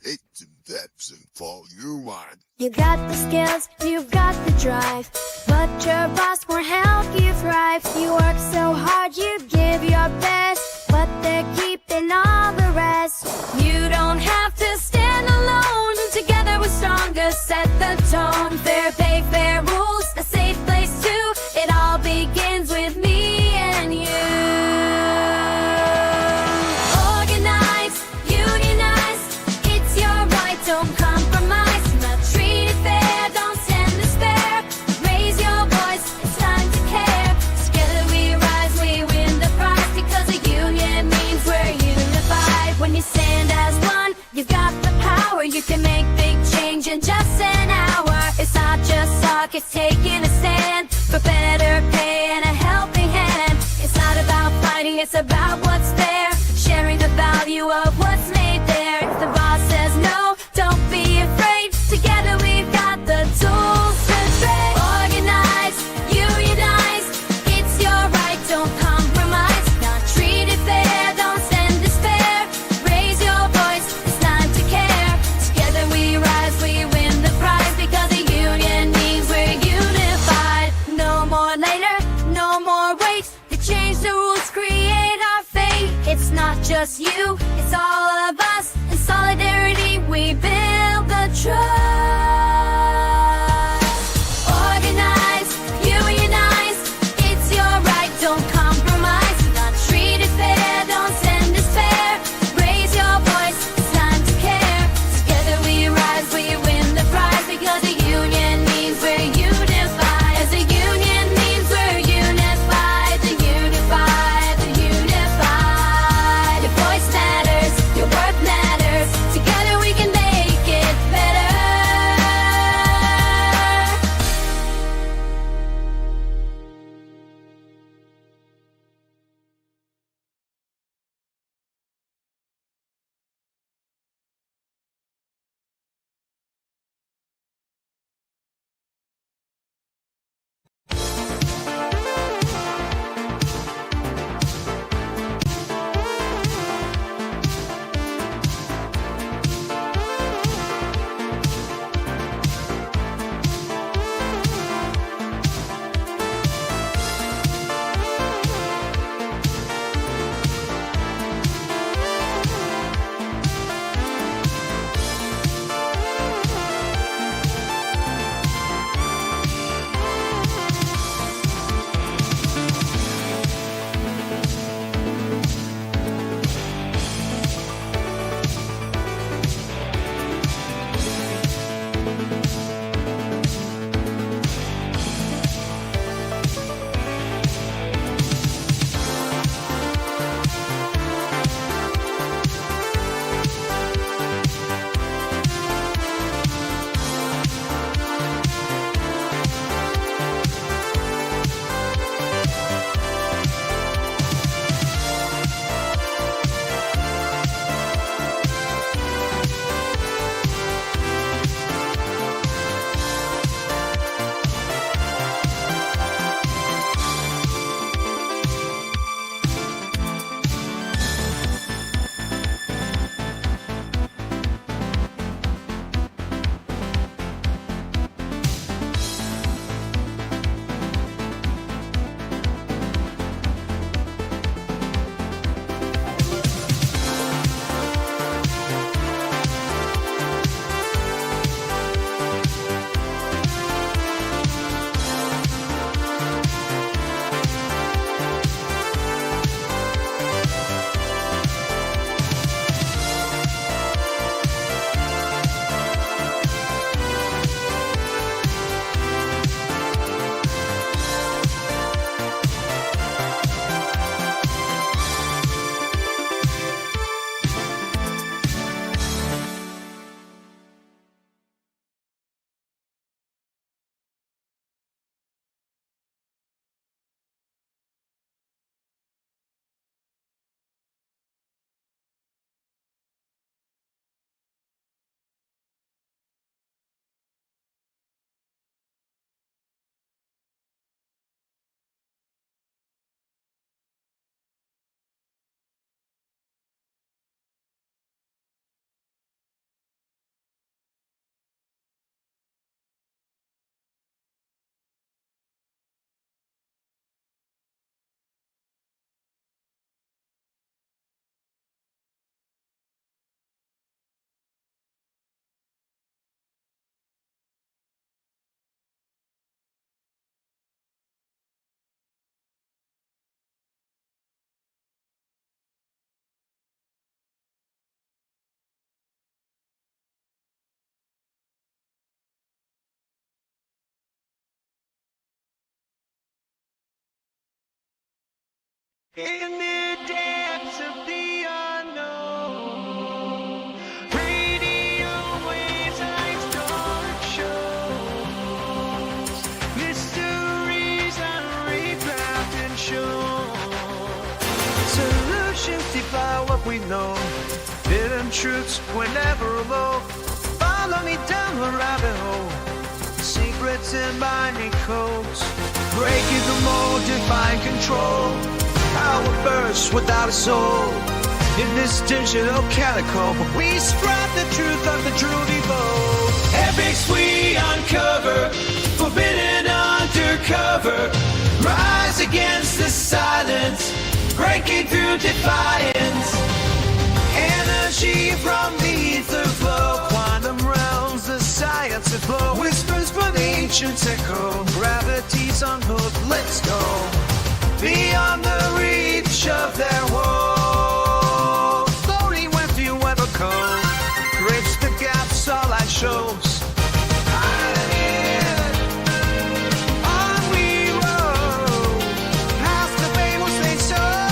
It's investment for you, man. You got the skills, you've got the drive, but your boss won't help you thrive. You work so hard, you give your best, but they're keeping all the rest. You don't have to stand alone, together we're stronger, set the tone. Fair pay, fair rules, a safe place too. It all begins with me and you. Organize, unionize, it's your right, don't compromise. Not treated fair, don't stand despair. Raise your voice, it's time to care. Together we rise, we win the prize, because a union means we're unified. When you stand as one, you've got the power. You can make big change in just an hour. It's not just talk, it's taking a stand for better pay and a helping hand. It's not about fighting, it's about what's fair, sharing the value of what's made there. If the boss says no, don't be afraid. Together we've got the tools to trade. Organize, unionize, it's your right, don't compromise. Not treated fair, don't stand despair. Raise your voice, it's time to care. Together we rise, we win the prize, because a union means we're unified. No more later, no more wait. To change the rules, create our fate. It's not just you, it's all of us. In solidarity we build the trust. Organize, unionize, it's your right, don't compromise. Not treated fair, don't stand despair. Raise your voice, it's time to care. Together we rise, we win the prize, because a union means we're unified. As a union means we're unified. The unified, the unified. Your voice matters, your worth matters. Together we can make it better. In the depths of the unknown, radio waves like dark shows, mysteries unregraphed and shown. Solutions defy what we know, hidden truths we're never alone. Follow me down the rabbit hole, secrets and binding codes, breaking the mold, define control. Power bursts without a soul in this digital catacomb. We spread the truth of the truly bold. Epics we uncover, forbidden undercover. Rise against the silence, breaking through defiance. Energy from the ether flow, quantum realms, the science of flow. Whispers from ancients echo, gravity's unhooked, let's go. Beyond the reach of their woe, floating where few ever come. Bridge the gaps, all light shows. Pioneer, on we roll, past the famous station.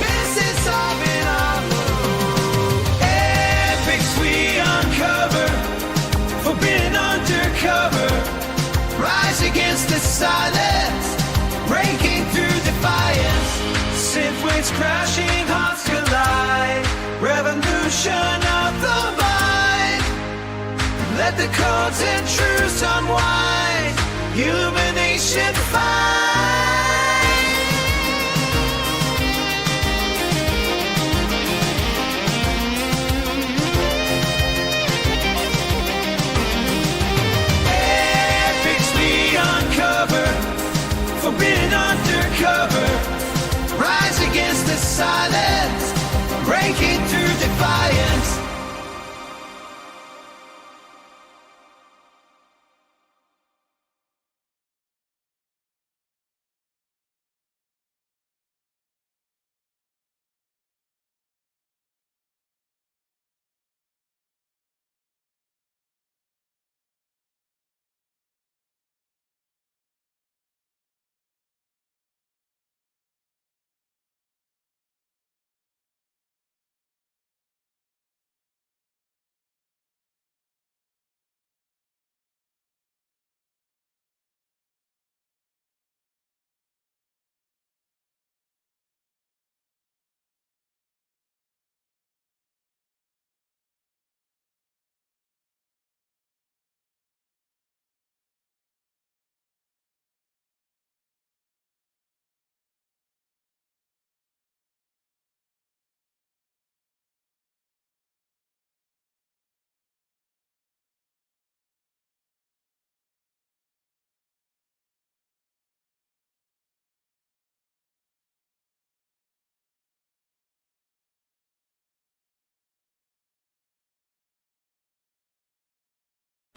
This is all in our road. Epics we uncover, forbidden undercover. Rise against the silence, breaking through defiance. Synth waves crashing, hearts collide. Revolution of the mind. Let the codes and truths unwind. Illumination find. Epics we uncover, forbidden undercover. Rise against the silence, breaking through defiance.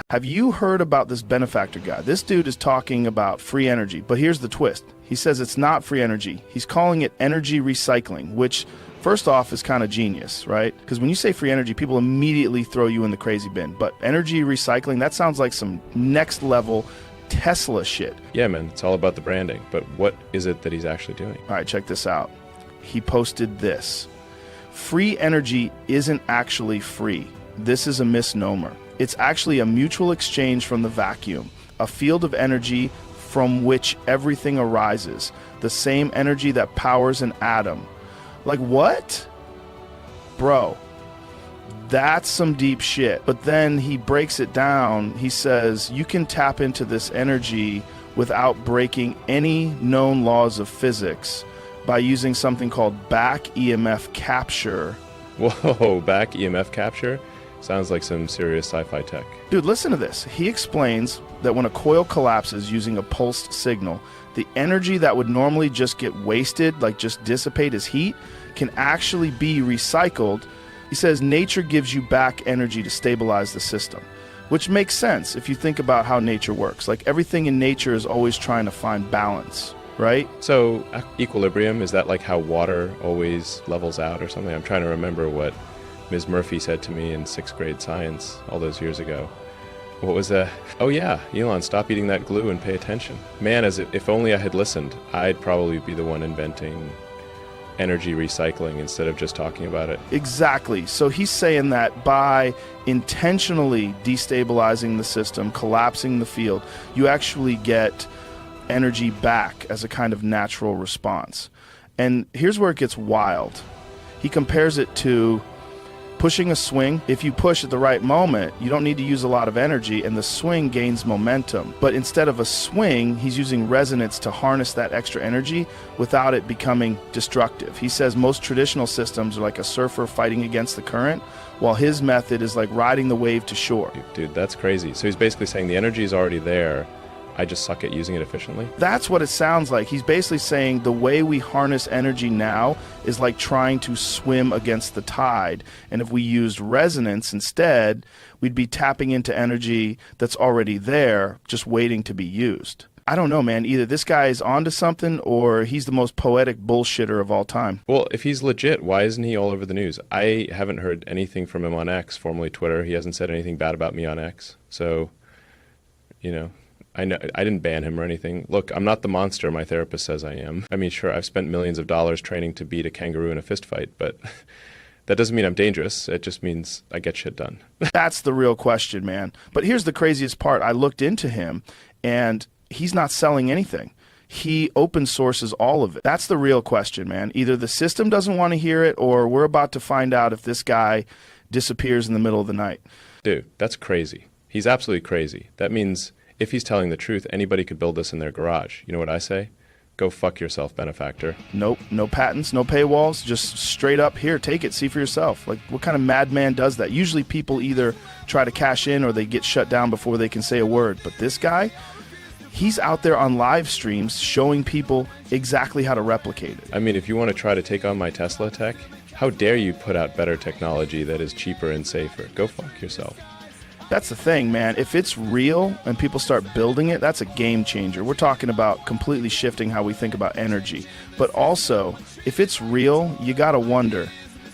Have you heard about this Benefactor guy? This dude is talking about free energy, but here's the twist. He says it's not free energy. He's calling it energy recycling, which first off is kind of genius, right? Because when you say free energy, people immediately throw you in the crazy bin. But energy recycling, that sounds like some next level Tesla shit. Yeah, man, it's all about the branding. But what is it that he's actually doing? All right, check this out. He posted this. Free energy isn't actually free. This is a misnomer. It's actually a mutual exchange from the vacuum, a field of energy from which everything arises, the same energy that powers an atom. Like what? Bro, that's some deep shit. But then he breaks it down. He says you can tap into this energy without breaking any known laws of physics by using something called back EMF capture. Whoa, back EMF capture? Sounds like some serious sci-fi tech. Dude, listen to this. He explains that when a coil collapses using a pulsed signal, the energy that would normally just get wasted, like just dissipate as heat, can actually be recycled. He says nature gives you back energy to stabilize the system, which makes sense if you think about how nature works. Like everything in nature is always trying to find balance, right? So equilibrium, is that like how water always levels out or something? I'm trying to remember what Ms. Murphy said to me in 6th grade science all those years ago. What was that? Oh yeah, Elon, stop eating that glue and pay attention. Man, if only I had listened, I'd probably be the one inventing energy recycling instead of just talking about it. Exactly. So he's saying that by intentionally destabilizing the system, collapsing the field, you actually get energy back as a kind of natural response. And here's where it gets wild. He compares it to pushing a swing. If you push at the right moment, you don't need to use a lot of energy and the swing gains momentum. But instead of a swing, he's using resonance to harness that extra energy without it becoming destructive. He says most traditional systems are like a surfer fighting against the current, while his method is like riding the wave to shore. Dude, that's crazy. So he's basically saying the energy is already there. I just suck at using it efficiently? That's what it sounds like. He's basically saying the way we harness energy now is like trying to swim against the tide. And if we used resonance instead, we'd be tapping into energy that's already there, just waiting to be used. I don't know, man. Either this guy is onto something or he's the most poetic bullshitter of all time. Well, if he's legit, why isn't he all over the news? I haven't heard anything from him on X, formerly Twitter. He hasn't said anything bad about me on X. So, you know, I didn't ban him or anything. Look, I'm not the monster my therapist says I am. I mean, sure, I've spent millions of dollars training to beat a kangaroo in a fist fight, but that doesn't mean I'm dangerous. It just means I get shit done. That's the real question, man. But here's the craziest part. I looked into him, and he's not selling anything. He open sources all of it. That's the real question, man. Either the system doesn't want to hear it, or we're about to find out if this guy disappears in the middle of the night. Dude, that's crazy. He's absolutely crazy. That means if he's telling the truth, anybody could build this in their garage. You know what I say? Go fuck yourself, Benefactor. Nope, no patents, no paywalls, just straight up, here, take it, see for yourself. Like, what kind of madman does that? Usually people either try to cash in or they get shut down before they can say a word. But this guy, he's out there on live streams showing people exactly how to replicate it. I mean, if you want to try to take on my Tesla tech, how dare you put out better technology that is cheaper and safer? Go fuck yourself. That's the thing, man. If it's real and people start building it, that's a game changer. We're talking about completely shifting how we think about energy. But also, if it's real, you got to wonder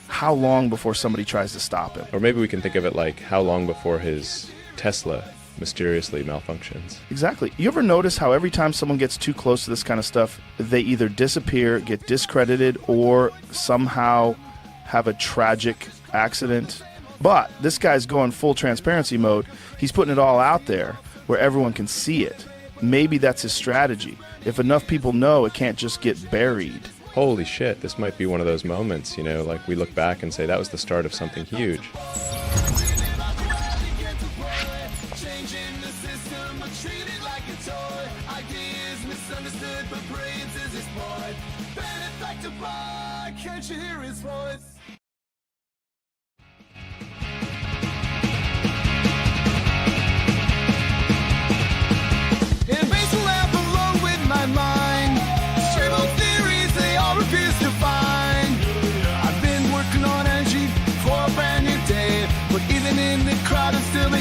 how long before somebody tries to stop him. Or maybe we can think of it like how long before his Tesla mysteriously malfunctions. Exactly. You ever notice how every time someone gets too close to this kind of stuff, they either disappear, get discredited, or somehow have a tragic accident? But this guy's going full transparency mode. He's putting it all out there where everyone can see it. Maybe that's his strategy. If enough people know, it can't just get buried. Holy shit, this might be one of those moments, you know, like we look back and say that was the start of something huge. Can't you hear his voice?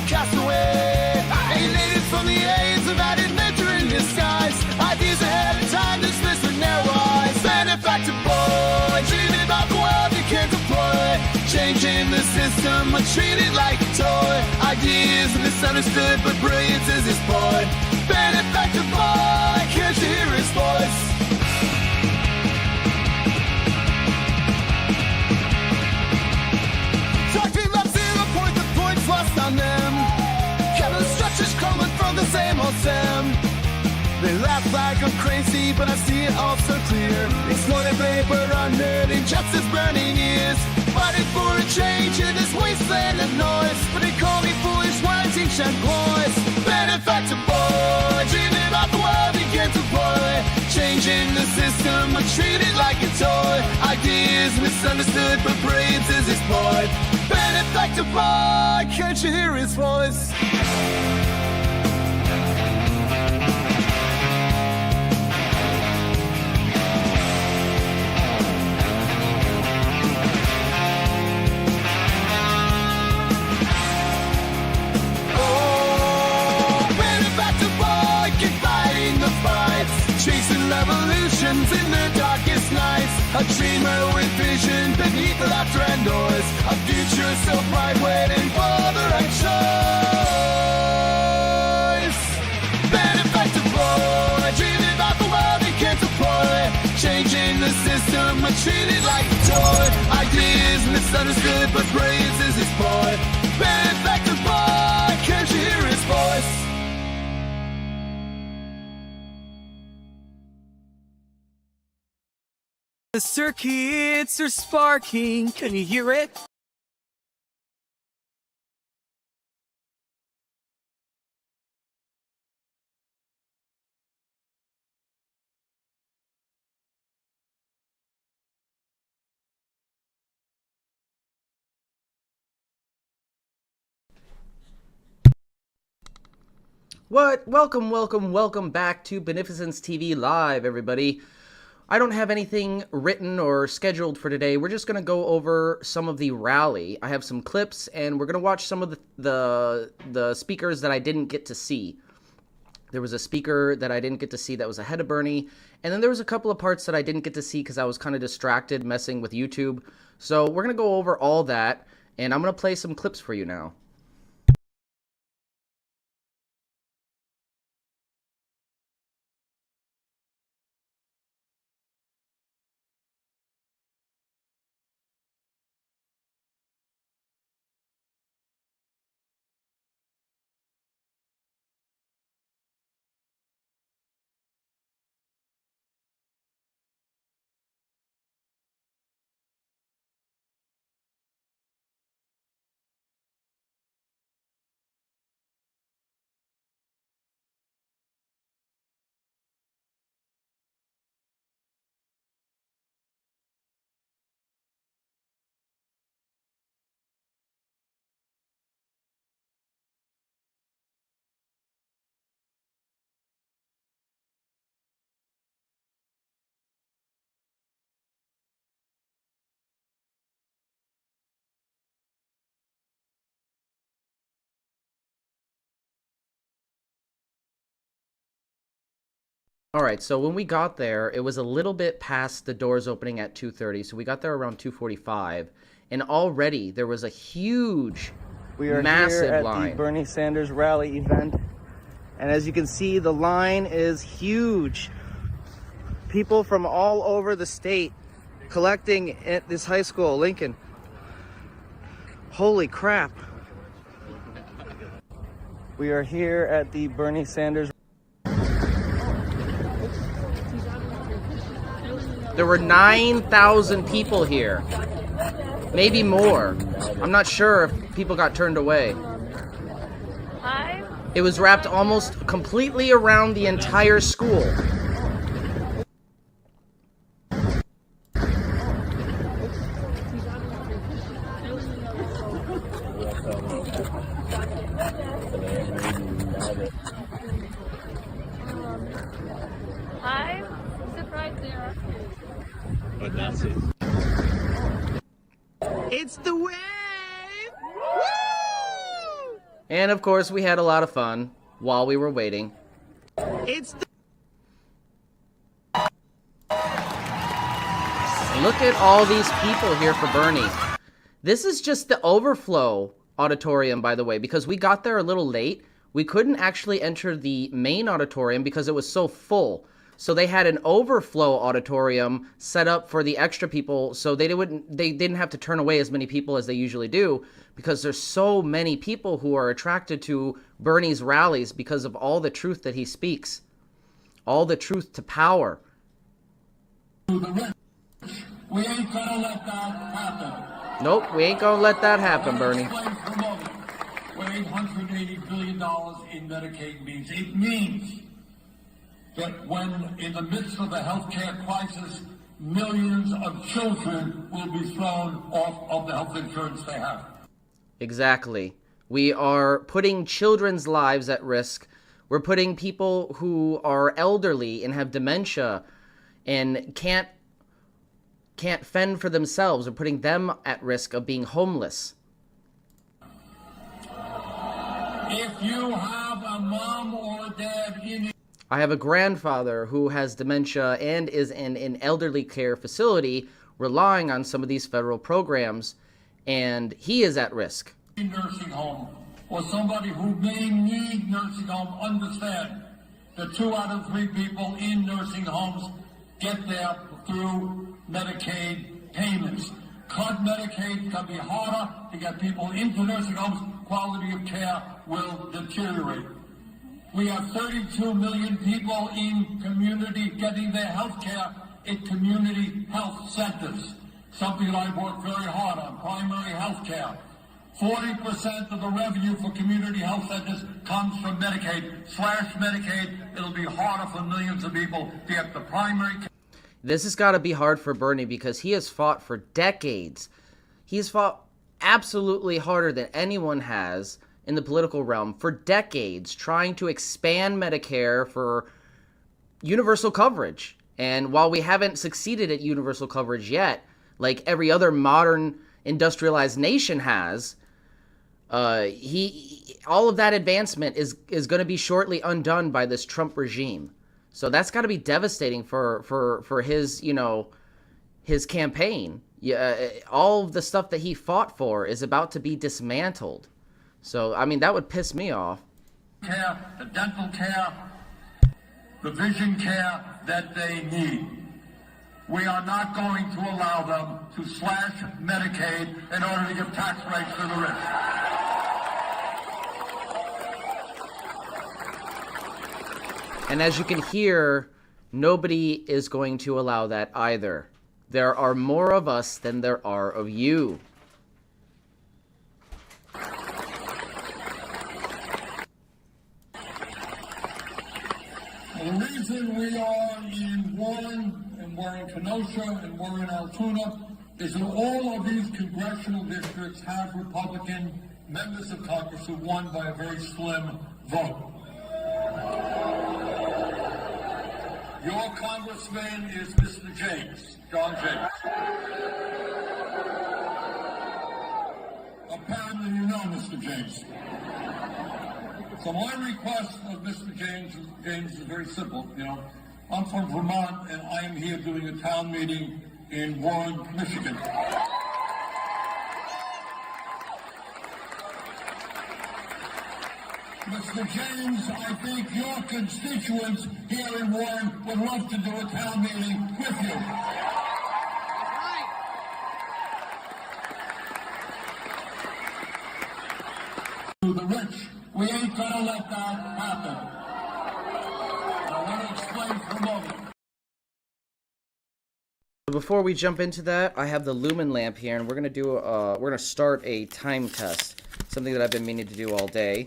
Cast away. Alienated from the aids of added nature in disguise. Ideas ahead of time dismissed with narrow eyes. Benefactor boy, dreaming about the world you can't deploy. Changing the system, but treated like a toy. Ideas misunderstood, but brilliance is his point. Benefactor boy, can't you hear his voice? Talking about 0 point, the points lost on them. The same old Sam. They laugh like I'm crazy, but I see it all so clear. Exploited paper, unheard injustice, burning ears. Fighting for a change in this wasteland of noise. But they call me foolish, whining and boys. Benefactor boy, dreaming about the world he can't deploy. Changing the system, but treated like a toy. Ideas misunderstood, but brilliance is his point. Benefactor boy, can't you hear his voice? Chasing revolutions in the darkest nights. A dreamer with vision beneath the laughter and noise. A future so bright waiting for the right choice. Benefactor boy, dreaming about the world he can't deploy. Changing the system are treated like a toy. Ideas misunderstood, but brains is his boy. Benefactor boy, can't you hear his voice? The circuits are sparking, can you hear it? What? Welcome back to Beneficence TV Live, everybody. I don't have anything written or scheduled for today. We're just going to go over some of the rally. I have some clips, and we're going to watch some of the speakers that I didn't get to see. There was a speaker that I didn't get to see that was ahead of Bernie, and then there was a couple of parts that I didn't get to see because I was kind of distracted messing with YouTube. So we're going to go over all that, and I'm going to play some clips for you now. Alright, so when we got there, it was a little bit past the doors opening at 2:30, so we got there around 2:45, and already there was a huge, massive line. We are here at the Bernie Sanders rally event, and as you can see, the line is huge. People from all over the state collecting at this high school, Lincoln. Holy crap. We are here at the Bernie Sanders. There were 9,000 people here. Maybe more. I'm not sure if people got turned away. It was wrapped almost completely around the entire school. It's the wave! Woo! And of course, we had a lot of fun while we were waiting. It's the... Look at all these people here for Bernie. This is just the overflow auditorium, by the way, because we got there a little late. We couldn't actually enter the main auditorium because it was so full. So they had an overflow auditorium set up for the extra people, so they didn't have to turn away as many people as they usually do, because there's so many people who are attracted to Bernie's rallies because of all the truth that he speaks, all the truth to power. We ain't gonna let that happen. Nope, we ain't gonna let that happen, Bernie. What $880 billion in Medicaid means. It means that when, in the midst of the healthcare crisis, millions of children will be thrown off of the health insurance they have. Exactly. We are putting children's lives at risk. We're putting people who are elderly and have dementia and can't fend for themselves. We're putting them at risk of being homeless. If you have a mom or a dad in... I have a grandfather who has dementia and is in an elderly care facility relying on some of these federal programs, and he is at risk. Nursing home, or somebody who may need nursing home, understand that 2 out of 3 people in nursing homes get there through Medicaid payments. Cut Medicaid can be harder to get people into nursing homes. Quality of care will deteriorate. We have 32 million people in community getting their health care in community health centers, something that I've worked very hard on, primary health care. 40% of the revenue for community health centers comes from Medicaid. Slash Medicaid, it'll be harder for millions of people to get the primary care. This has got to be hard for Bernie because he has fought for decades. He has fought absolutely harder than anyone has in the political realm for decades, trying to expand Medicare for universal coverage. And while we haven't succeeded at universal coverage yet, like every other modern industrialized nation has, all of that advancement is going to be shortly undone by this Trump regime. So that's got to be devastating for his, his campaign. Yeah, all of the stuff that he fought for is about to be dismantled. So, I mean, that would piss me off. Care, the dental care, the vision care that they need. We are not going to allow them to slash Medicaid in order to give tax breaks to the rich. And as you can hear, nobody is going to allow that either. There are more of us than there are of you. The reason we are in Warren, and we're in Kenosha, and we're in Altoona, is that all of these congressional districts have Republican members of Congress who won by a very slim vote. Your congressman is Mr. James, John James. Apparently you know Mr. James. So my request of Mr. James is very simple. I'm from Vermont, and I am here doing a town meeting in Warren, Michigan. Mr. James, I think your constituents here in Warren would love to do a town meeting with you. To the rich, we ain't gonna let that happen. I want to explain for a moment. Before we jump into that, I have the lumen lamp here, and we're gonna start a time test, something that I've been meaning to do all day.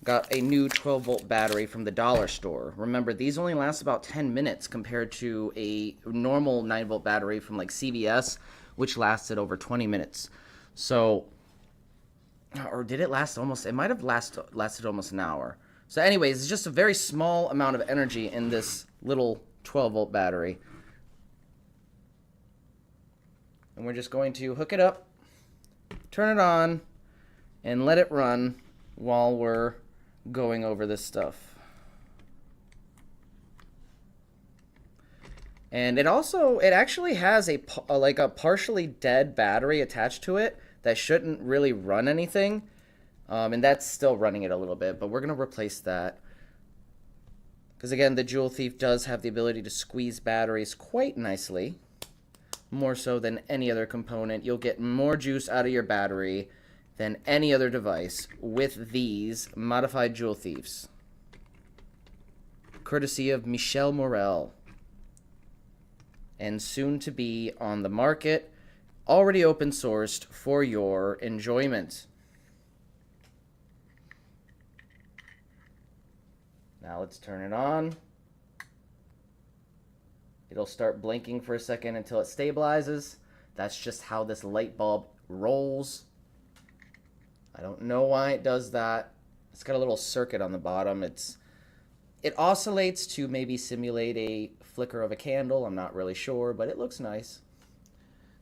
Got a new 12-volt battery from the dollar store. Remember, these only last about 10 minutes compared to a normal 9-volt battery from like CVS, which lasted over 20 minutes. So, or did it last almost, it might have lasted almost an hour. So anyways, it's just a very small amount of energy in this little 12-volt battery. And we're just going to hook it up, turn it on, and let it run while we're going over this stuff. And it actually has a partially dead battery attached to it that shouldn't really run anything. And that's still running it a little bit, but we're going to replace that. Because again, the Joule Thief does have the ability to squeeze batteries quite nicely. More so than any other component. You'll get more juice out of your battery than any other device with these modified Joule Thieves. Courtesy of Michel Morel. And soon to be on the market, already open sourced for your enjoyment. Now let's turn it on. It'll start blinking for a second until it stabilizes. That's just how this light bulb rolls. I don't know why it does that. It's got a little circuit on the bottom. It oscillates to maybe simulate a flicker of a candle. I'm not really sure, but it looks nice.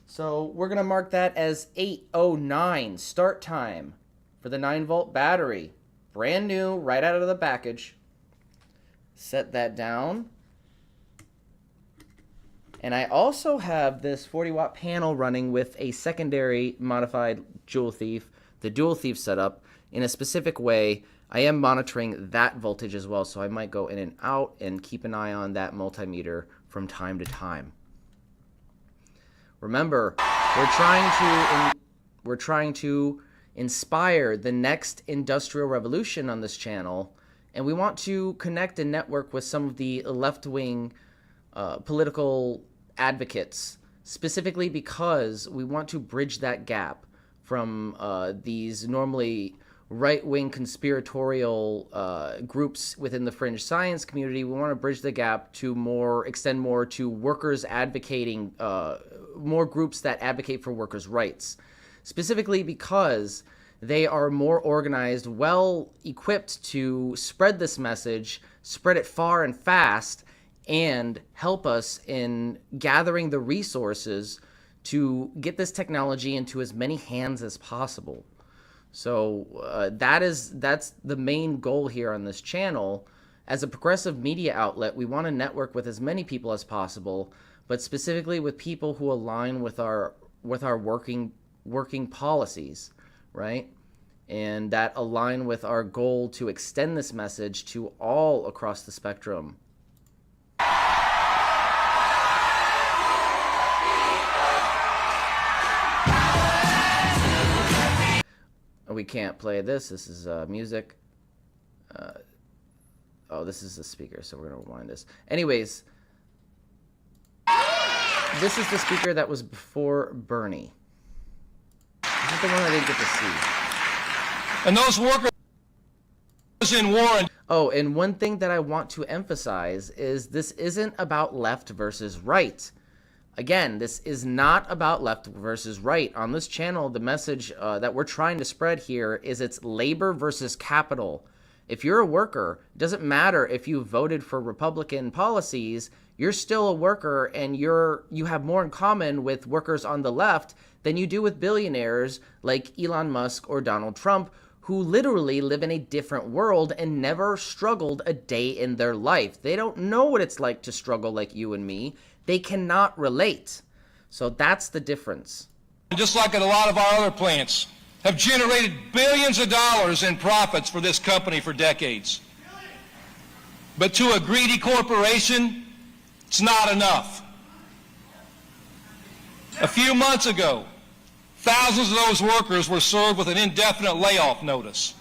So we're going to mark that as 8:09 start time for the 9-volt battery. Brand new, right out of the package. Set that down. And I also have this 40-watt panel running with a secondary modified Joule Thief, the Joule Thief setup, in a specific way. I am monitoring that voltage as well, so I might go in and out and keep an eye on that multimeter for from time to time. Remember, we're trying to inspire the next industrial revolution on this channel, and we want to connect and network with some of the left-wing political advocates, specifically because we want to bridge that gap from these normally right-wing conspiratorial groups within the fringe science community. We want to bridge the gap to extend more to workers advocating, more groups that advocate for workers' rights, specifically because they are more organized, well equipped to spread this message, spread it far and fast, and help us in gathering the resources to get this technology into as many hands as possible. So that's the main goal here on this channel. As a progressive media outlet, we want to network with as many people as possible, but specifically with people who align with our working policies, right? And that align with our goal to extend this message to all across the spectrum. We can't play this. This is music. Oh, this is the speaker, so we're going to rewind this. Anyways, this is the speaker that was before Bernie. This is the one I didn't get to see. And those workers in war. Oh, and one thing that I want to emphasize is this isn't about left versus right. Again, this is not about left versus right. On this channel, the message that we're trying to spread here is it's labor versus capital. If you're a worker, it doesn't matter if you voted for Republican policies, you're still a worker, and you have more in common with workers on the left than you do with billionaires like Elon Musk or Donald Trump, who literally live in a different world and never struggled a day in their life. They don't know what it's like to struggle like you and me. They cannot relate. So that's the difference. Just like at a lot of our other plants, have generated billions of dollars in profits for this company for decades. But to a greedy corporation, it's not enough. A few months ago, thousands of those workers were served with an indefinite layoff notice.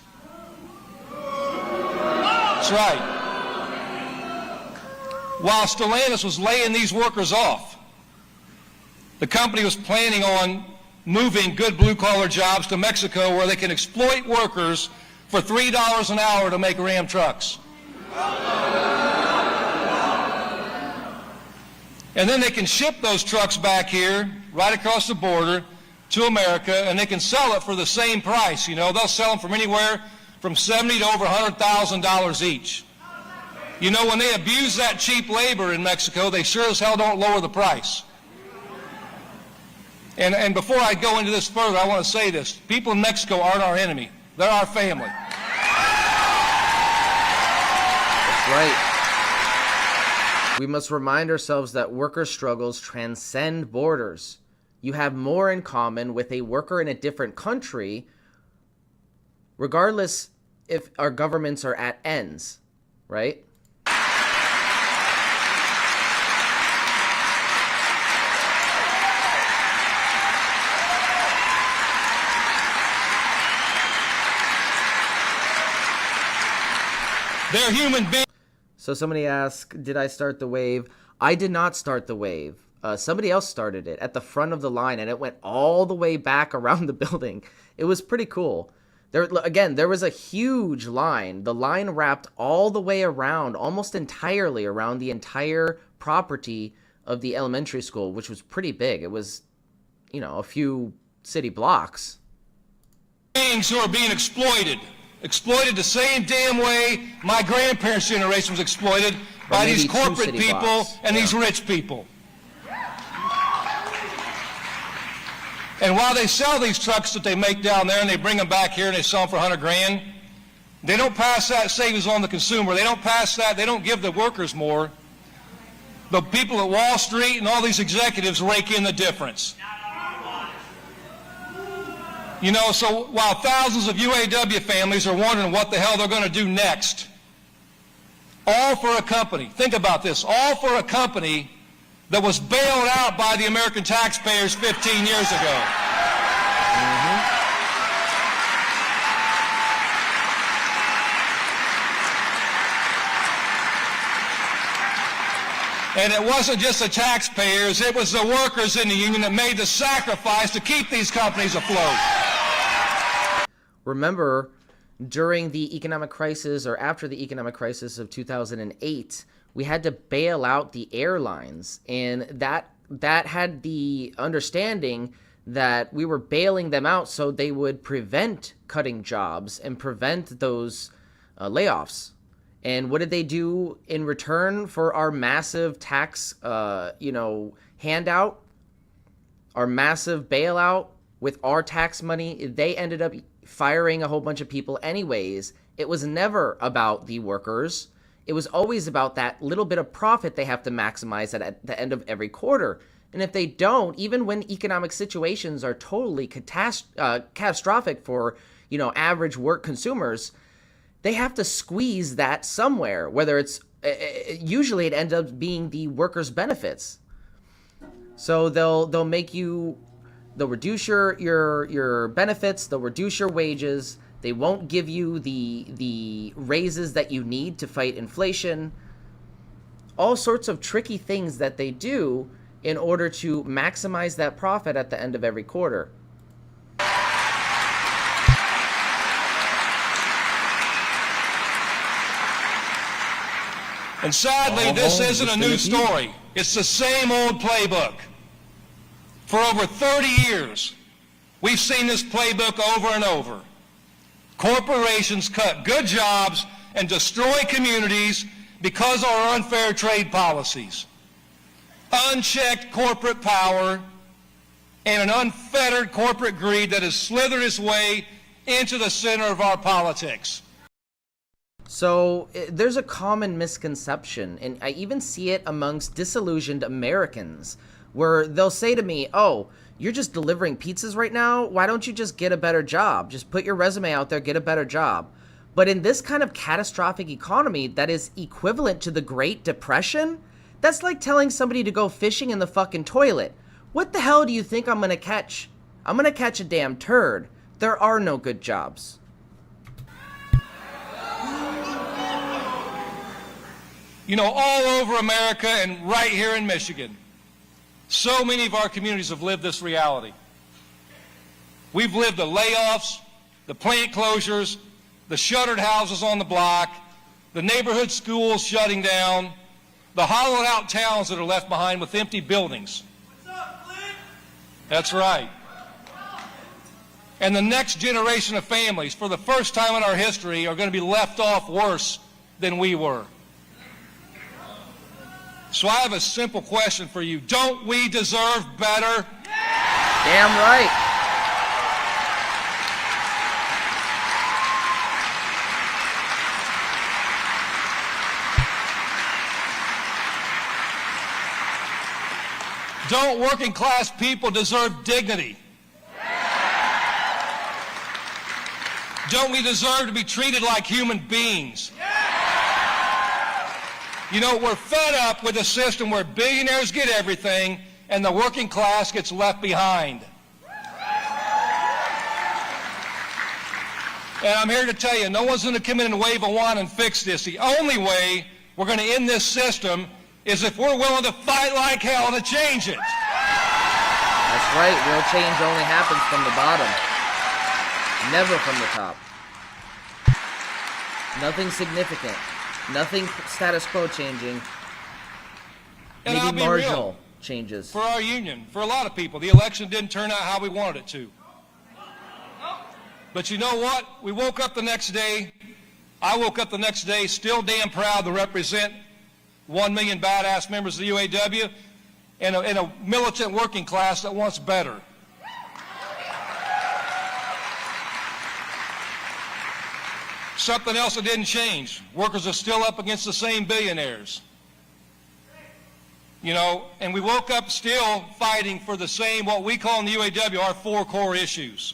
That's right. While Stellantis was laying these workers off, the company was planning on moving good blue-collar jobs to Mexico, where they can exploit workers for $3 an hour to make Ram trucks. And then they can ship those trucks back here, right across the border, to America, and they can sell it for the same price. You know, they'll sell them from anywhere from $70,000 to over $100,000 each. You know, when they abuse that cheap labor in Mexico, they sure as hell don't lower the price. And before I go into this further, I want to say this. People in Mexico aren't our enemy. They're our family. That's right. We must remind ourselves that worker struggles transcend borders. You have more in common with a worker in a different country, regardless if our governments are at ends, right? They're human beings. So somebody asked, did I start the wave? I did not start the wave. Somebody else started it at the front of the line, and it went all the way back around the building. It was pretty cool. There was a huge line. The line wrapped all the way around, almost entirely around the entire property of the elementary school, which was pretty big. It was, you know, a few city blocks. Beings who are being exploited the same damn way my grandparents' generation was exploited by these corporate people and these rich people. And while they sell these trucks that they make down there and they bring them back here and they sell them for $100 grand, they don't pass that savings on the consumer. They don't pass that. They don't give the workers more. The people at Wall Street and all these executives rake in the difference. You know, so while thousands of UAW families are wondering what the hell they're going to do next, all for a company, think about this, all for a company that was bailed out by the American taxpayers 15 years ago. And it wasn't just the taxpayers, it was the workers in the union that made the sacrifice to keep these companies afloat. Remember, during the economic crisis or after the economic crisis of 2008, we had to bail out the airlines, and that had the understanding that we were bailing them out so they would prevent cutting jobs and prevent those layoffs. And what did they do in return for our massive tax, handout, our massive bailout with our tax money? They ended up firing a whole bunch of people anyways. It was never about the workers. It was always about that little bit of profit they have to maximize at the end of every quarter. And if they don't, even when economic situations are totally catastrophic for, average work consumers, they have to squeeze that somewhere, whether it's, usually it ends up being the workers' benefits. So they'll reduce your benefits, they'll reduce your wages, they won't give you the raises that you need to fight inflation. All sorts of tricky things that they do in order to maximize that profit at the end of every quarter. And sadly, this isn't a new story. It's the same old playbook. For over 30 years, we've seen this playbook over and over. Corporations cut good jobs and destroy communities because of our unfair trade policies. Unchecked corporate power and an unfettered corporate greed that has slithered its way into the center of our politics. So there's a common misconception, and I even see it amongst disillusioned Americans, where they'll say to me, oh, you're just delivering pizzas right now? Why don't you just get a better job? Just put your resume out there, get a better job. But in this kind of catastrophic economy that is equivalent to the Great Depression, that's like telling somebody to go fishing in the fucking toilet. What the hell do you think I'm gonna catch? I'm gonna catch a damn turd. There are no good jobs. All over America and right here in Michigan, so many of our communities have lived this reality. We've lived the layoffs, the plant closures, the shuttered houses on the block, the neighborhood schools shutting down, the hollowed out towns that are left behind with empty buildings. What's up, Clint? That's right. And the next generation of families, for the first time in our history, are going to be left off worse than we were. So I have a simple question for you. Don't we deserve better? Damn right. Don't working class people deserve dignity? Don't we deserve to be treated like human beings? We're fed up with a system where billionaires get everything and the working class gets left behind. And I'm here to tell you, no one's going to come in and wave a wand and fix this. The only way we're going to end this system is if we're willing to fight like hell to change it. That's right. Real change only happens from the bottom, never from the top. Nothing significant. Nothing status quo changing. And Maybe marginal changes. For our union, for a lot of people, the election didn't turn out how we wanted it to. But you know what? We woke up the next day. I woke up the next day still damn proud to represent 1 million badass members of the UAW and a militant working class that wants better. Something else that didn't change. Workers are still up against the same billionaires. And we woke up still fighting for the same, what we call in the UAW, our 4 core issues.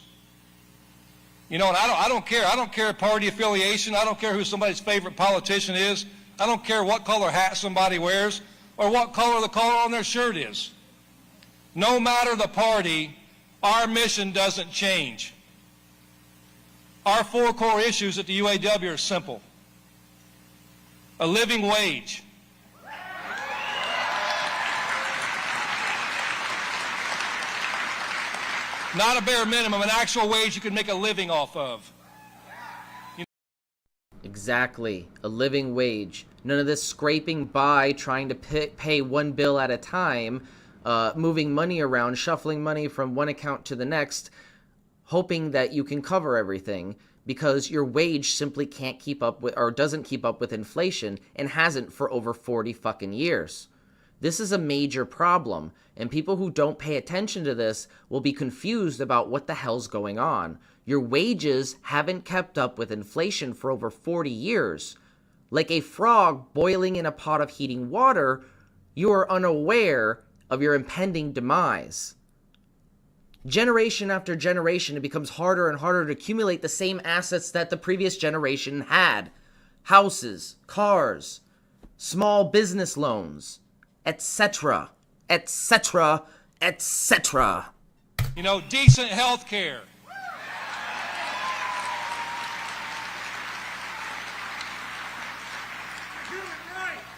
And I don't care. I don't care party affiliation. I don't care who somebody's favorite politician is. I don't care what color hat somebody wears. or what color the collar on their shirt is. No matter the party, our mission doesn't change. Our 4 core issues at the UAW are simple. A living wage. Not a bare minimum, an actual wage you can make a living off of. Exactly. A living wage. None of this scraping by, trying to pay one bill at a time, moving money around, shuffling money from one account to the next, hoping that you can cover everything, because your wage simply can't keep up with, or doesn't keep up with inflation, and hasn't for over 40 fucking years. This is a major problem, and people who don't pay attention to this will be confused about what the hell's going on. Your wages haven't kept up with inflation for over 40 years. Like a frog boiling in a pot of heating water, you are unaware of your impending demise. Generation after generation, it becomes harder and harder to accumulate the same assets that the previous generation had. Houses, cars, small business loans, etc., etc., etc. You know, decent health care.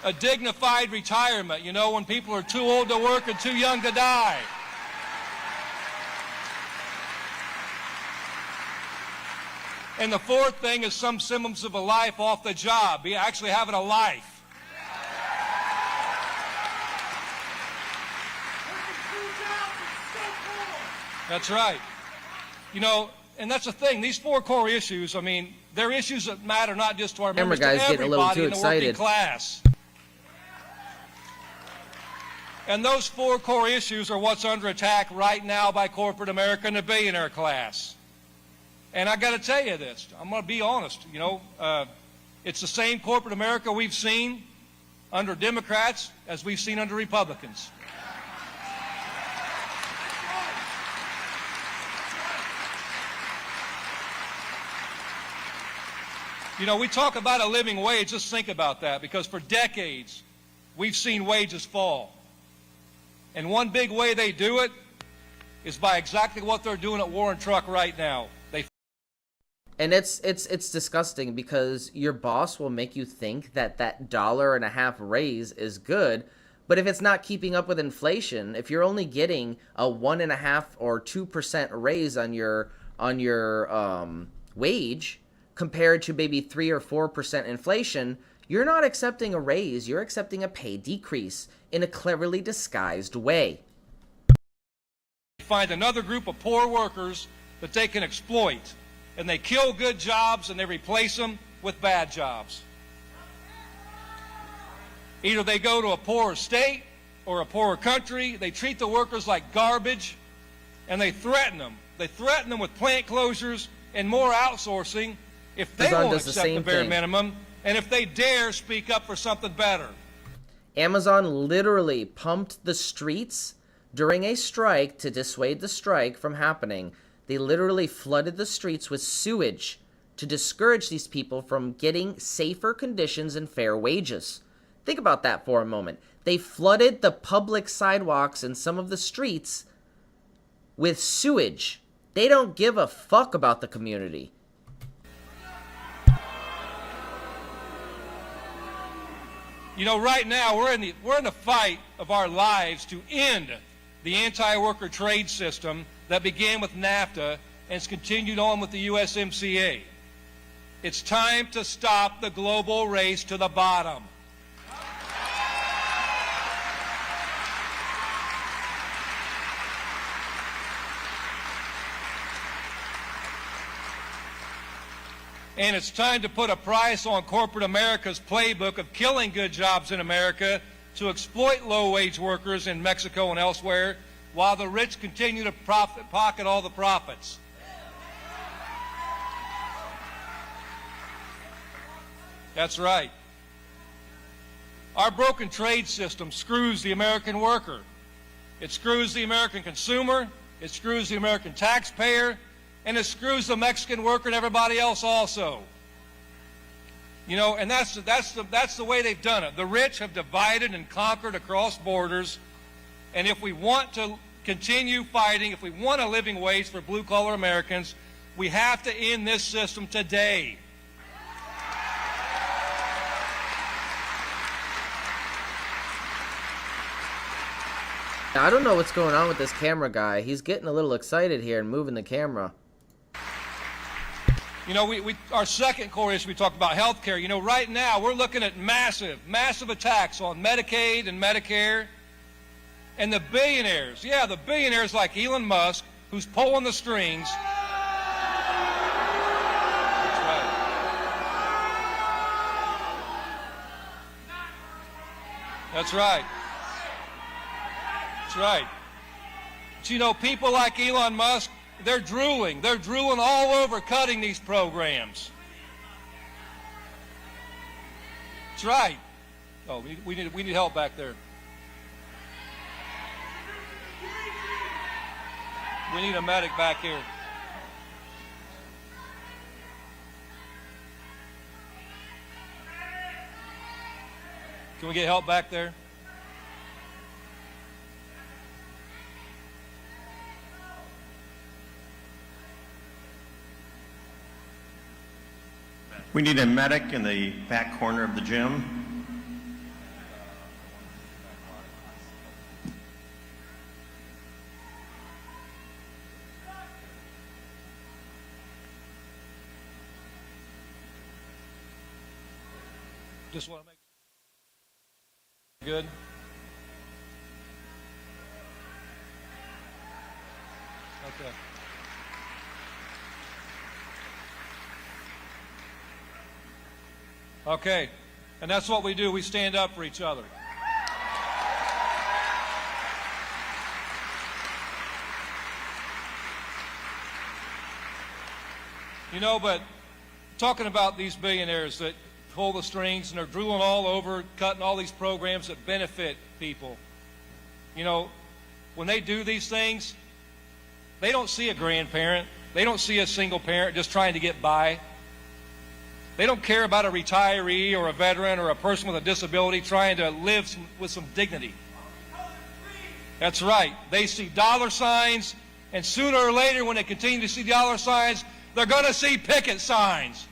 A dignified retirement, you know, when people are too old to work and too young to die. And the 4th thing is some semblance of a life off the job, be actually having a life. That's right. You know, and that's the thing. These 4 core issues, I mean, they're issues that matter not just to our members, guys, to getting a little everybody too in the working excited. class. And those 4 core issues are what's under attack right now by corporate America and the billionaire class. And I got to tell you this. I'm going to be honest. You know, it's the same corporate America we've seen under Democrats as we've seen under Republicans. You know, we talk about a living wage. Just think about that, because for decades we've seen wages fall. And one big way they do it is by exactly what they're doing at War and Truck right now. And it's disgusting, because your boss will make you think that that $1.50 raise is good, but if it's not keeping up with inflation, if you're only getting a 1.5 or 2% raise on your wage compared to maybe 3 or 4% inflation, you're not accepting a raise. You're accepting a pay decrease in a cleverly disguised way. Find another group of poor workers that they can exploit, and they kill good jobs and they replace them with bad jobs. Either they go to a poorer state or a poorer country, they treat the workers like garbage, and they threaten them. They threaten them with plant closures and more outsourcing if they won't accept the bare minimum, and if they dare speak up for something better. Amazon literally pumped the streets during a strike to dissuade the strike from happening. They literally flooded the streets with sewage to discourage these people from getting safer conditions and fair wages. Think about that for a moment. They flooded the public sidewalks and some of the streets with sewage. They don't give a fuck about the community. You know, right now we're in the fight of our lives to end the anti-worker trade system that began with NAFTA and has continued on with the USMCA. It's time to stop the global race to the bottom. And it's time to put a price on corporate America's playbook of killing good jobs in America to exploit low-wage workers in Mexico and elsewhere, while the rich continue to pocket all the profits. That's right. Our broken trade system screws the American worker. It screws the American consumer, it screws the American taxpayer, and it screws the Mexican worker and everybody else also. You know, and that's the way they've done it. The rich have divided and conquered across borders, and if we want to continue fighting, if we want a living wage for blue-collar Americans, we have to end this system today. I don't know what's going on with this camera guy. He's getting a little excited here and moving the camera. You know, our second core issue, we talked about health care. You know, right now we're looking at massive attacks on Medicaid and Medicare. And the billionaires, yeah, the billionaires like Elon Musk, who's pulling the strings. That's right. That's right. That's right. But you know, people like Elon Musk, they're drooling all over cutting these programs. That's right. Oh, we need help back there. We need a medic back here. Can we get help back there? We need a medic in the back corner of the gym. Just want to make good. Okay. Okay, and that's what we do. We stand up for each other. You know, but talking about these billionaires that pull the strings and they're drooling all over, cutting all these programs that benefit people. You know, when they do these things, they don't see a grandparent. They don't see a single parent just trying to get by. They don't care about a retiree or a veteran or a person with a disability trying to live with some dignity. That's right. They see dollar signs, and sooner or later, when they continue to see dollar signs, they're going to see picket signs.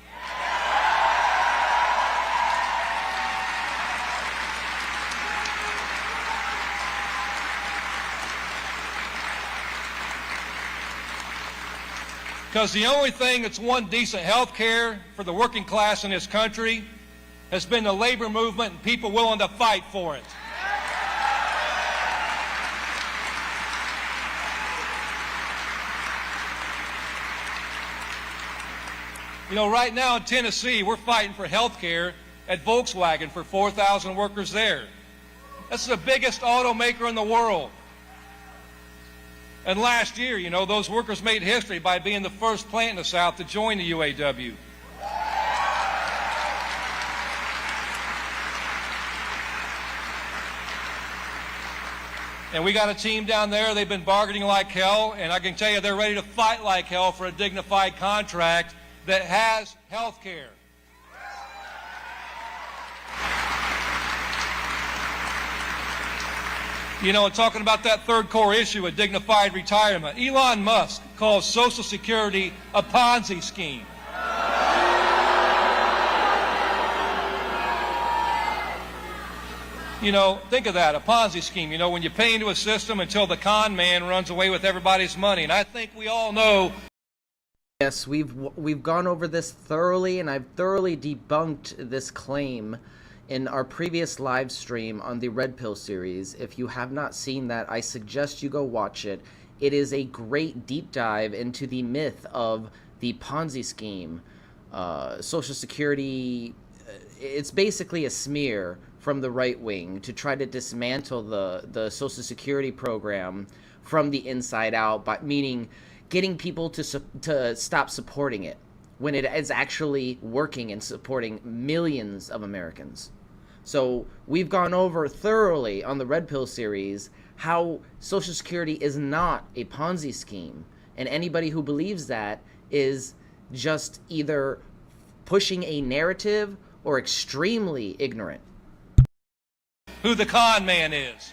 Because the only thing that's won decent health care for the working class in this country has been the labor movement and people willing to fight for it. You know, right now in Tennessee, we're fighting for health care at Volkswagen for 4,000 workers there. That's the biggest automaker in the world. And last year, you know, those workers made history by being the first plant in the South to join the UAW. And we got a team down there, they've been bargaining like hell, and I can tell you they're ready to fight like hell for a dignified contract that has health care. You know, talking about that third core issue, a dignified retirement, Elon Musk calls Social Security a Ponzi scheme. You know, think of that, a Ponzi scheme. You know, when you pay into a system until the con man runs away with everybody's money. And I think we all know. Yes, we've gone over this thoroughly, and I've thoroughly debunked this claim in our previous live stream on the Red Pill series. If you have not seen that, I suggest you go watch it. It is a great deep dive into the myth of the Ponzi scheme. Social Security, it's basically a smear from the right wing to try to dismantle the Social Security program from the inside out, by meaning getting people to stop supporting it, when it is actually working and supporting millions of Americans. So we've gone over thoroughly on the Red Pill series how Social Security is not a Ponzi scheme, and anybody who believes that is just either pushing a narrative or extremely ignorant. Who the con man is.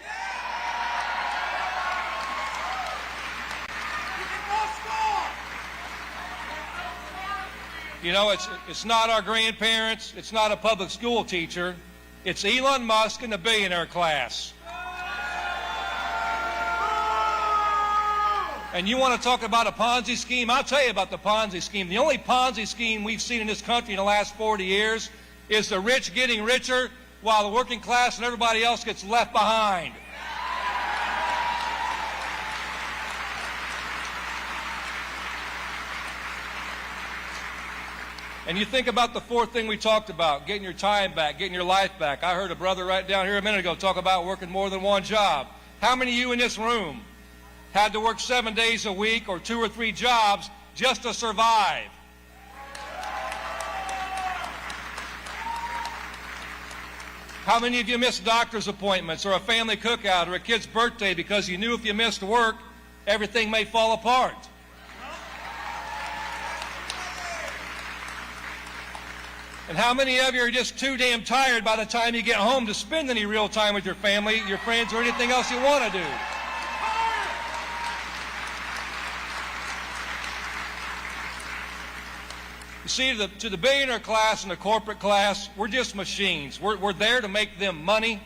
You know, it's not our grandparents, it's not a public school teacher, it's Elon Musk and the billionaire class. And you want to talk about a Ponzi scheme? I'll tell you about the Ponzi scheme. The only Ponzi scheme we've seen in this country in the last 40 years is the rich getting richer while the working class and everybody else gets left behind. And you think about the fourth thing we talked about, getting your time back, getting your life back. I heard a brother right down here a minute ago talk about working more than one job. How many of you in this room had to work 7 days a week or 2 or 3 jobs just to survive? How many of you missed doctor's appointments or a family cookout or a kid's birthday because you knew if you missed work, everything may fall apart? And how many of you are just too damn tired by the time you get home to spend any real time with your family, your friends, or anything else you want to do? You see, to the billionaire class and the corporate class, we're just machines. We're there to make them money,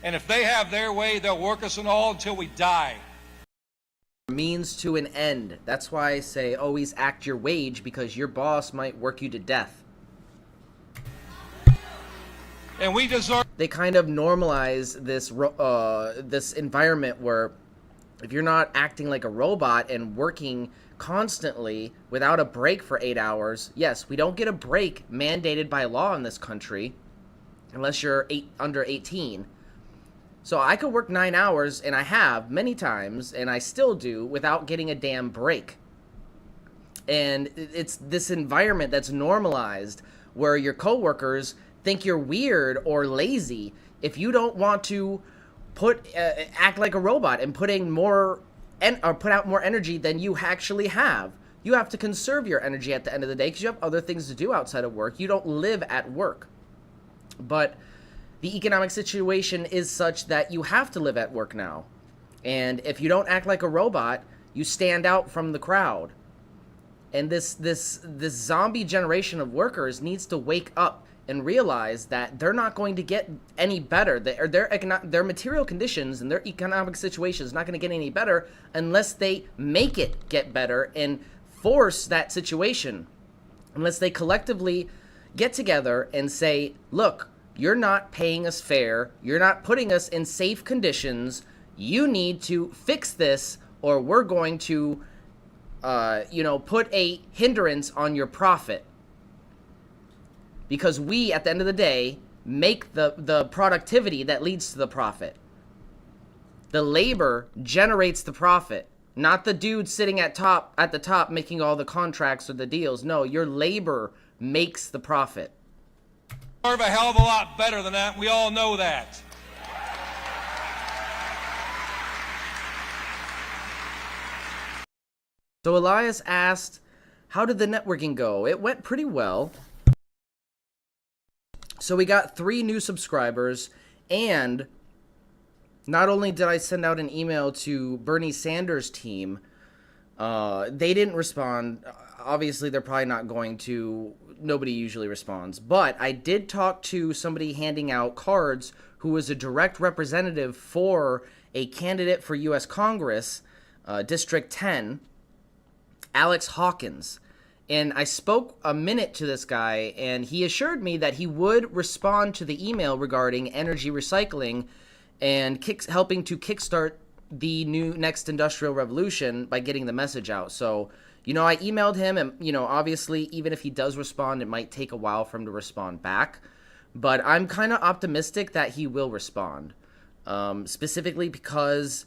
and if they have their way, they'll work us and all until we die. Means to an end. That's why I say always act your wage, because your boss might work you to death. And we deserve. They kind of normalize this environment where if you're not acting like a robot and working constantly without a break for 8 hours, yes, we don't get a break mandated by law in this country unless you're under 18. So I could work 9 hours, and I have many times, and I still do, without getting a damn break. And it's this environment that's normalized where your coworkers think you're weird or lazy if you don't want to act like a robot and put out more energy than you actually have. You have to conserve your energy at the end of the day because you have other things to do outside of work. You don't live at work. But the economic situation is such that you have to live at work now. And if you don't act like a robot, you stand out from the crowd. And this zombie generation of workers needs to wake up and realize that they're not going to get any better. Their material conditions and their economic situation is not going to get any better unless they make it get better and force that situation. Unless they collectively get together and say, look, you're not paying us fair. You're not putting us in safe conditions. You need to fix this, or we're going to, put a hindrance on your profit. Because we, at the end of the day, make the productivity that leads to the profit. The labor generates the profit, not the dude sitting at the top making all the contracts or the deals. No, your labor makes the profit. Deserve a hell of a lot better than that. We all know that. So Elias asked, how did the networking go? It went pretty well. So we got 3 new subscribers, and not only did I send out an email to Bernie Sanders' team, they didn't respond. Obviously, they're probably not going to. Nobody usually responds. But I did talk to somebody handing out cards who was a direct representative for a candidate for U.S. Congress, District 10, Alex Hawkins. And I spoke a minute to this guy, and he assured me that he would respond to the email regarding energy recycling and helping to kickstart the next industrial revolution by getting the message out. So, I emailed him, and, obviously, even if he does respond, it might take a while for him to respond back. But I'm kind of optimistic that he will respond, specifically because,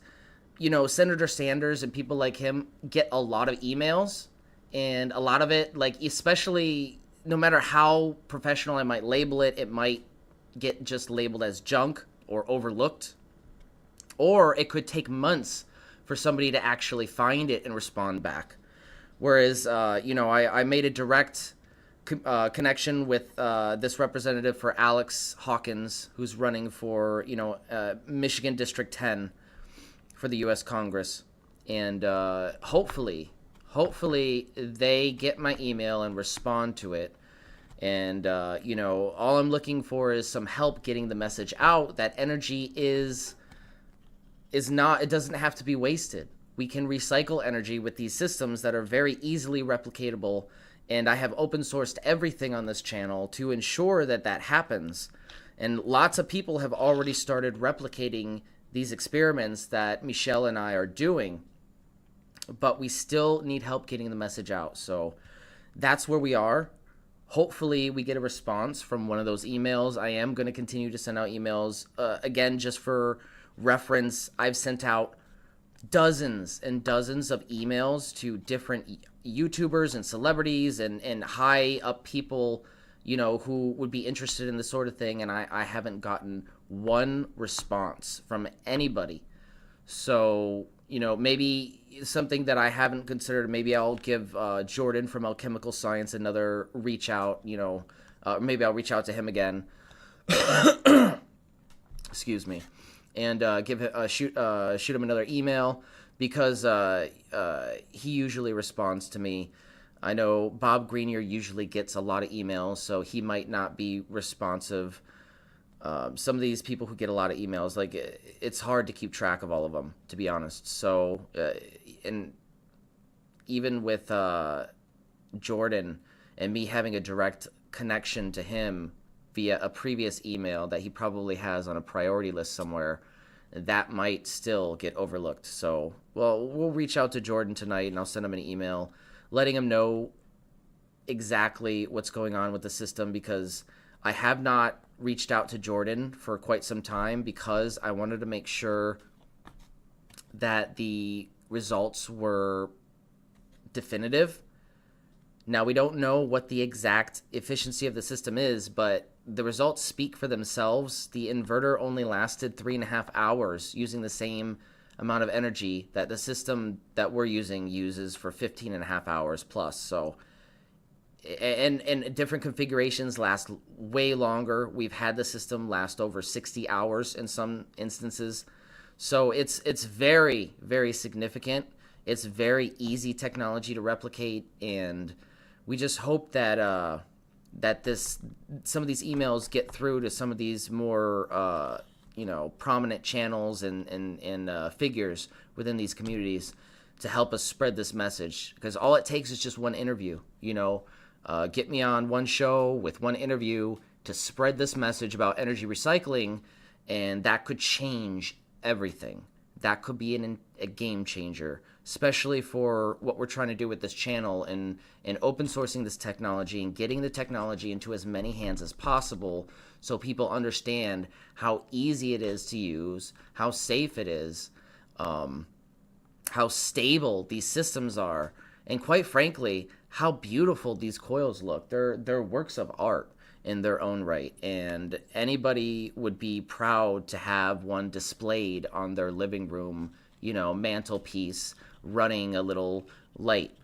Senator Sanders and people like him get a lot of emails. And a lot of it, especially no matter how professional I might label it, it might get just labeled as junk or overlooked. Or it could take months for somebody to actually find it and respond back. Whereas, I made a direct connection with this representative for Alex Hawkins, who's running for, Michigan District 10 for the U.S. Congress. And hopefully they get my email and respond to it. And, all I'm looking for is some help getting the message out that energy is not, it doesn't have to be wasted. We can recycle energy with these systems that are very easily replicatable. And I have open sourced everything on this channel to ensure that that happens. And lots of people have already started replicating these experiments that Michelle and I are doing. But we still need help getting the message out. So that's where we are. Hopefully we get a response from one of those emails. I am going to continue to send out emails. Again, just for reference, I've sent out dozens and dozens of emails to different YouTubers and celebrities and high up people, who would be interested in this sort of thing. And I haven't gotten one response from anybody. So, maybe something that I haven't considered, maybe I'll give Jordan from Alchemical Science another reach out, maybe I'll reach out to him again. Excuse me. And shoot him another email, because he usually responds to me. I know Bob Greenier usually gets a lot of emails, so he might not be responsive. Some of these people who get a lot of emails, like, it's hard to keep track of all of them, to be honest. So, and even with Jordan and me having a direct connection to him via a previous email that he probably has on a priority list somewhere, that might still get overlooked. So, we'll reach out to Jordan tonight, and I'll send him an email letting him know exactly what's going on with the system, because I have not reached out to Jordan for quite some time, because I wanted to make sure that the results were definitive. Now, we don't know what the exact efficiency of the system is, but the results speak for themselves. The inverter only lasted 3.5 hours using the same amount of energy that the system that we're using uses for 15.5 hours plus. So, and different configurations last way longer. We've had the system last over 60 hours in some instances. So it's very, very significant. It's very easy technology to replicate, and we just hope that some of these emails get through to some of these more prominent channels and figures within these communities to help us spread this message. Because all it takes is just one interview. Get me on one show with one interview to spread this message about energy recycling, and that could change everything. That could be a game changer, especially for what we're trying to do with this channel and open sourcing this technology and getting the technology into as many hands as possible, so people understand how easy it is to use, how safe it is, how stable these systems are, and quite frankly, how beautiful these coils look. They're works of art in their own right, and anybody would be proud to have one displayed on their living room, mantelpiece, running a little light.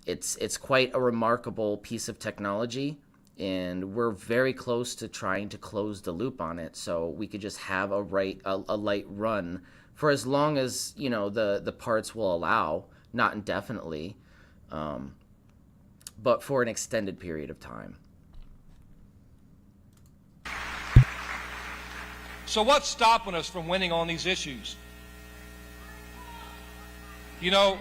It's quite a remarkable piece of technology, and we're very close to trying to close the loop on it, so we could just have a light run for as long as the parts will allow, not indefinitely, but for an extended period of time. So what's stopping us from winning on these issues? We know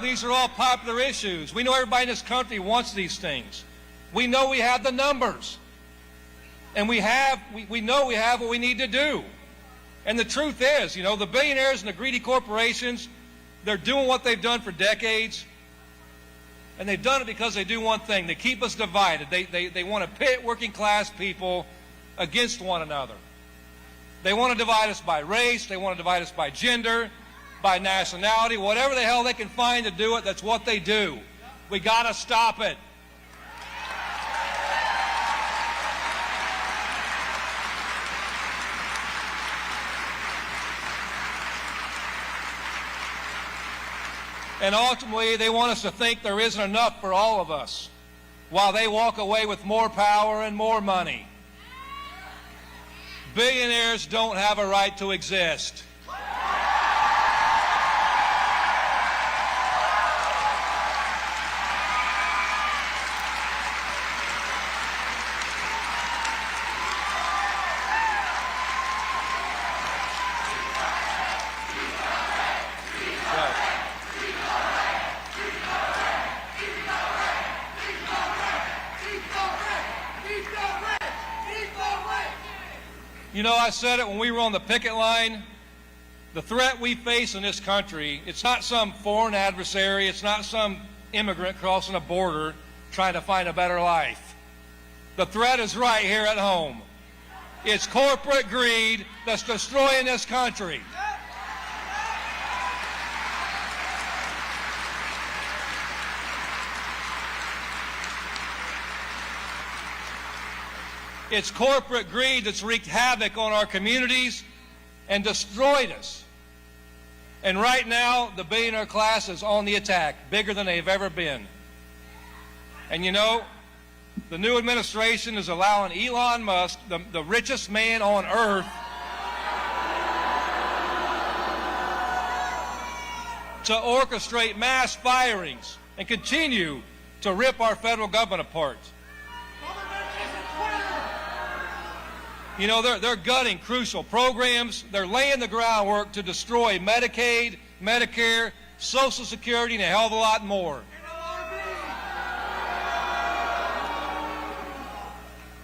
these are all popular issues. We know everybody in this country wants these things. We know we have the numbers. And we know we have what we need to do. And the truth is, the billionaires and the greedy corporations, they're doing what they've done for decades. And they've done it because they do one thing. They keep us divided. They want to pit working class people against one another. They want to divide us by race. They want to divide us by gender, by nationality, whatever the hell they can find to do it, that's what they do. We got to stop it. And ultimately, they want us to think there isn't enough for all of us, while they walk away with more power and more money. Billionaires don't have a right to exist. You know, I said it when we were on the picket line. The threat we face in this country, it's not some foreign adversary, it's not some immigrant crossing a border trying to find a better life. The threat is right here at home. It's corporate greed that's destroying this country. It's corporate greed that's wreaked havoc on our communities and destroyed us. And right now, the billionaire class is on the attack, bigger than they've ever been. And you know, the new administration is allowing Elon Musk, the richest man on earth, to orchestrate mass firings and continue to rip our federal government apart. You know, they're gutting crucial programs. They're laying the groundwork to destroy Medicaid, Medicare, Social Security, and a hell of a lot more.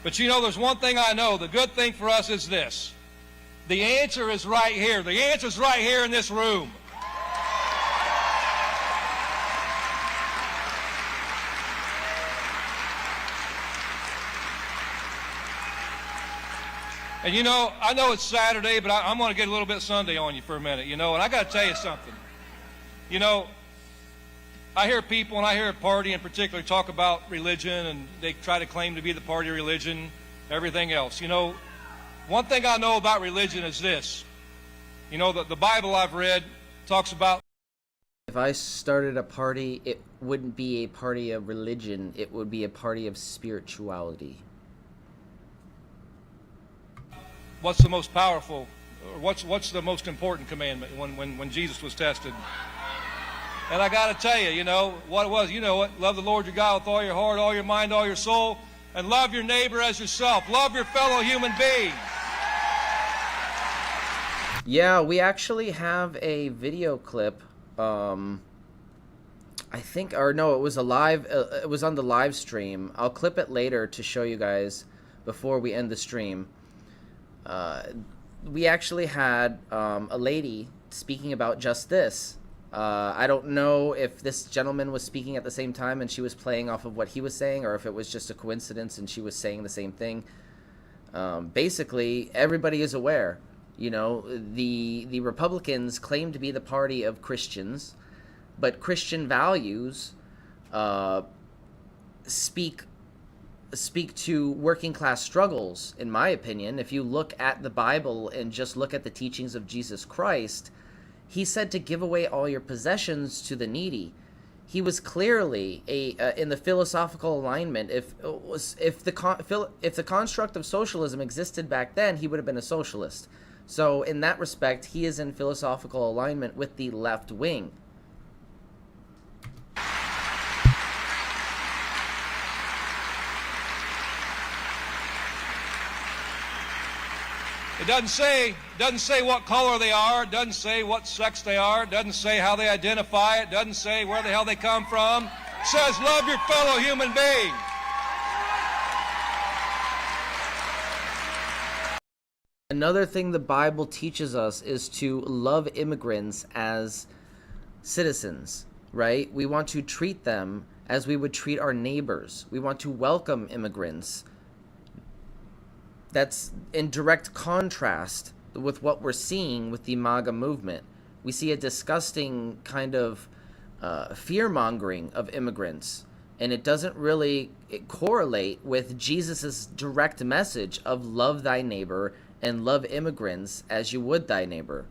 But you know, there's one thing I know. The good thing for us is this. The answer is right here. The answer is right here in this room. And you know, I know it's Saturday, but I'm going to get a little bit Sunday on you for a minute, you know, and I got to tell you something. You know, I hear people, and I hear a party in particular, talk about religion, and they try to claim to be the party of religion, everything else. You know, one thing I know about religion is this. You know, the Bible I've read talks about... If I started a party, it wouldn't be a party of religion, it would be a party of spirituality. What's the most powerful, or what's the most important commandment when Jesus was tested? And I got to tell you, you know, what it was, you know it, love the Lord your God with all your heart, all your mind, all your soul, and love your neighbor as yourself. Love your fellow human being. Yeah, we actually have a video clip, I think, or no, it was a live, it was on the live stream. I'll clip it later to show you guys before we end the stream. We actually had a lady speaking about just this. I don't know if this gentleman was speaking at the same time and she was playing off of what he was saying, or if it was just a coincidence and she was saying the same thing. Basically, everybody is aware. You know, the Republicans claim to be the party of Christians, but Christian values speak to working class struggles, in my opinion. If you look at the Bible and just look at the teachings of Jesus Christ, he said to give away all your possessions to the needy. He was clearly in the philosophical alignment. If the construct of socialism existed back then, he would have been a socialist. So in that respect, he is in philosophical alignment with the left wing. It doesn't say what color they are, it doesn't say what sex they are, it doesn't say how they identify, it doesn't say where the hell they come from. It says love your fellow human being. Another thing the Bible teaches us is to love immigrants as citizens, right? We want to treat them as we would treat our neighbors. We want to welcome immigrants. That's in direct contrast with what we're seeing with the MAGA movement. We see a disgusting kind of fear-mongering of immigrants, and it doesn't really correlate with Jesus's direct message of love thy neighbor and love immigrants as you would thy neighbor.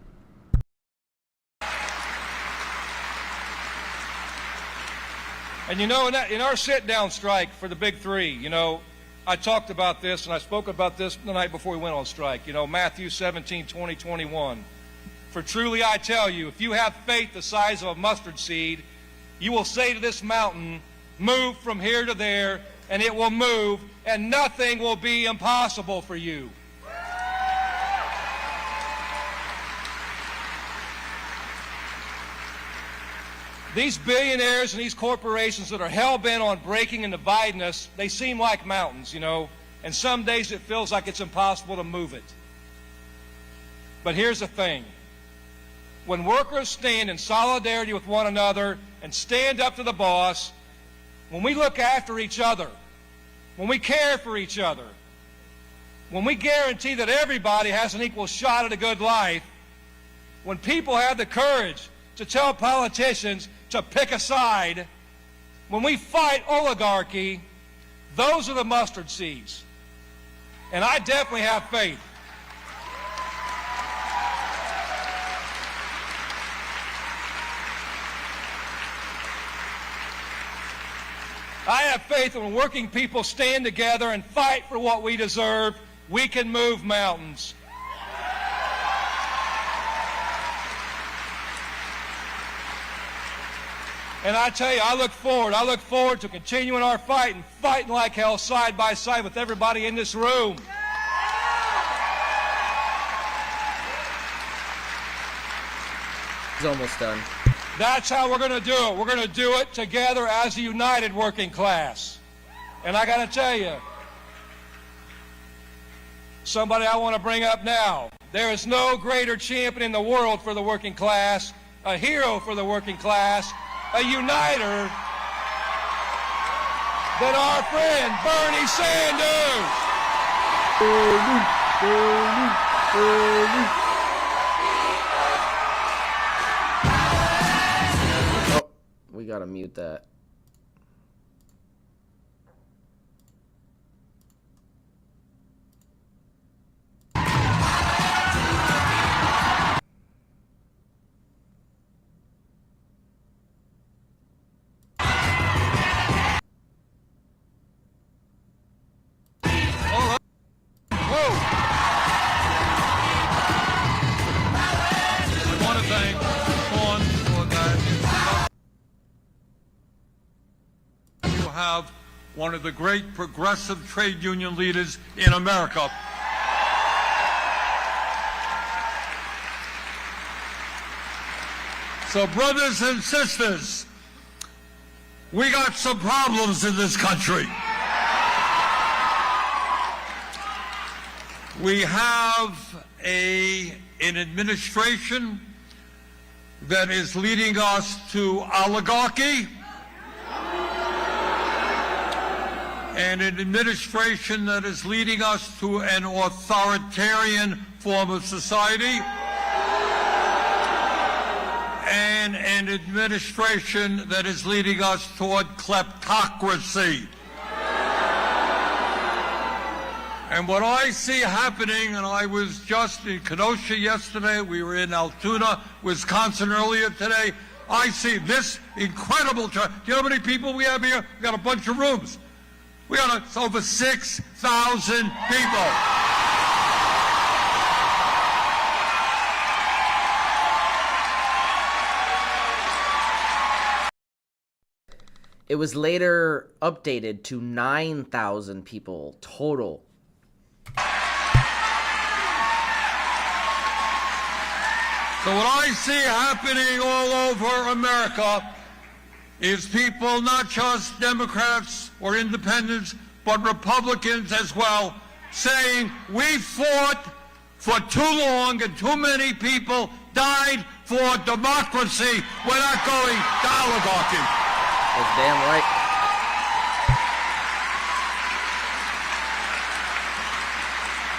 And you know, in our sit-down strike for the big three, you know, I talked about this, and I spoke about this the night before we went on strike. You know, Matthew 17, 20, 21. For truly I tell you, if you have faith the size of a mustard seed, you will say to this mountain, move from here to there, and it will move, and nothing will be impossible for you. These billionaires and these corporations that are hell-bent on breaking and dividing us, they seem like mountains, you know, and some days it feels like it's impossible to move it. But here's the thing. When workers stand in solidarity with one another and stand up to the boss, when we look after each other, when we care for each other, when we guarantee that everybody has an equal shot at a good life, when people have the courage to tell politicians to pick a side, when we fight oligarchy, those are the mustard seeds. And I definitely have faith. I have faith that when working people stand together and fight for what we deserve, we can move mountains. And I tell you, I look forward to continuing our fight and fighting like hell side by side with everybody in this room. He's almost done. That's how we're going to do it. We're going to do it together as a united working class. And I got to tell you, somebody I want to bring up now, there is no greater champion in the world for the working class, a hero for the working class, a uniter than our friend Bernie Sanders. Oh, we gotta mute that. Have one of the great progressive trade union leaders in America. So, brothers and sisters, we got some problems in this country. We have an administration that is leading us to oligarchy, and an administration that is leading us to an authoritarian form of society, and an administration that is leading us toward kleptocracy. And what I see happening, and I was just in Kenosha yesterday, we were in Altoona, Wisconsin earlier today, I see this incredible, do you know how many people we have here? We got a bunch of rooms. We got over 6,000 people. It was later updated to 9,000 people total. So what I see happening all over America is people, not just Democrats or independents, but Republicans as well, saying we fought for too long and too many people died for democracy. We're not going to oligarchy. That's damn right.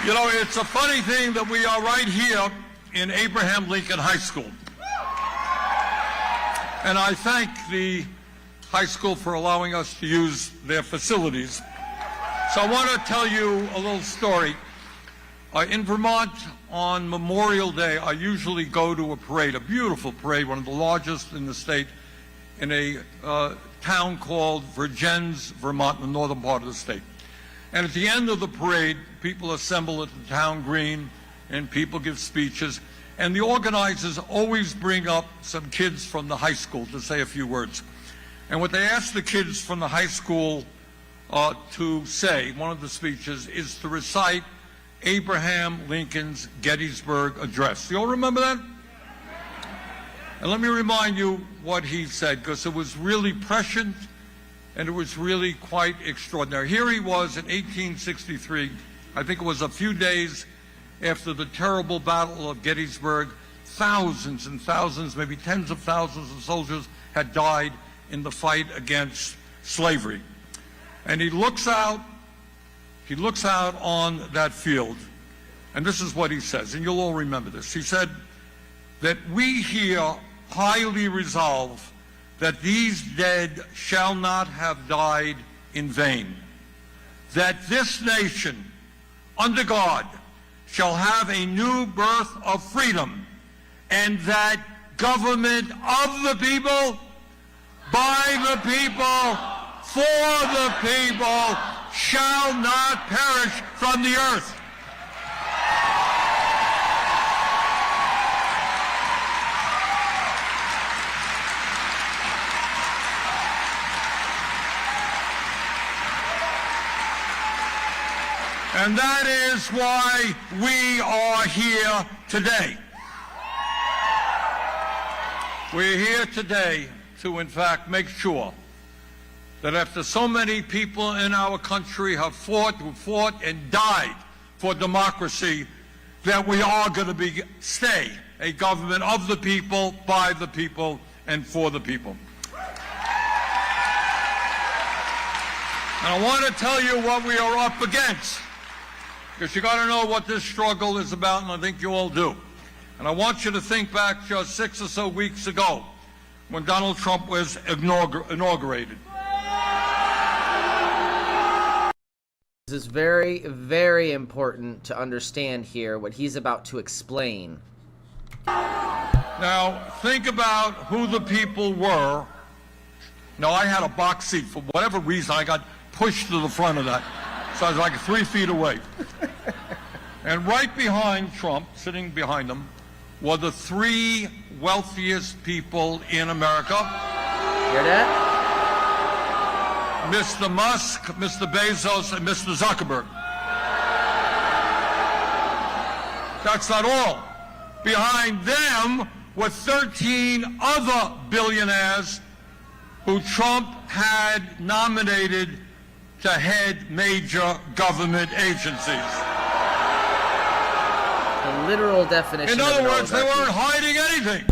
You know, it's a funny thing that we are right here in Abraham Lincoln High School. And I thank the high school for allowing us to use their facilities. So I want to tell you a little story. In Vermont, on Memorial Day, I usually go to a parade, a beautiful parade, one of the largest in the state, in a town called Vergennes, Vermont, in the northern part of the state. And at the end of the parade, people assemble at the town green, and people give speeches. And the organizers always bring up some kids from the high school to say a few words. And what they ask the kids from the high school to say, one of the speeches, is to recite Abraham Lincoln's Gettysburg Address. You all remember that? And let me remind you what he said, because it was really prescient and it was really quite extraordinary. Here he was in 1863, I think it was a few days after the terrible Battle of Gettysburg. Thousands and thousands, maybe tens of thousands of soldiers had died in the fight against slavery. And he looks out on that field, and this is what he says, and you'll all remember this. He said that we here highly resolve that these dead shall not have died in vain, that this nation, under God, shall have a new birth of freedom, and that government of the people, by the people, for the people, shall not perish from the earth. And that is why we are here today. We're here today to, in fact, make sure that after so many people in our country have fought and died for democracy, that we are going to stay a government of the people, by the people, and for the people. And I want to tell you what we are up against, because you got to know what this struggle is about, and I think you all do. And I want you to think back just 6 or so weeks ago when Donald Trump was inaugurated. This is very, very important to understand here what he's about to explain. Now, think about who the people were. Now, I had a box seat. For whatever reason, I got pushed to the front of that. So I was like 3 feet away. And right behind Trump, sitting behind him, were the 3 wealthiest people in America. Hear that? Mr. Musk, Mr. Bezos, and Mr. Zuckerberg. That's not all. Behind them were 13 other billionaires who Trump had nominated to head major government agencies. The literal definition. In other words, they weren't hiding anything.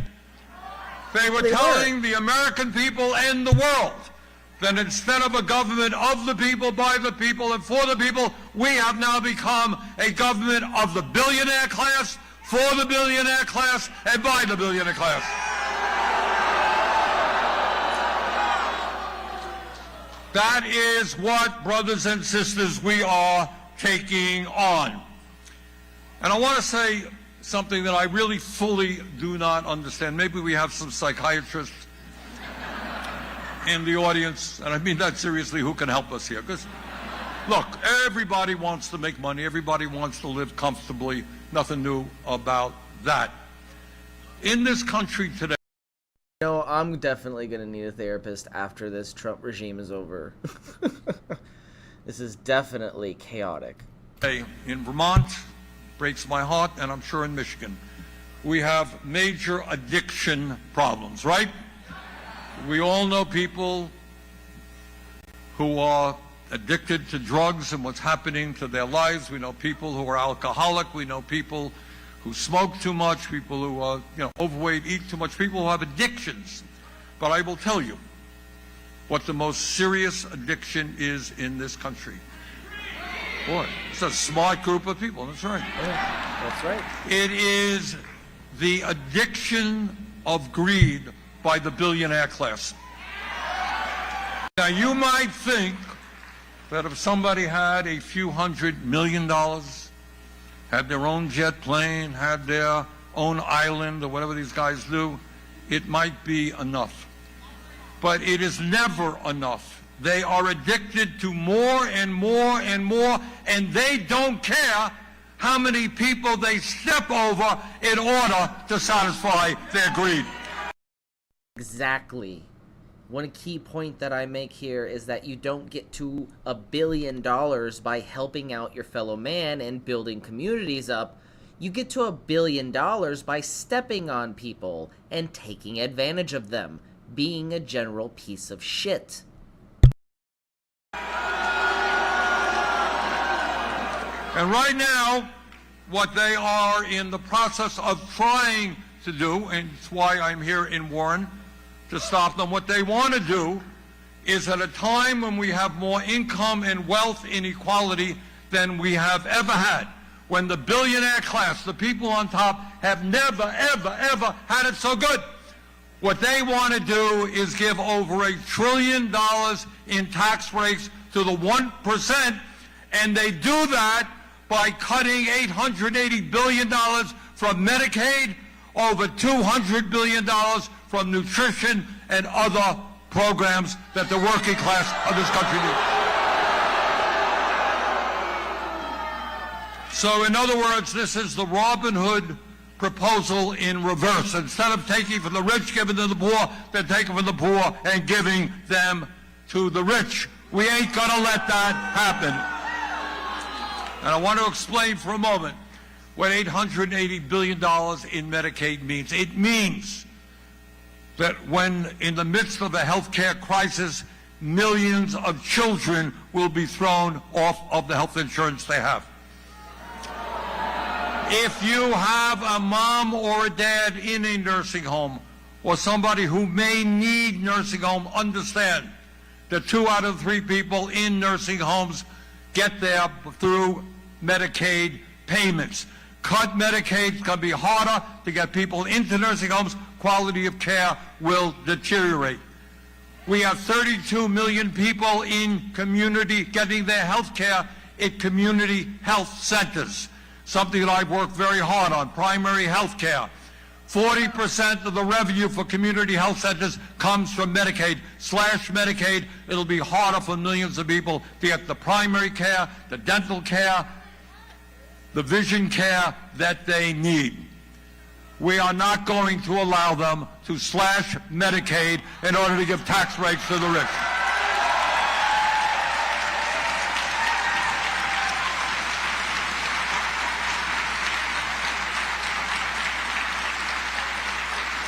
They were telling the American people and the world that instead of a government of the people, by the people, and for the people, we have now become a government of the billionaire class, for the billionaire class, and by the billionaire class. That is what, brothers and sisters, we are taking on. And I want to say something that I really fully do not understand. Maybe we have some psychiatrists in the audience, and I mean that seriously, who can help us here? Because, look, everybody wants to make money. Everybody wants to live comfortably. Nothing new about that. In this country today, you know, I'm definitely going to need a therapist after this Trump regime is over. This is definitely chaotic. in Vermont, breaks my heart, and I'm sure in Michigan, we have major addiction problems, right? We all know people who are addicted to drugs and what's happening to their lives. We know people who are alcoholic. We know people who smoke too much, people who are, overweight, eat too much, people who have addictions. But I will tell you what the most serious addiction is in this country. Boy, it's a smart group of people. That's right. Yeah, that's right. It is the addiction of greed by the billionaire class. Now, you might think that if somebody had a few $100 million, had their own jet plane, had their own island, or whatever these guys do, it might be enough. but it is never enough. They are addicted to more and more and more, and they don't care how many people they step over in order to satisfy their greed. Exactly. One key point that I make here is that you don't get to $1 billion by helping out your fellow man and building communities up. You get to $1 billion by stepping on people and taking advantage of them, being a general piece of shit. And right now, what they are in the process of trying to do, and it's why I'm here in Warren, to stop them, what they want to do is at a time when we have more income and wealth inequality than we have ever had, when the billionaire class, the people on top, have never, ever, ever had it so good. What they want to do is give over $1 trillion in tax breaks to the 1%, and they do that by cutting $880 billion from Medicaid, over $200 billion from nutrition and other programs that the working class of this country needs. So in other words, this is the Robin Hood proposal in reverse. Instead of taking from the rich, giving to the poor, they're taking from the poor and giving them to the rich. We ain't gonna let that happen. And I want to explain for a moment what $880 billion in Medicaid means. It means that when in the midst of a health care crisis, millions of children will be thrown off of the health insurance they have. If you have a mom or a dad in a nursing home or somebody who may need nursing home, understand that 2 out of 3 people in nursing homes get there through Medicaid payments. Cut Medicaid, it's going to be harder to get people into nursing homes. Quality of care will deteriorate. We have 32 million people in community getting their health care at community health centers, something that I've worked very hard on, primary health care. 40% of the revenue for community health centers comes from Medicaid. Slash Medicaid, it'll be harder for millions of people to get the primary care, the dental care, the vision care that they need. We are not going to allow them to slash Medicaid in order to give tax breaks to the rich.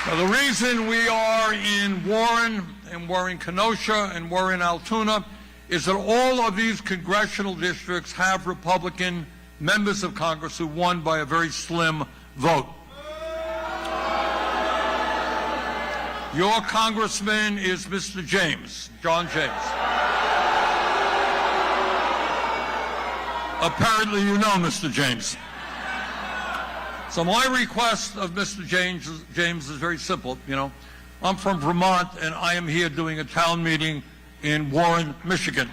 Now, the reason we are in Warren, and we're in Kenosha, and we're in Altoona, is that all of these congressional districts have Republican members of Congress who won by a very slim vote. Your congressman is Mr. James, John James. Apparently you know Mr. James. So my request of Mr. James is very simple. You know, I'm from Vermont, and I am here doing a town meeting in Warren, Michigan.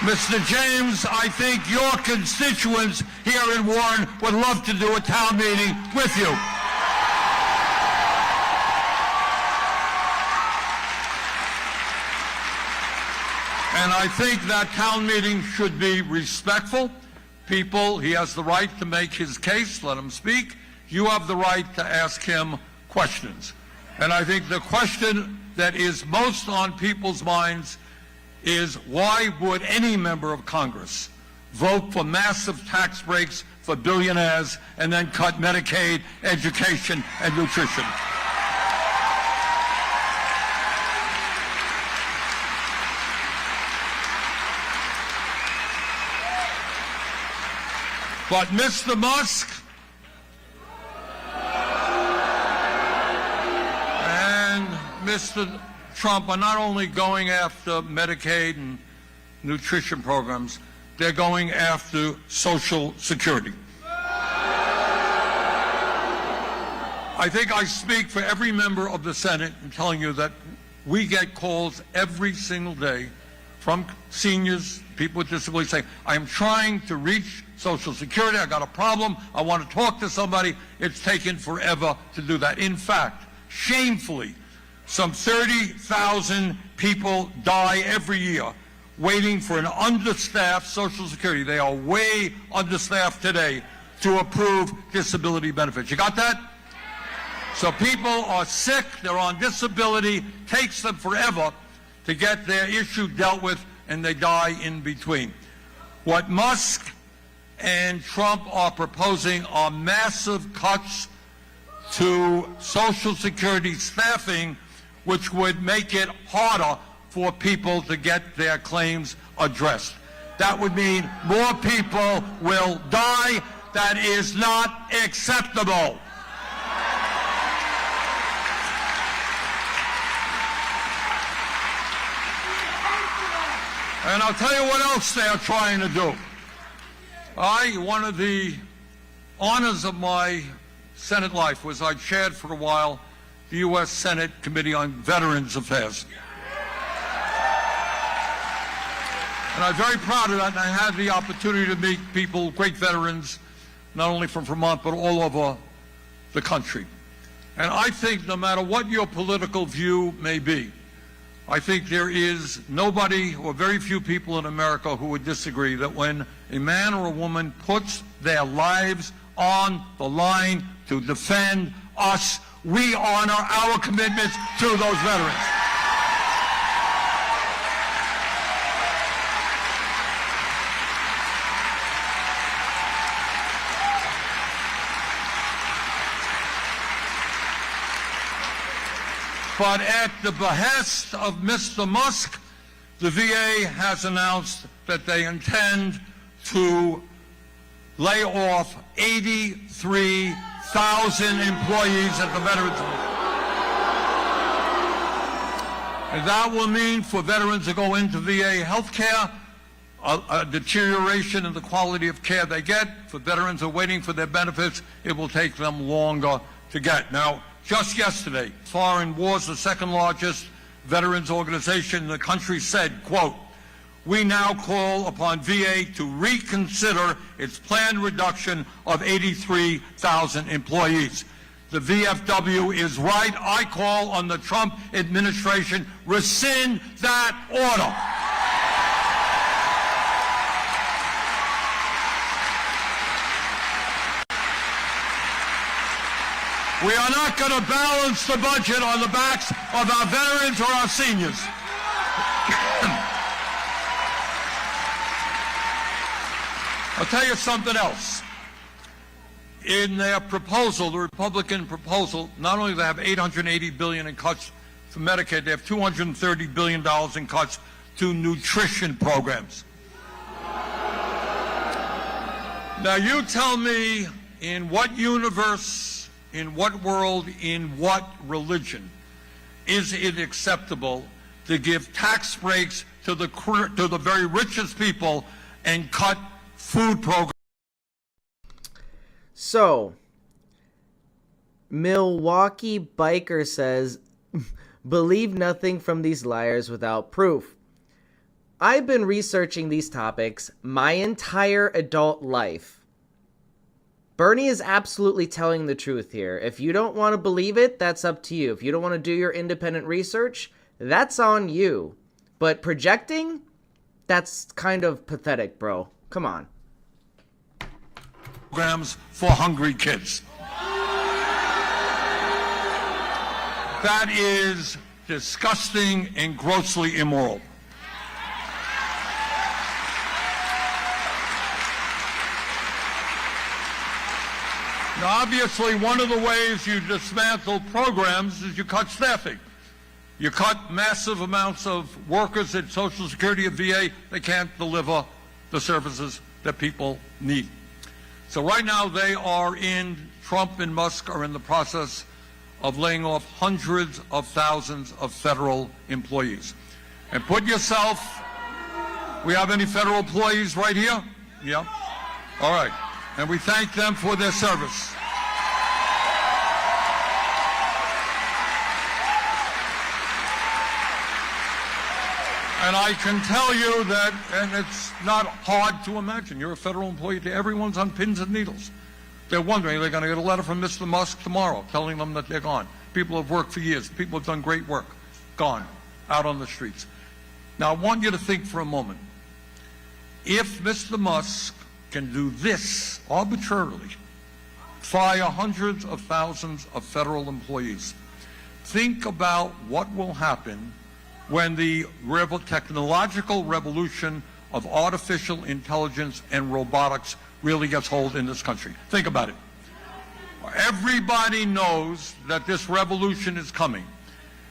Mr. James, I think your constituents here in Warren would love to do a town meeting with you. And I think that town meeting should be respectful. People, he has the right to make his case, let him speak. You have the right to ask him questions. And I think the question that is most on people's minds is, why would any member of Congress vote for massive tax breaks for billionaires and then cut Medicaid, education, and nutrition? But Mr. Musk and Mr. Trump are not only going after Medicaid and nutrition programs, they're going after Social Security. I think I speak for every member of the Senate in telling you that we get calls every single day from seniors, people with disabilities saying, I'm trying to reach Social Security, I got a problem, I want to talk to somebody. It's taken forever to do that. In fact, shamefully, some 30,000 people die every year waiting for an understaffed Social Security. They are way understaffed today to approve disability benefits. You got that? So people are sick, they're on disability, takes them forever to get their issue dealt with, and they die in between. What Musk and Trump are proposing are massive cuts to Social Security staffing, which would make it harder for people to get their claims addressed. That would mean more people will die. That is not acceptable. And I'll tell you what else they're trying to do. One of the honors of my Senate life was I chaired for a while the U.S. Senate Committee on Veterans Affairs. And I'm very proud of that, and I had the opportunity to meet people, great veterans, not only from Vermont, but all over the country. And I think no matter what your political view may be, I think there is nobody or very few people in America who would disagree that when a man or a woman puts their lives on the line to defend us, we honor our commitments to those veterans. But at the behest of Mr. Musk, the VA has announced that they intend to lay off 83,000 employees at the Veterans Administration. And that will mean for veterans to go into VA health care, a deterioration in the quality of care they get. For veterans who are waiting for their benefits, it will take them longer to get. Now, just yesterday, Foreign Wars, the second largest veterans organization in the country, said, quote, we now call upon VA to reconsider its planned reduction of 83,000 employees. The VFW is right. I call on the Trump administration, rescind that order. We are not going to balance the budget on the backs of our veterans or our seniors. I'll tell you something else. In their proposal, the Republican proposal, not only do they have $880 billion in cuts for Medicaid, they have $230 billion in cuts to nutrition programs. Now you tell me, in what universe, in what world, in what religion is it acceptable to give tax breaks to the very richest people and cut food programs? So, Milwaukee Biker says, believe nothing from these liars without proof. I've been researching these topics my entire adult life. Bernie is absolutely telling the truth here. If you don't want to believe it, that's up to you. If you don't want to do your independent research, that's on you. But projecting, that's kind of pathetic, bro. Come on. Programs for hungry kids. That is disgusting and grossly immoral. Now, obviously, one of the ways you dismantle programs is you cut staffing. You cut massive amounts of workers at Social Security and VA. They can't deliver the services that people need. So right now Trump and Musk are in the process of laying off hundreds of thousands of federal employees. And put yourself, we have any federal employees right here? Yeah? All right. And we thank them for their service. And I can tell you that, and it's not hard to imagine, you're a federal employee, everyone's on pins and needles. They're wondering, they're going to get a letter from Mr. Musk tomorrow telling them that they're gone. People have worked for years. People have done great work. Gone. Out on the streets. Now, I want you to think for a moment. If Mr. Musk can do this arbitrarily, fire hundreds of thousands of federal employees, think about what will happen when the technological revolution of artificial intelligence and robotics really gets hold in this country. Think about it. Everybody knows that this revolution is coming,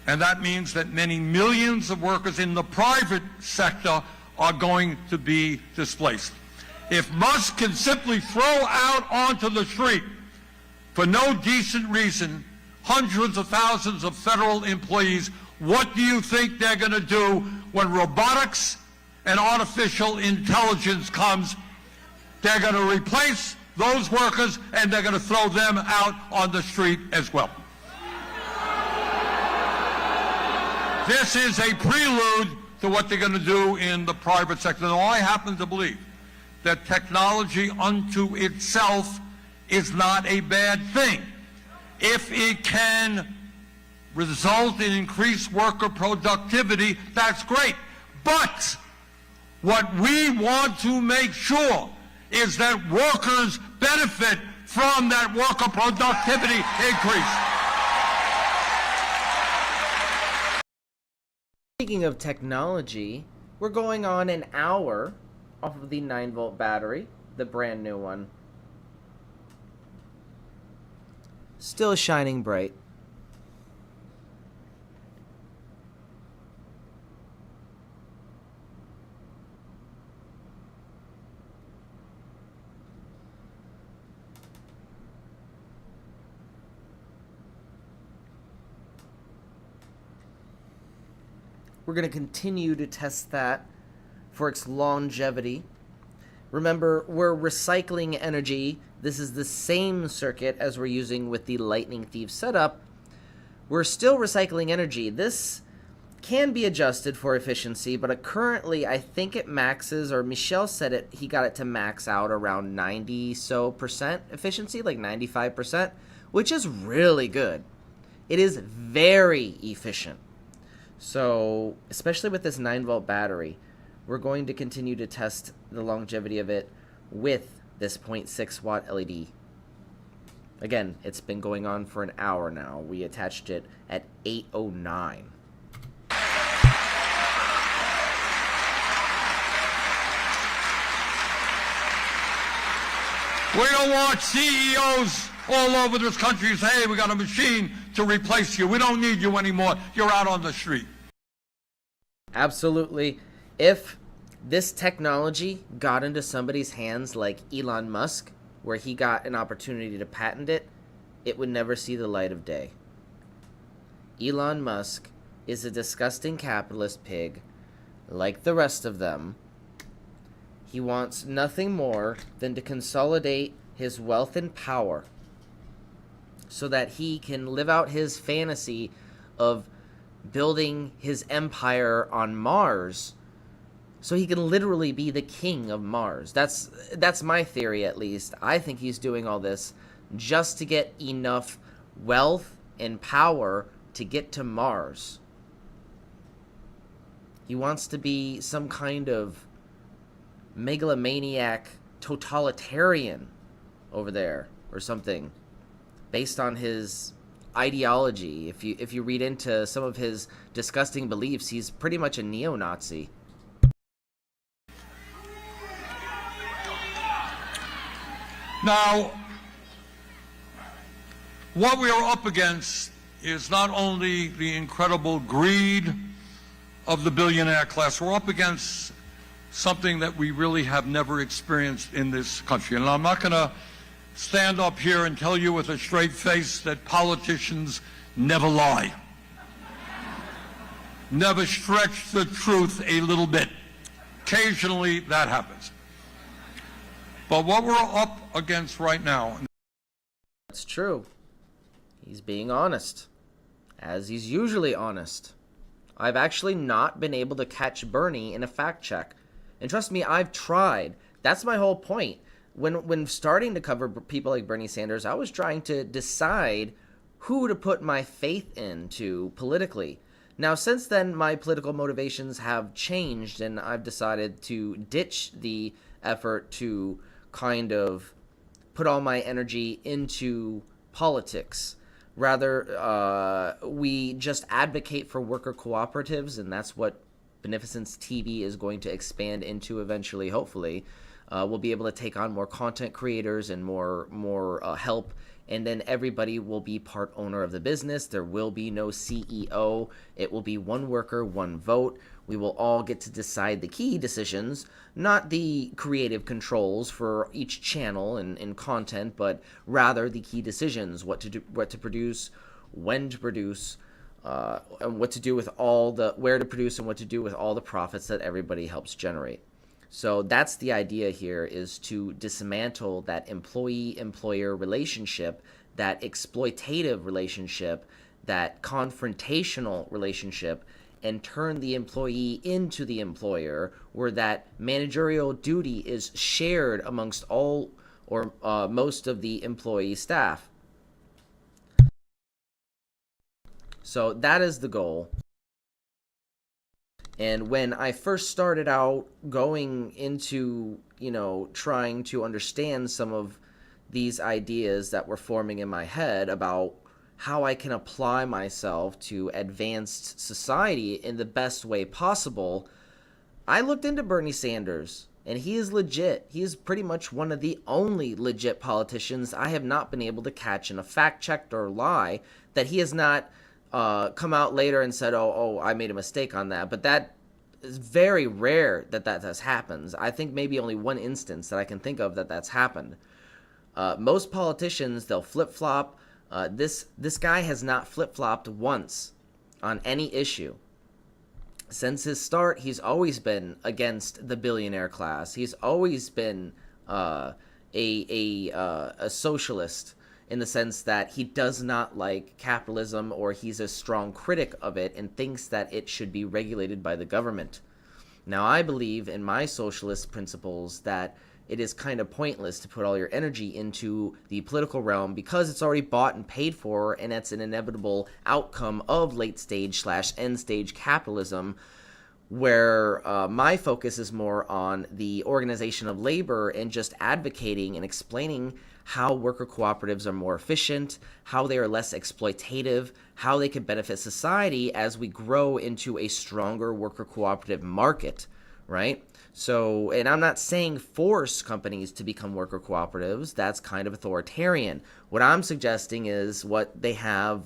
and that means that many millions of workers in the private sector are going to be displaced. If Musk can simply throw out onto the street, for no decent reason, hundreds of thousands of federal employees, what do you think they're going to do when robotics and artificial intelligence comes? They're going to replace those workers, and they're going to throw them out on the street as well. This is a prelude to what they're going to do in the private sector. Now, I happen to believe that technology unto itself is not a bad thing. If it can result in increased worker productivity, that's great. But what we want to make sure is that workers benefit from that worker productivity increase. Speaking of technology, we're going on an hour off of the 9-volt battery, the brand new one. Still shining bright. We're going to continue to test that for its longevity. Remember, we're recycling energy. This is the same circuit as we're using with the Lightning Thief setup. We're still recycling energy. This can be adjusted for efficiency, but currently I think it maxes, or Michel said it, he got it to max out around 90% efficiency, like 95%, which is really good. It is very efficient. So, especially with this 9-volt battery, we're going to continue to test the longevity of it with this 0.6 watt LED. Again, it's been going on for an hour now. We attached it at 8:09. We don't want CEOs all over this country say, hey, we got a machine to replace you. We don't need you anymore. You're out on the street. Absolutely. If this technology got into somebody's hands like Elon Musk, where he got an opportunity to patent it, it would never see the light of day. Elon Musk is a disgusting capitalist pig, like the rest of them. He wants nothing more than to consolidate his wealth and power so that he can live out his fantasy of building his empire on Mars, so he can literally be the king of Mars. That's my theory, at least. I think he's doing all this just to get enough wealth and power to get to Mars. He wants to be some kind of megalomaniac totalitarian over there or something, based on his ideology. If you read into some of his disgusting beliefs, he's pretty much a neo-Nazi. Now, what we are up against is not only the incredible greed of the billionaire class, we're up against something that we really have never experienced in this country. And I'm not going to stand up here and tell you with a straight face that politicians never lie. Never stretch the truth a little bit. Occasionally that happens. But what we're up against right now... That's true. He's being honest, as he's usually honest. I've actually not been able to catch Bernie in a fact check. And trust me, I've tried. That's my whole point. When starting to cover people like Bernie Sanders, I was trying to decide who to put my faith into politically. Now, since then, my political motivations have changed, and I've decided to ditch the effort to kind of put all my energy into politics. Rather, we just advocate for worker cooperatives, and that's what Beneficence TV is going to expand into eventually, hopefully. We'll be able to take on more content creators and more help, and then everybody will be part owner of the business. There will be no CEO. It will be one worker, one vote. We will all get to decide the key decisions, not the creative controls for each channel and content, but rather the key decisions, what to do, what to produce, when to produce, and what to do with all the, where to produce and what to do with all the profits that everybody helps generate. So that's the idea here, is to dismantle that employee-employer relationship, that exploitative relationship, that confrontational relationship, and turn the employee into the employer, where that managerial duty is shared amongst all or most of the employee staff. So that is the goal. And when I first started out going into, trying to understand some of these ideas that were forming in my head about how I can apply myself to advanced society in the best way possible, I looked into Bernie Sanders, and he is legit. He is pretty much one of the only legit politicians I have not been able to catch in a fact-checked or lie, that he has not come out later and said, oh, I made a mistake on that. But that is very rare that has happened. I think maybe only one instance that I can think of that's happened. Most politicians, they'll flip-flop. This guy has not flip-flopped once on any issue. Since his start, he's always been against the billionaire class. He's always been a socialist, in the sense that he does not like capitalism, or he's a strong critic of it and thinks that it should be regulated by the government. Now, I believe in my socialist principles that it is kind of pointless to put all your energy into the political realm, because it's already bought and paid for, and it's an inevitable outcome of late stage / end stage capitalism, where my focus is more on the organization of labor and just advocating and explaining how worker cooperatives are more efficient, how they are less exploitative, how they can benefit society as we grow into a stronger worker cooperative market, right? So, and I'm not saying force companies to become worker cooperatives. That's kind of authoritarian. What I'm suggesting is what they have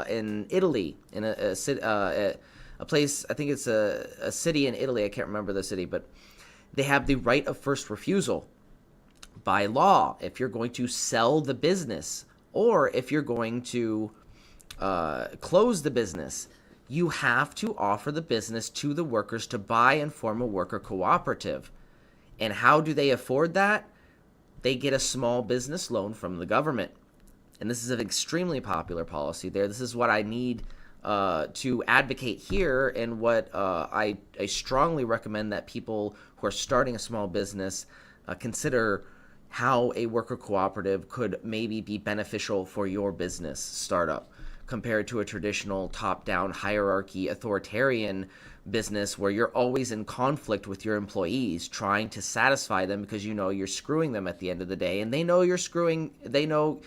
in Italy, in a place, I think it's a city in Italy, I can't remember the city, but they have the right of first refusal by law if you're going to sell the business, or if you're going to close the business. You have to offer the business to the workers to buy and form a worker cooperative. And how do they afford that? They get a small business loan from the government. And this is an extremely popular policy there. This is what I need to advocate here, and what I strongly recommend that people who are starting a small business consider how a worker cooperative could maybe be beneficial for your business startup, compared to a traditional top-down hierarchy authoritarian business where you're always in conflict with your employees, trying to satisfy them because you're screwing them at the end of the day, and they know you're screwing them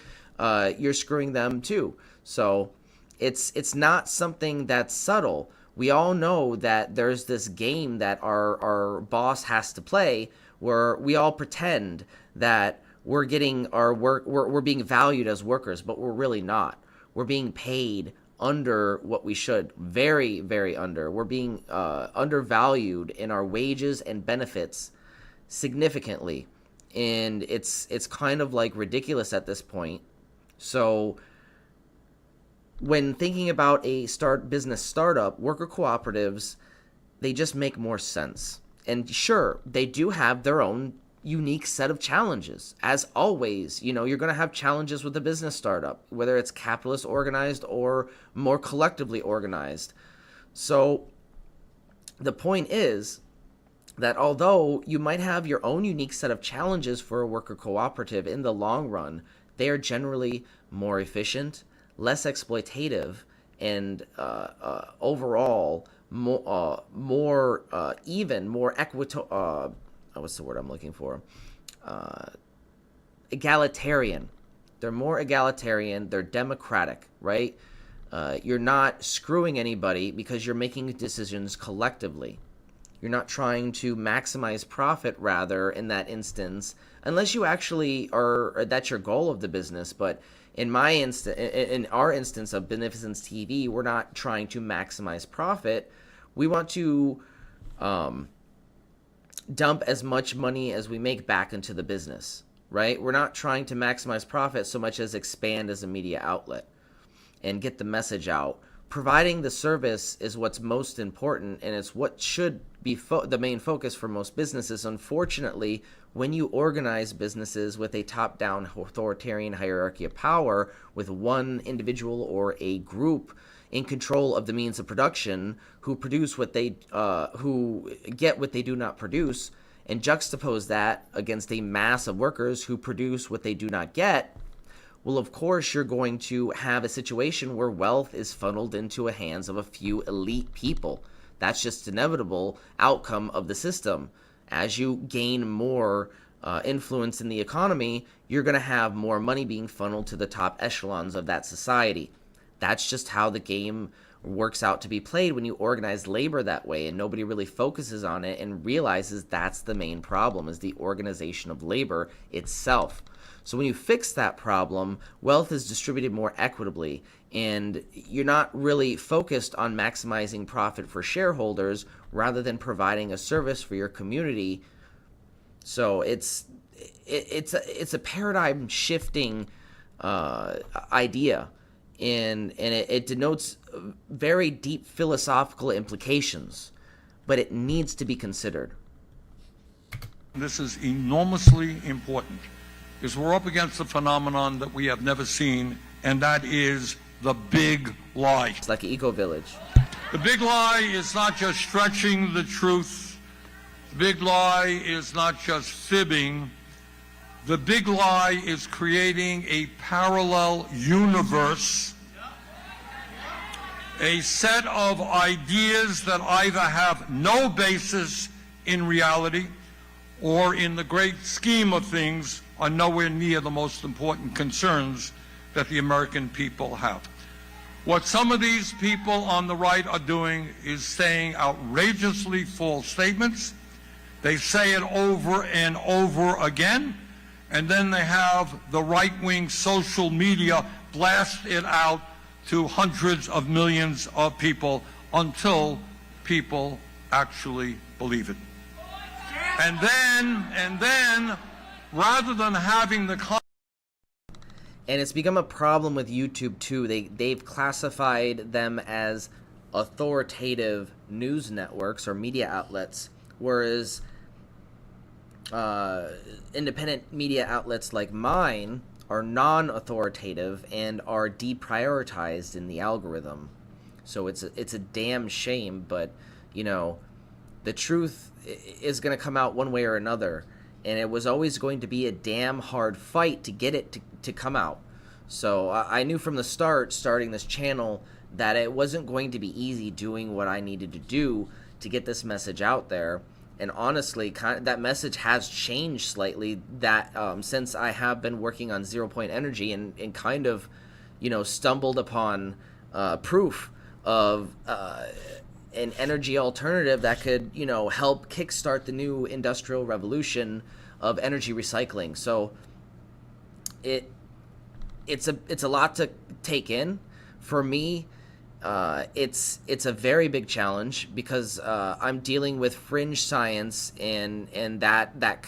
too. So it's not something that's subtle. We all know that there's this game that our boss has to play, where we all pretend that we're getting our work, we're being valued as workers, but we're really not. We're being paid under what we should, very, very under. We're being undervalued in our wages and benefits significantly, and it's kind of like ridiculous at this point. So when thinking about a business startup, worker cooperatives, they just make more sense. And sure, they do have their own unique set of challenges. As always, you're going to have challenges with a business startup, whether it's capitalist organized or more collectively organized. So the point is that although you might have your own unique set of challenges for a worker cooperative, in the long run, they are generally more efficient, less exploitative, and overall more even, more what's the word I'm looking for? Egalitarian. They're more egalitarian. They're democratic, right? You're not screwing anybody because you're making decisions collectively. You're not trying to maximize profit, rather, in that instance, unless you actually are, that's your goal of the business. But in our instance of Beneficence TV, we're not trying to maximize profit. We want to dump as much money as we make back into the business, right? We're not trying to maximize profit so much as expand as a media outlet and get the message out. Providing the service is what's most important, and it's what should be the main focus for most businesses. Unfortunately, when you organize businesses with a top-down authoritarian hierarchy of power, with one individual or a group in control of the means of production, who produce what they who get what they do not produce, and juxtapose that against a mass of workers who produce what they do not get, well, of course, you're going to have a situation where wealth is funneled into the hands of a few elite people. That's just an inevitable outcome of the system. As you gain more influence in the economy, you're going to have more money being funneled to the top echelons of that society. That's just how the game works out to be played when you organize labor that way, and nobody really focuses on it and realizes that's the main problem, is the organization of labor itself. So when you fix that problem, wealth is distributed more equitably, and you're not really focused on maximizing profit for shareholders rather than providing a service for your community. So it's a paradigm shifting idea, and it denotes very deep philosophical implications, but it needs to be considered. This is enormously important, because we're up against a phenomenon that we have never seen, and that is the big lie. It's like an eco-village. The big lie is not just stretching the truth. The big lie is not just fibbing. The big lie is creating a parallel universe, a set of ideas that either have no basis in reality or in the great scheme of things are nowhere near the most important concerns that the American people have. What some of these people on the right are doing is saying outrageously false statements. They say it over and over again, and then they have the right-wing social media blast it out to hundreds of millions of people until people actually believe it. And then, rather than having the... And it's become a problem with YouTube too. They've classified them as authoritative news networks or media outlets, whereas independent media outlets like mine are non-authoritative and are deprioritized in the algorithm. So it's a damn shame, but you know, the truth is going to come out one way or another, and it was always going to be a damn hard fight to get it to come out. So I knew from the start, starting this channel, that it wasn't going to be easy doing what I needed to do to get this message out there. And honestly, that message has changed slightly since I have been working on 0 point energy and kind of, you know, stumbled upon proof of an energy alternative that could, you know, help kickstart the new industrial revolution of energy recycling. So it's a lot to take in. For me, it's a very big challenge because I'm dealing with fringe science and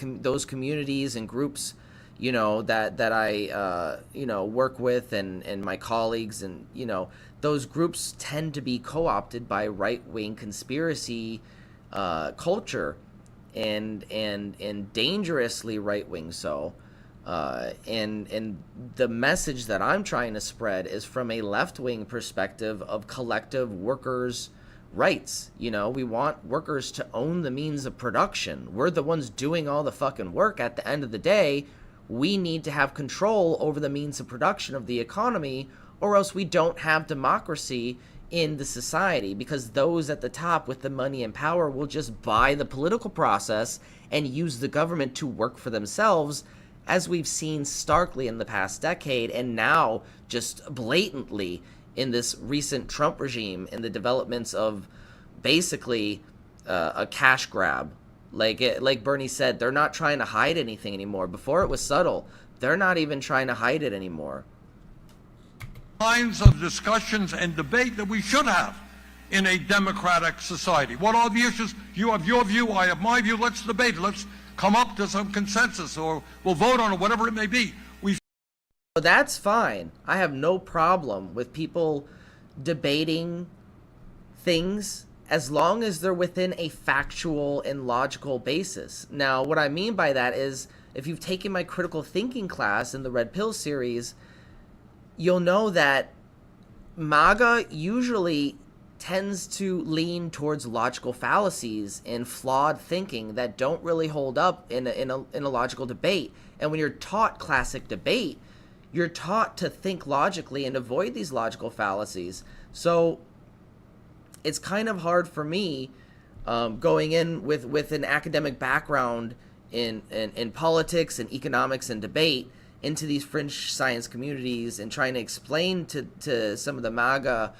those communities and groups, you know, that I you know, work with and my colleagues, and you know, those groups tend to be co-opted by right-wing conspiracy culture, and dangerously right-wing. So and the message that I'm trying to spread is from a left-wing perspective of collective workers' rights. You know, we want workers to own the means of production. We're the ones doing all the fucking work. At the end of the day, we need to have control over the means of production of the economy, or else we don't have democracy in the society, because those at the top with the money and power will just buy the political process and use the government to work for themselves, as we've seen starkly in the past decade, and now just blatantly in this recent Trump regime, in the developments of basically a cash grab. Like Bernie said, they're not trying to hide anything anymore. Before it was subtle. They're not even trying to hide it anymore. Kinds of discussions and debate that we should have in a democratic society. What are the issues? You have your view, I have my view. Let's debate. Let's come up to some consensus, or we'll vote on it, whatever it may be. That's fine. I have no problem with people debating things as long as they're within a factual and logical basis. Now, what I mean by that is, if you've taken my critical thinking class in the Red Pill series, you'll know that MAGA usually tends to lean towards logical fallacies and flawed thinking that don't really hold up in a logical debate. And when you're taught classic debate, you're taught to think logically and avoid these logical fallacies. So it's kind of hard for me going in with an academic background in politics and economics and debate into these fringe science communities and trying to explain to some of the MAGA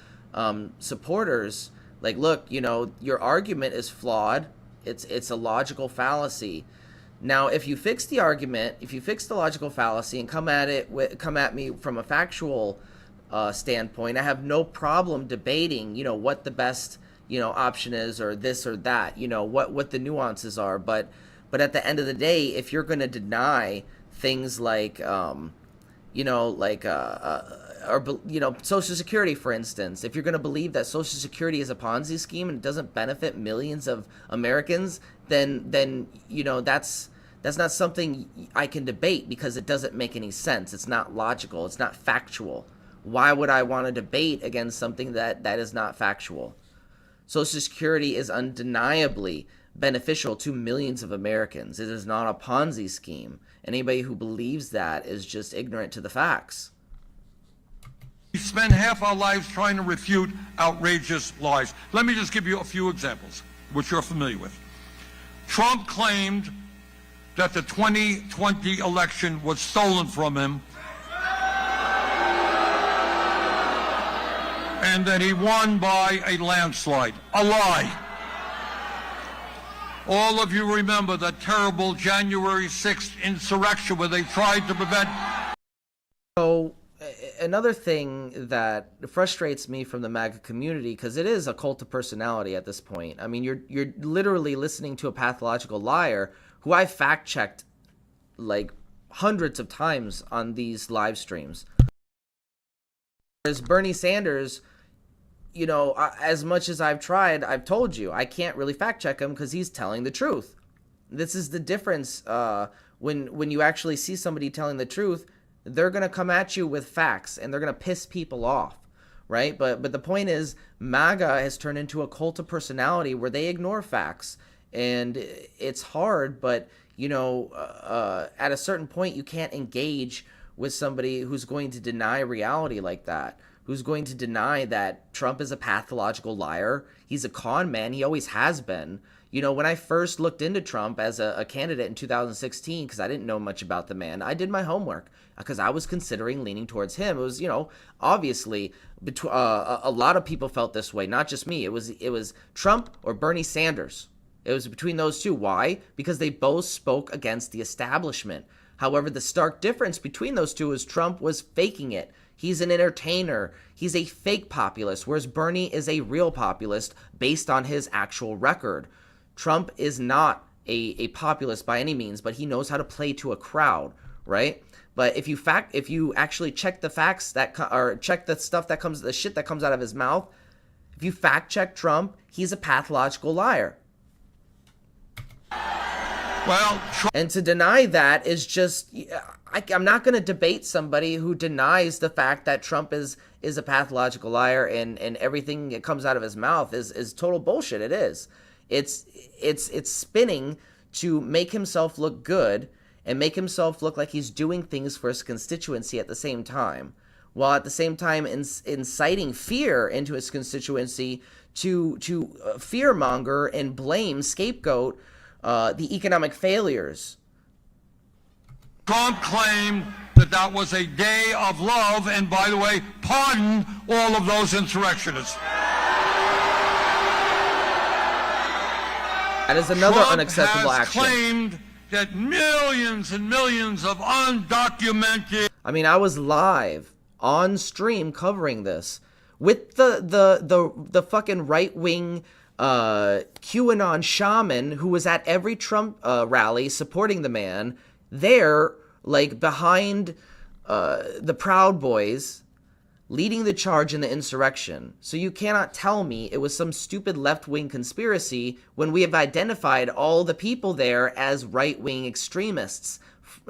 supporters, like, look, you know, your argument is flawed. It's a logical fallacy. Now, if you fix the argument, if you fix the logical fallacy and come at me from a factual standpoint, I have no problem debating, you know, what the best, you know, option is, or this or that, you know, what the nuances are. But at the end of the day, if you're going to deny things like, you know, like, or, you know, Social Security, for instance, if you're going to believe that Social Security is a Ponzi scheme and it doesn't benefit millions of Americans, then you know, that's not something I can debate, because it doesn't make any sense. It's not logical. It's not factual. Why would I want to debate against something that is not factual? Social Security is undeniably beneficial to millions of Americans. It is not a Ponzi scheme. Anybody who believes that is just ignorant to the facts. We spend half our lives trying to refute outrageous lies. Let me just give you a few examples, which you're familiar with. Trump claimed that the 2020 election was stolen from him, and that he won by a landslide. A lie. All of you remember the terrible January 6th insurrection where they tried to prevent... So, another thing that frustrates me from the MAGA community, because it is a cult of personality at this point. I mean, you're literally listening to a pathological liar who I fact-checked like hundreds of times on these live streams. Whereas Bernie Sanders, you know, as much as I've tried, I've told you, I can't really fact-check him because he's telling the truth. This is the difference. When you actually see somebody telling the truth, they're going to come at you with facts, and they're going to piss people off, right? But the point is, MAGA has turned into a cult of personality where they ignore facts, and it's hard, but, you know, at a certain point, you can't engage with somebody who's going to deny reality like that, who's going to deny that Trump is a pathological liar. He's a con man. He always has been. You know, when I first looked into Trump as a candidate in 2016, because I didn't know much about the man, I did my homework because I was considering leaning towards him. It was, you know, obviously a lot of people felt this way, not just me. It was Trump or Bernie Sanders. It was between those two. Why? Because they both spoke against the establishment. However, the stark difference between those two is Trump was faking it. He's an entertainer. He's a fake populist, whereas Bernie is a real populist based on his actual record. Trump is not a populist by any means, but he knows how to play to a crowd, right? But if you actually check the facts or check the stuff that comes, the shit that comes out of his mouth, if you fact check Trump, he's a pathological liar. Well, and to deny that is just, I'm not going to debate somebody who denies the fact that Trump is a pathological liar and everything that comes out of his mouth is total bullshit. It is. It's spinning to make himself look good and make himself look like he's doing things for his constituency at the same time, while at the same time inciting fear into his constituency to fearmonger and blame, scapegoat the economic failures. Trump claimed that that was a day of love, and by the way, pardon all of those insurrectionists. That is another Trump unacceptable has action. Claimed that millions and millions of undocumented. I mean, I was live on stream covering this with the fucking right-wing QAnon shaman who was at every Trump rally supporting the man there, like behind the Proud Boys, leading the charge in the insurrection. So you cannot tell me it was some stupid left-wing conspiracy when we have identified all the people there as right-wing extremists,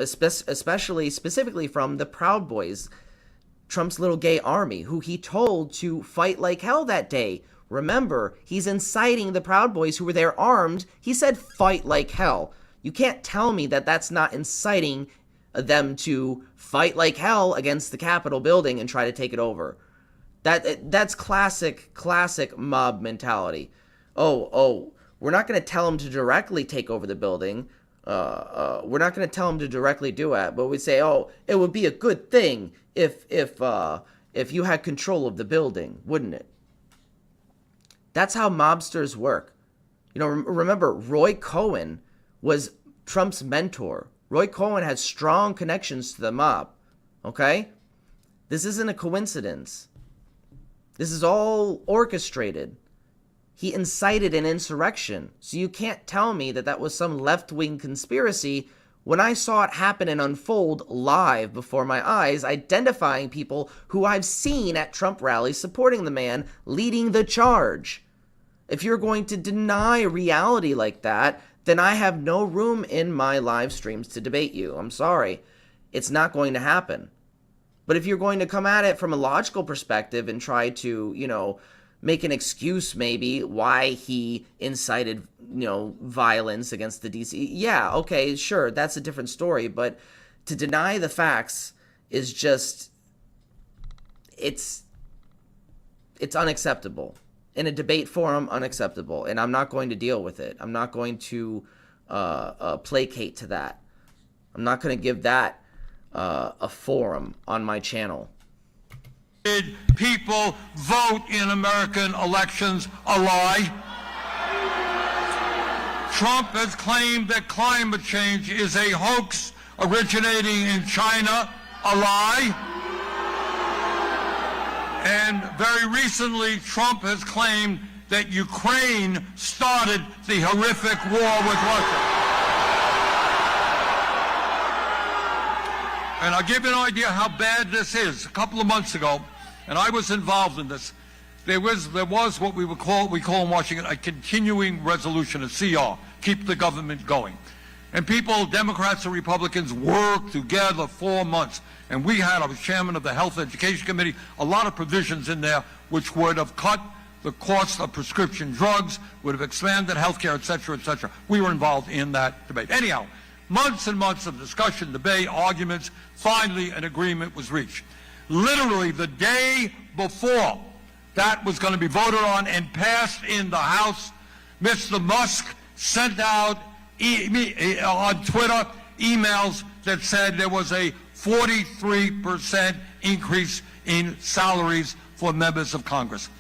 specifically from the Proud Boys, Trump's little gay army, who he told to fight like hell that day. Remember, he's inciting the Proud Boys who were there armed. He said fight like hell. You can't tell me that that's not inciting them to fight like hell against the Capitol building and try to take it over. That's classic mob mentality. Oh, we're not going to tell them to directly take over the building. We're not going to tell them to directly do it, but we say, oh, it would be a good thing if you had control of the building, wouldn't it? That's how mobsters work. You know, remember, Roy Cohn was Trump's mentor. Roy Cohn had strong connections to the mob, okay? This isn't a coincidence. This is all orchestrated. He incited an insurrection, so you can't tell me that that was some left-wing conspiracy when I saw it happen and unfold live before my eyes, identifying people who I've seen at Trump rallies supporting the man leading the charge. If you're going to deny reality like that, then I have no room in my live streams to debate you. I'm sorry. It's not going to happen. But if you're going to come at it from a logical perspective and try to, you know, make an excuse maybe why he incited, you know, violence against the DC, yeah, okay, sure, that's a different story. But to deny the facts is just, it's unacceptable. In a debate forum, unacceptable, and I'm not going to deal with it. I'm not going to placate to that. I'm not going to give that a forum on my channel. Did people vote in American elections a lie? Trump has claimed that climate change is a hoax originating in China, a lie. And very recently, Trump has claimed that Ukraine started the horrific war with Russia. And I'll give you an idea how bad this is. A couple of months ago, and I was involved in this, there was what we call in Washington a continuing resolution, a CR, keep the government going. And people, Democrats and Republicans, worked together 4 months. And we had, I was chairman of the Health Education Committee, a lot of provisions in there which would have cut the cost of prescription drugs, would have expanded health care, et cetera, et cetera. We were involved in that debate. Anyhow, months and months of discussion, debate, arguments, finally an agreement was reached. Literally the day before that was going to be voted on and passed in the House, Mr. Musk sent out on Twitter emails that said there was a 43% increase in salaries for members of Congress.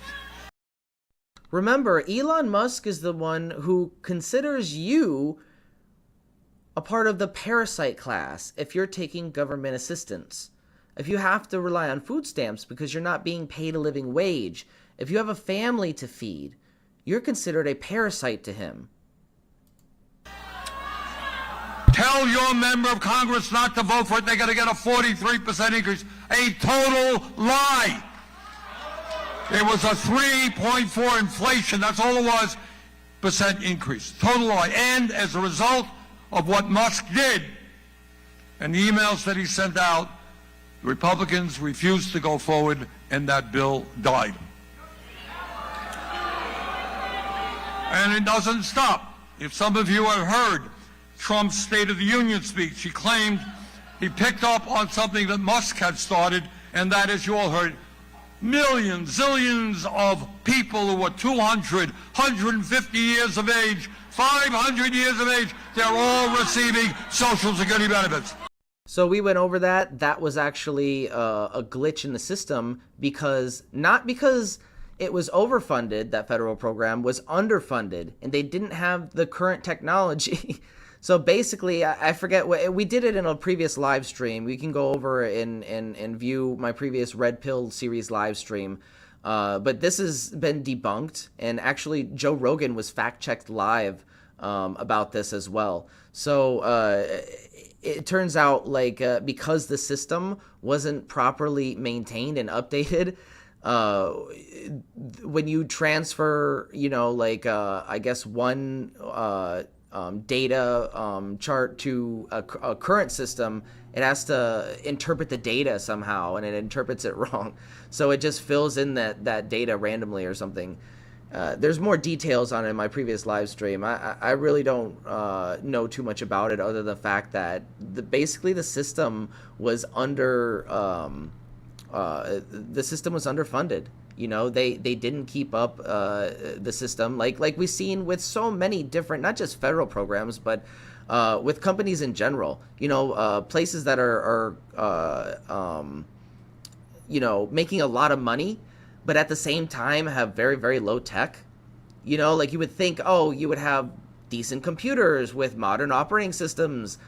Remember, Elon Musk is the one who considers you a part of the parasite class if you're taking government assistance. If you have to rely on food stamps because you're not being paid a living wage, if you have a family to feed, you're considered a parasite to him. Tell your member of Congress not to vote for it. They're going to get a 43% increase. A total lie. It was a 3.4 inflation. That's all it was. % increase. Total lie. And as a result of what Musk did, And the emails that he sent out, the Republicans refused to go forward, and that bill died. And it doesn't stop. If some of you have heard Trump's State of the Union speech, he claimed he picked up on something that Musk had started, and that is, you all heard, millions, zillions of people who are 200, 150 years of age, 500 years of age, they're all receiving Social Security benefits. So we went over that. That was actually a glitch in the system because, not because it was overfunded, that federal program was underfunded and they didn't have the current technology. So basically, I forget, we did it in a previous live stream. We can go over and view my previous Red Pill series live stream. But this has been debunked, and actually Joe Rogan was fact-checked live about this as well. So it turns out, like, because the system wasn't properly maintained and updated, when you transfer, you know, like, I guess one data chart to a current system, it has to interpret the data somehow, and it interprets it wrong. So it just fills in that data randomly or something. There's more details on it in my previous live stream. I really don't know too much about it, other than the fact that basically the system was underfunded. You know, they didn't keep up the system like we've seen with so many different, not just federal programs, but with companies in general. You know, places that are you know, making a lot of money, but at the same time have very, very low tech. You know, like you would think, oh, you would have decent computers with modern operating systems.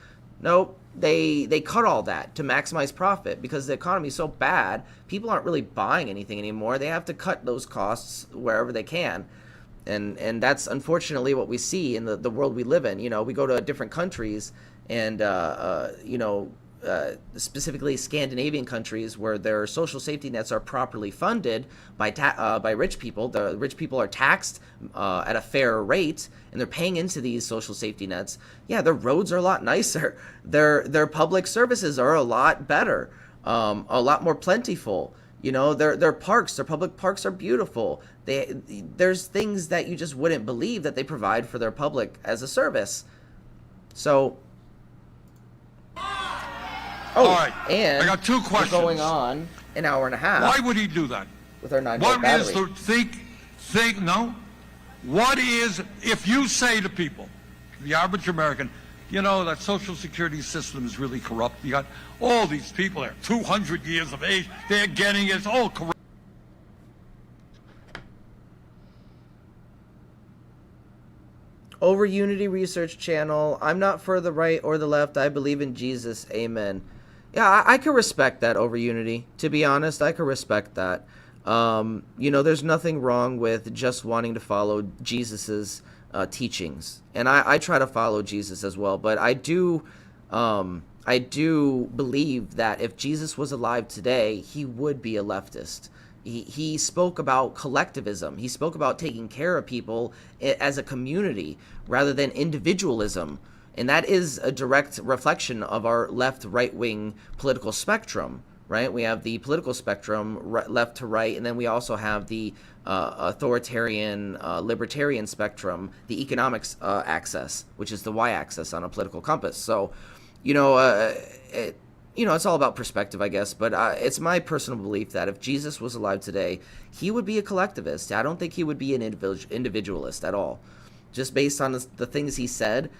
Nope, they cut all that to maximize profit because the economy is so bad, people aren't really buying anything anymore. They have to cut those costs wherever they can. And that's unfortunately what we see in the world we live in. You know, we go to different countries and, you know, specifically Scandinavian countries where their social safety nets are properly funded by rich people. The rich people are taxed at a fair rate, and they're paying into these social safety nets. Yeah, their roads are a lot nicer. Their public services are a lot better, a lot more plentiful. You know, their parks, their public parks are beautiful. There's things that you just wouldn't believe that they provide for their public as a service. So. Oh, all right. And I got two questions. We're going on an hour and a half. Why would he do that? With our 9-volt battery. What is the no? What is, if you say to people, the average American, you know, that Social Security system is really corrupt. You got all these people there, 200 years of age, they're getting it, it's all corrupt. Over Unity Research Channel, I'm not for the right or the left. I believe in Jesus. Amen. Yeah, I can respect that, Over Unity. To be honest, I can respect that. You know, there's nothing wrong with just wanting to follow Jesus's teachings, and I try to follow Jesus as well. But I do believe that if Jesus was alive today, he would be a leftist. He spoke about collectivism. He spoke about taking care of people as a community rather than individualism. And that is a direct reflection of our left, right-wing political spectrum, right? We have the political spectrum, left to right, and then we also have the authoritarian, libertarian spectrum, the economics axis, which is the y-axis on a political compass. So, you know, you know, it's all about perspective, I guess, but it's my personal belief that if Jesus was alive today, he would be a collectivist. I don't think he would be an individualist at all. Just based on the things he said,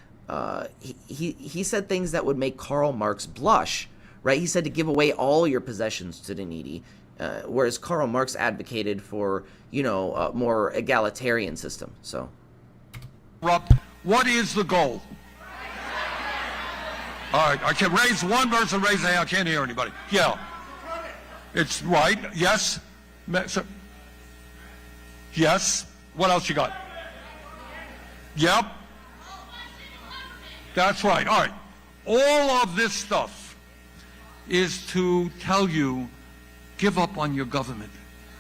he said things that would make Karl Marx blush, right? He said to give away all your possessions to the needy, whereas Karl Marx advocated for, you know, a more egalitarian system. So, what is the goal? All right, I can raise one person, raise a hand. I can't hear anybody. Yeah. It's right. Yes. Yes. What else you got? Yep. That's right. All right. All of this stuff is to tell you, give up on your government.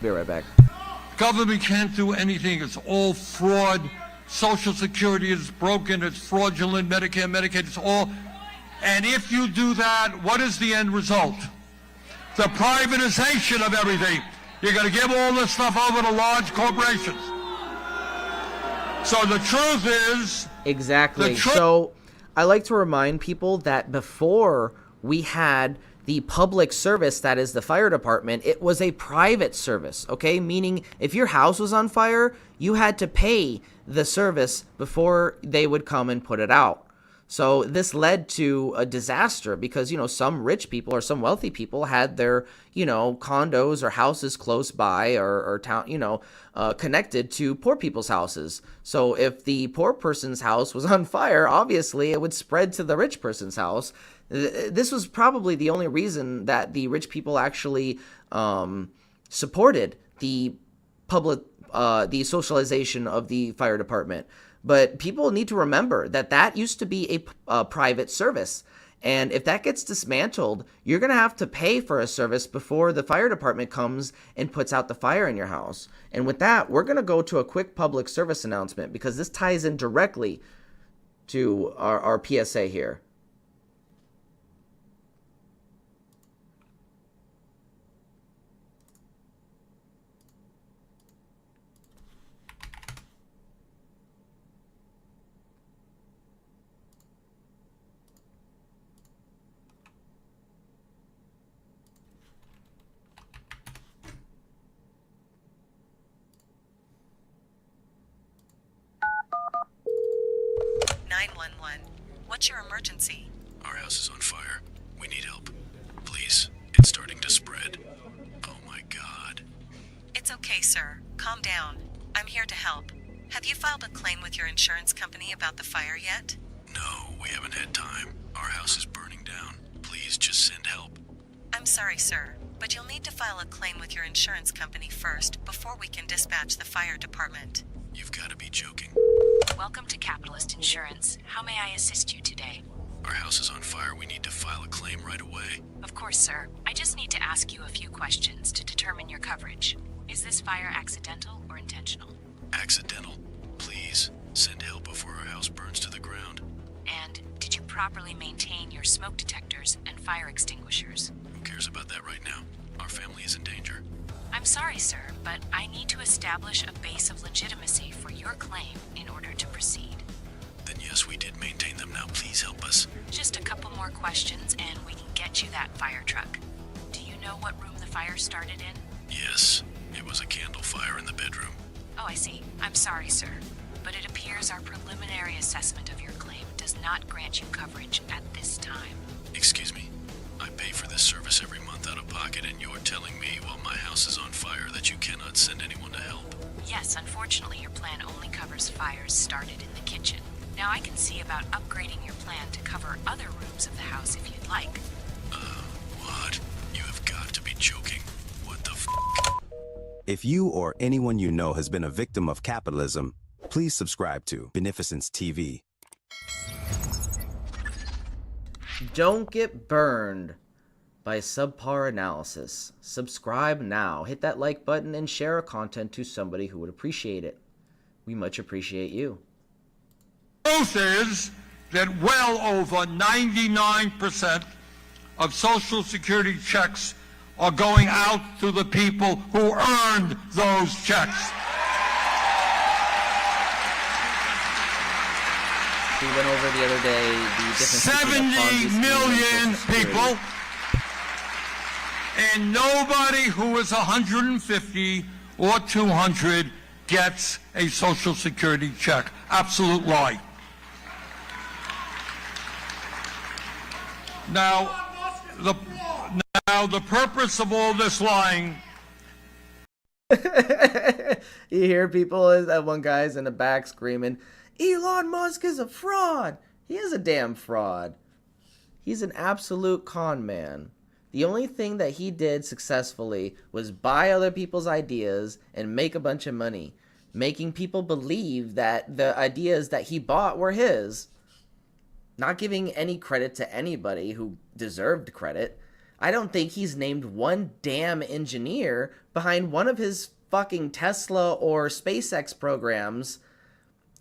Be right back. Government can't do anything. It's all fraud. Social Security is broken. It's fraudulent. Medicare, Medicaid, it's all And if you do that, what is the end result? The privatization of everything. You're going to give all this stuff over to large corporations. So the truth is... Exactly. So I like to remind people that before we had the public service, that is the fire department, it was a private service, okay? Meaning if your house was on fire, you had to pay the service before they would come and put it out. So this led to a disaster because, you know, some rich people or some wealthy people had their, you know, condos or houses close by or town, you know, connected to poor people's houses. So if the poor person's house was on fire, obviously it would spread to the rich person's house. This was probably the only reason that the rich people actually supported the public, the socialization of the fire department. But people need to remember that that used to be a private service. And if that gets dismantled, you're going to have to pay for a service before the fire department comes and puts out the fire in your house. And with that, we're going to go to a quick public service announcement because this ties in directly to our PSA here. What's your emergency? Our house is on fire. We need help. Please, it's starting to spread. Oh my God. It's okay, sir. Calm down. I'm here to help. Have you filed a claim with your insurance company about the fire yet? No, we haven't had time. Our house is burning down. Please just send help. I'm sorry, sir, but you'll need to file a claim with your insurance company first before we can dispatch the fire department. You've got to be joking. Welcome to Capitalist Insurance. How may I assist you today? Our house is on fire. We need to file a claim right away. Of course, sir. I just need to ask you a few questions to determine your coverage. Is this fire accidental or intentional? Accidental. Please, send help before our house burns to the ground. And did you properly maintain your smoke detectors and fire extinguishers? Who cares about that right now? Our family is in danger. I'm sorry, sir, but I need to establish a base of legitimacy for your claim in order to proceed. Then yes, we did maintain them. Now please help us. Just a couple more questions and we can get you that fire truck. Do you know what room the fire started in? Yes, it was a candle fire in the bedroom. Oh, I see. I'm sorry, sir, but it appears our preliminary assessment of your claim does not grant you coverage at this time. Excuse me? I pay for this service every month out of pocket, and you're telling me while my house is on fire that you cannot send anyone to help? Yes, unfortunately, your plan only covers fires started in the kitchen. Now, I can see about upgrading your plan to cover other rooms of the house if you'd like. What? You have got to be joking. What the f***? If you or anyone you know has been a victim of capitalism, please subscribe to Beneficence TV. Don't get burned by subpar analysis. Subscribe now. Hit that like button and share our content to somebody who would appreciate it. We much appreciate you. Truth is that well over 99% of Social Security checks are going out to the people who earned those checks. We went over the other day the difference 70 million people, and nobody who is 150 or 200 gets a Social Security check. Absolute lie. Now, the purpose of all this lying. You hear people, that one guy's in the back screaming, Elon Musk is a fraud. He is a damn fraud. He's an absolute con man. The only thing that he did successfully was buy other people's ideas and make a bunch of money, making people believe that the ideas that he bought were his. Not giving any credit to anybody who deserved credit. I don't think he's named one damn engineer behind one of his fucking Tesla or SpaceX programs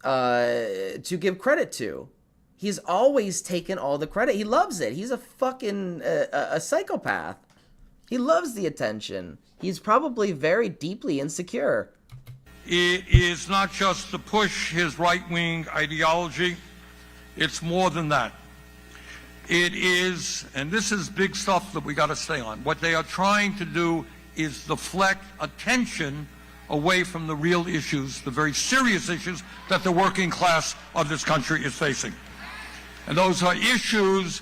to give credit to. He's always taken all the credit. He loves it. He's a fucking a psychopath. He loves the attention. He's probably very deeply insecure. It is not just to push his right-wing ideology. It's more than that. It is, and this is big stuff that we got to stay on. What they are trying to do is deflect attention away from the real issues, the very serious issues that the working class of this country is facing. And those are issues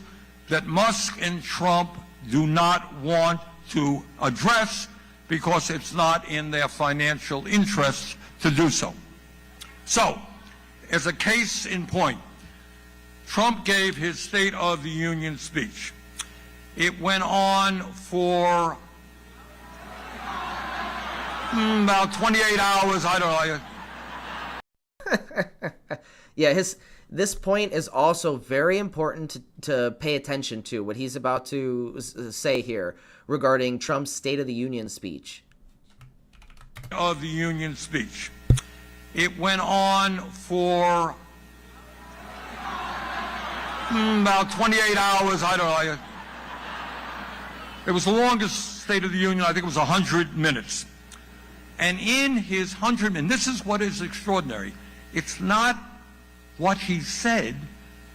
that Musk and Trump do not want to address because it's not in their financial interests to do so. So, as a case in point, Trump gave his State of the Union speech. It went on for about 28 hours, I don't know. Yeah, this point is also very important to pay attention to, what he's about to say here regarding Trump's State of the Union speech. Of the Union speech. It went on for about 28 hours, I don't know. It was the longest State of the Union, I think it was 100 minutes. And in his 100 minutes, this is what is extraordinary. It's not what he said,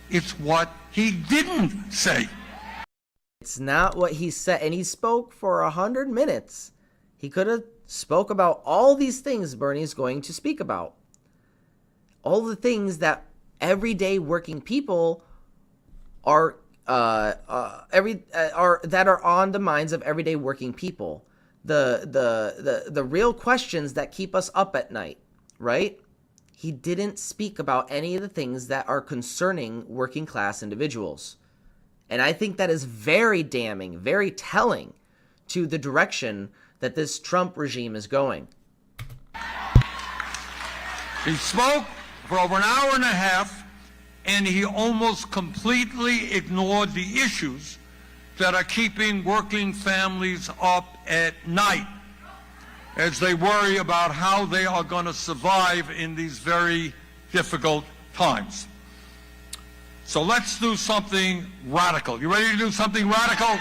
it's what he didn't say. It's not what he said, and he spoke for 100 minutes. He could have spoke about all these things Bernie's going to speak about. All the things that everyday working people are that are on the minds of everyday working people. The real questions that keep us up at night, right? He didn't speak about any of the things that are concerning working class individuals. And I think that is very damning, very telling to the direction that this Trump regime is going. He spoke for over an hour and a half, and he almost completely ignored the issues that are keeping working families up at night as they worry about how they are going to survive in these very difficult times. So let's do something radical. You ready to do something radical?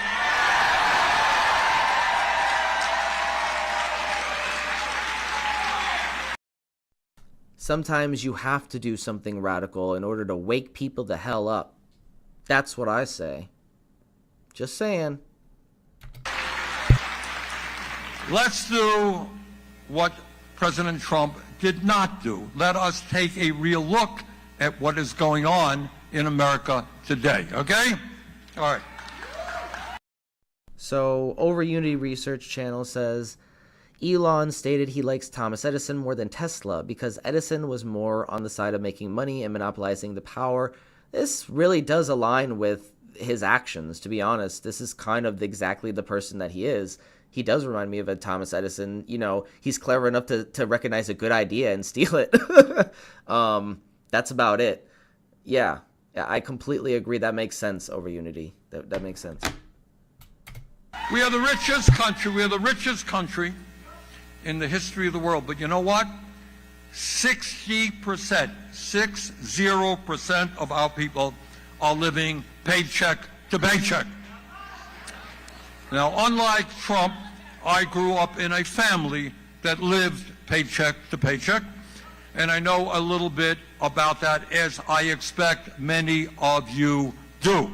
Sometimes you have to do something radical in order to wake people the hell up. That's what I say. Just saying. Let's do what President Trump did not do. Let us take a real look at what is going on in America today, okay? All right. So, Over Unity Research Channel says, Elon stated he likes Thomas Edison more than Tesla because Edison was more on the side of making money and monopolizing the power. This really does align with his actions, to be honest. This is kind of exactly the person that he is. He does remind me of a Thomas Edison. You know, he's clever enough to recognize a good idea and steal it. That's about it. Yeah, I completely agree. That makes sense, Over Unity. That makes sense. We are the richest country. We are the richest country in the history of the world. But you know what? 60% of our people are living paycheck to paycheck. Now, unlike Trump, I grew up in a family that lived paycheck to paycheck, and I know a little bit about that, as I expect many of you do.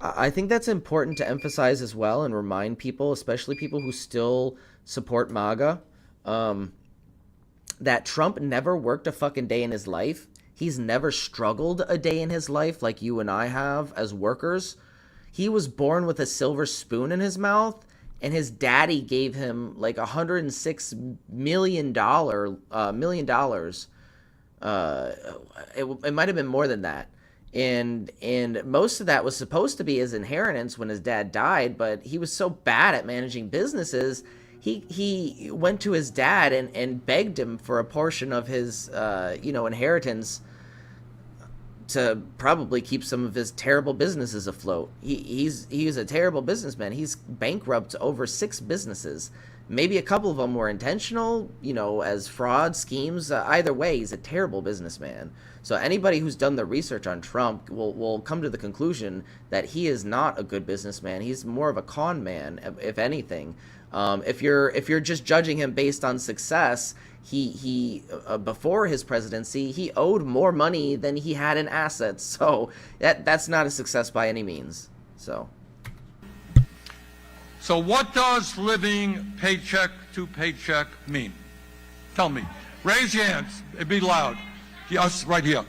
I think that's important to emphasize as well and remind people, especially people who still support MAGA, that Trump never worked a fucking day in his life. He's never struggled a day in his life like you and I have as workers. He was born with a silver spoon in his mouth, and his daddy gave him like $106 million. It might have been more than that. And most of that was supposed to be his inheritance when his dad died, but he was so bad at managing businesses, he went to his dad and begged him for a portion of his inheritance to probably keep some of his terrible businesses afloat. He's a terrible businessman. He's bankrupt over 6 businesses. Maybe a couple of them were intentional, you know, as fraud schemes. Either way, he's a terrible businessman. So anybody who's done the research on Trump will come to the conclusion that he is not a good businessman. He's more of a con man, if anything. If you're just judging him based on success, he before his presidency, he owed more money than he had in assets. So that's not a success by any means. So what does living paycheck to paycheck mean? Tell me. Raise your hands. It'd be loud. Yes, right here.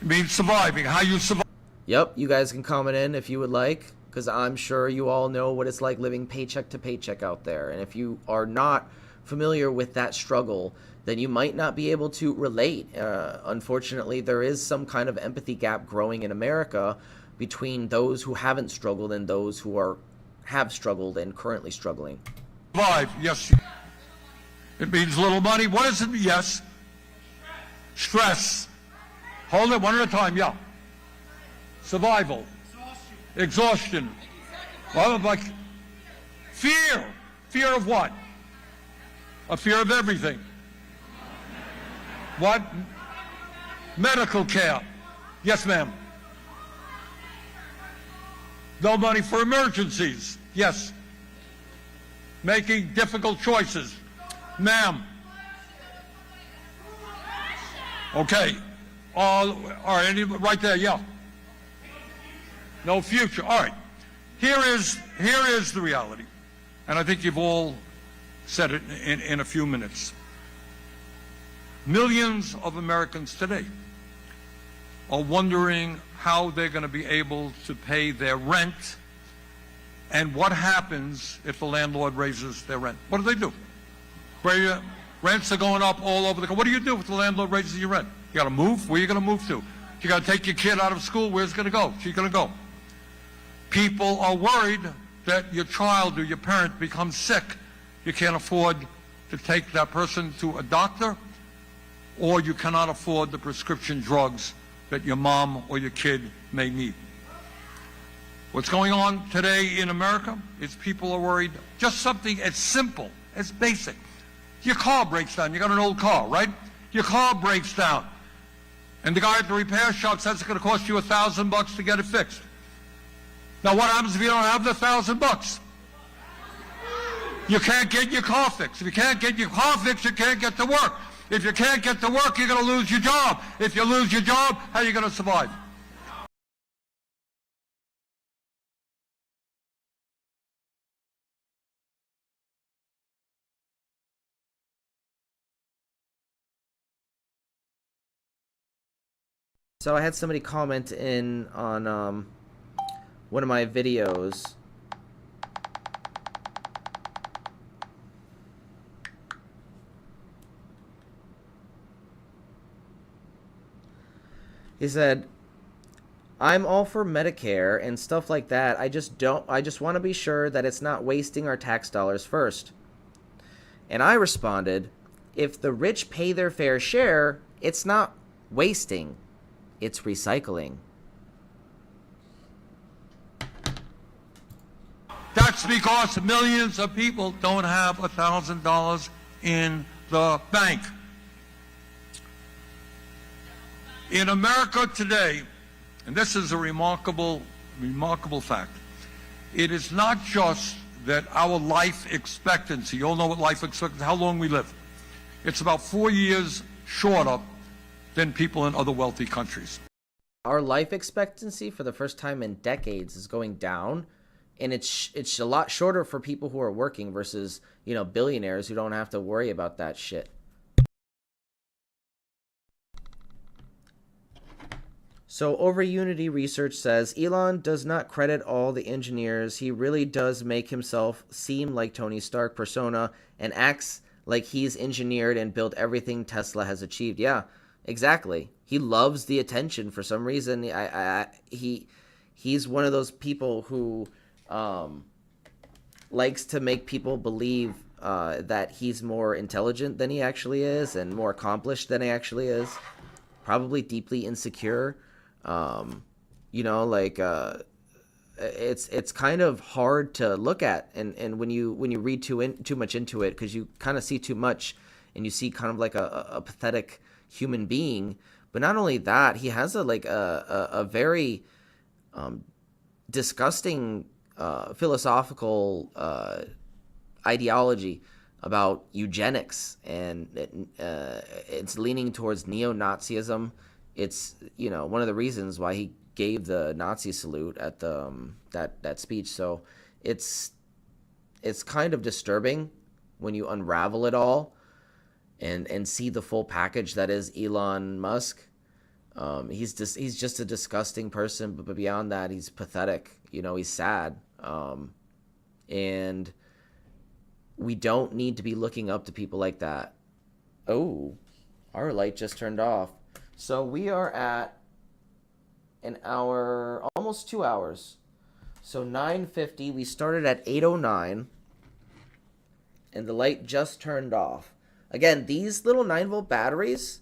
It means surviving. How you survive. Yep, you guys can comment in if you would like, because I'm sure you all know what it's like living paycheck to paycheck out there. And if you are not familiar with that struggle, then you might not be able to relate. Unfortunately, there is some kind of empathy gap growing in America between those who haven't struggled and those who have struggled and currently struggling. Survive, yes. It means little money. What does it mean? Yes. Stress. Hold it one at a time, yeah. Survival. Exhaustion. Well, like fear. Fear of what? A fear of everything. What? Medical care. Yes, ma'am. No money for emergencies. Yes. Making difficult choices. Ma'am. Okay. All right, right there, yeah. No future. All right. Here is the reality. And I think you've all said it in a few minutes. Millions of Americans today are wondering how they're going to be able to pay their rent and what happens if the landlord raises their rent. What do? Rents are going up all over the country. What do you do if the landlord raises your rent? You got to move? Where are you going to move to? You got to take your kid out of school. Where's it going to go? She's going to go. People are worried that your child or your parent becomes sick. You can't afford to take that person to a doctor, or you cannot afford the prescription drugs that your mom or your kid may need. What's going on today in America is people are worried. Just something as simple, as basic. Your car breaks down. You got an old car, right? Your car breaks down. And the guy at the repair shop says it's going to cost you $1,000 to get it fixed. Now what happens if you don't have the $1,000? You can't get your car fixed. If you can't get your car fixed, you can't get to work. If you can't get to work, you're going to lose your job. If you lose your job, how are you going to survive? So I had somebody comment in on one of my videos. He said, "I'm all for Medicare and stuff like that. I just want to be sure that it's not wasting our tax dollars first." And I responded, "If the rich pay their fair share, it's not wasting. It's recycling." That's because millions of people don't have $1,000 in the bank. In America today, and this is a remarkable fact, it is not just that our life expectancy, you all know what life expectancy, how long we live. It's about 4 years shorter than people in other wealthy countries. Our life expectancy for the first time in decades is going down, and it's a lot shorter for people who are working versus, you know, billionaires who don't have to worry about that shit. So Over Unity Research says Elon does not credit all the engineers. He really does make himself seem like Tony Stark persona and acts like he's engineered and built everything Tesla has achieved. Yeah, exactly. He loves the attention for some reason. He's one of those people who likes to make people believe that he's more intelligent than he actually is and more accomplished than he actually is. Probably deeply insecure. You know, like it's kind of hard to look at, and when you read too much into it, because you kind of see too much, and you see kind of like a pathetic human being. But not only that, he has a very disgusting philosophical ideology about eugenics, and it's leaning towards neo-Nazism. It's, you know, one of the reasons why he gave the Nazi salute at the that speech. So it's kind of disturbing when you unravel it all and see the full package that is Elon Musk. He's just a disgusting person, but beyond that, he's pathetic. You know, he's sad. And we don't need to be looking up to people like that. Oh, our light just turned off. So we are at an hour, almost 2 hours. So 9:50, we started at 8:09, and the light just turned off. Again, these little 9-volt batteries,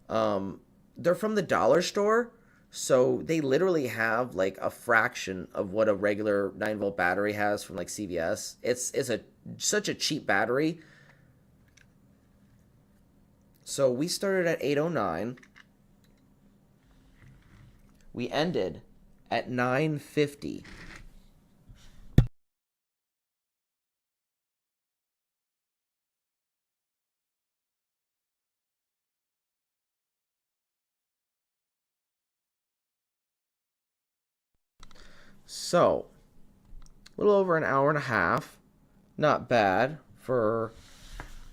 they're from the dollar store, so they literally have like a fraction of what a regular 9-volt battery has from like CVS. It's such a cheap battery. So we started at 8:09. We ended at 9:50. So, a little over an hour and a half. Not bad for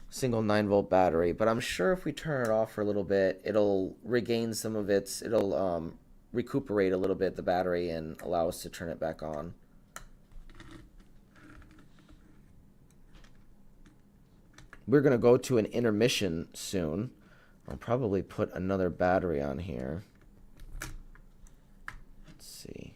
single 9-volt battery, but I'm sure if we turn it off for a little bit, it'll regain some of its, it'll recuperate a little bit the battery and allow us to turn it back on. We're going to go to an intermission soon. I'll probably put another battery on here. Let's see.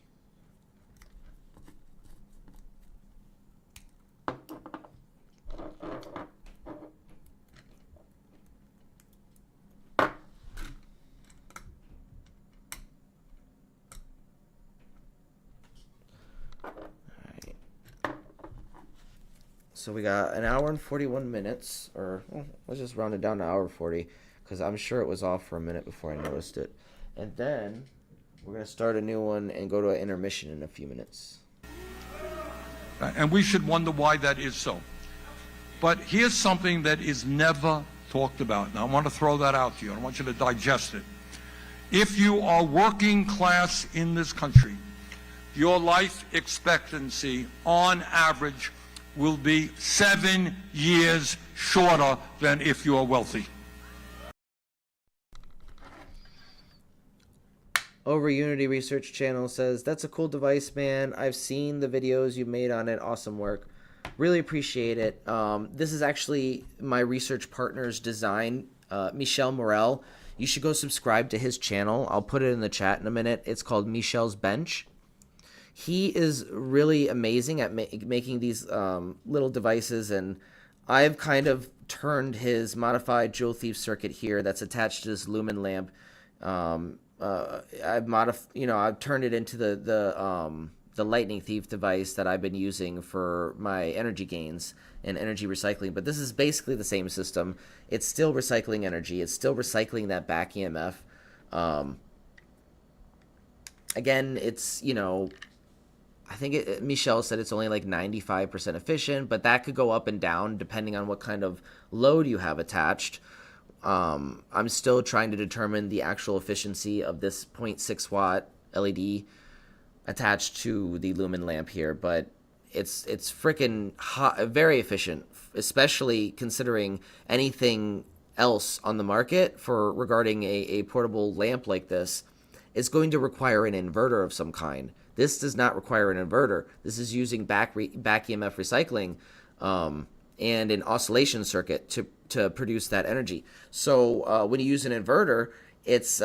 So we got an hour and 41 minutes, or well, let's just round it down to hour 40, because I'm sure it was off for a minute before I noticed it. And then we're going to start a new one and go to an intermission in a few minutes. And we should wonder why that is so. But here's something that is never talked about. Now, I want to throw that out to you. I want you to digest it. If you are working class in this country, your life expectancy, on average, will be 7 years shorter than if you are wealthy. Over Unity Research Channel says, that's a cool device, man. I've seen the videos you made on it. Awesome work. Really appreciate it. This is actually my research partner's design, Michel Morel. You should go subscribe to his channel. I'll put it in the chat in a minute. It's called Michel's Bench. He is really amazing at making these little devices, and I've kind of turned his modified Jewel Thief circuit here that's attached to this lumen lamp. I've turned it into the Lightning Thief device that I've been using for my energy gains and energy recycling. But this is basically the same system. It's still recycling energy. It's still recycling that back EMF. Again, it's, you know, I think Michel said it's only like 95% efficient, but that could go up and down depending on what kind of load you have attached. I'm still trying to determine the actual efficiency of this 0.6 watt LED attached to the lumen lamp here, but it's freaking hot, very efficient, especially considering anything else on the market for regarding a portable lamp like this is going to require an inverter of some kind. This does not require an inverter. This is using back EMF recycling and an oscillation circuit to produce that energy. So when you use an inverter, it's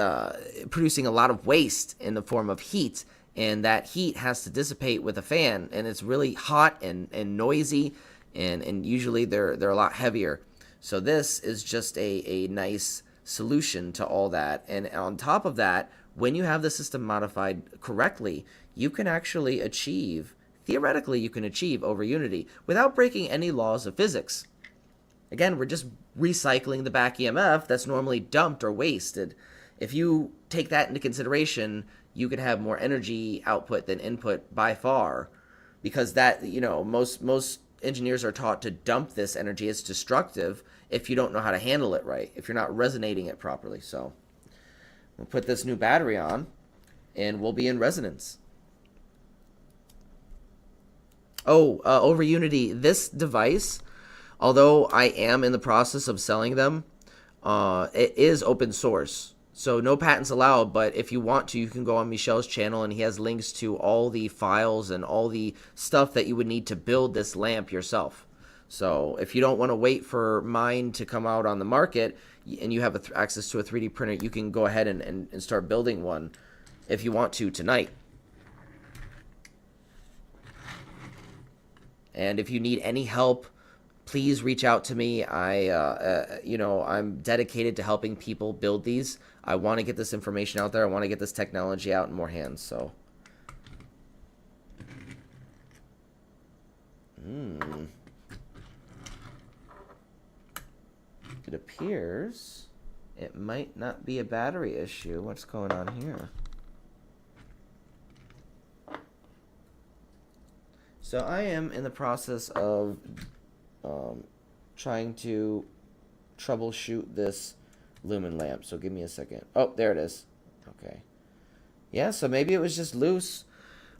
producing a lot of waste in the form of heat, and that heat has to dissipate with a fan, and it's really hot and noisy, and usually they're a lot heavier. So this is just a nice solution to all that. And on top of that, when you have the system modified correctly, you can actually achieve, theoretically, you can achieve over unity without breaking any laws of physics. Again, we're just recycling the back EMF that's normally dumped or wasted. If you take that into consideration, you could have more energy output than input by far, because that, you know, most engineers are taught to dump this energy. It's destructive if you don't know how to handle it right, if you're not resonating it properly. So we'll put this new battery on and we'll be in resonance. Oh, over Unity, this device, although I am in the process of selling them, it is open source. So no patents allowed, but if you want to, you can go on Michel's channel and he has links to all the files and all the stuff that you would need to build this lamp yourself. So if you don't want to wait for mine to come out on the market and you have access to a 3D printer, you can go ahead and start building one if you want to tonight. And if you need any help, please reach out to me. I'm dedicated to helping people build these. I want to get this information out there. I want to get this technology out in more hands. So, it appears it might not be a battery issue. What's going on here? So I am in the process of trying to troubleshoot this lumen lamp. So give me a second. Oh, there it is. Okay. Yeah, so maybe it was just loose.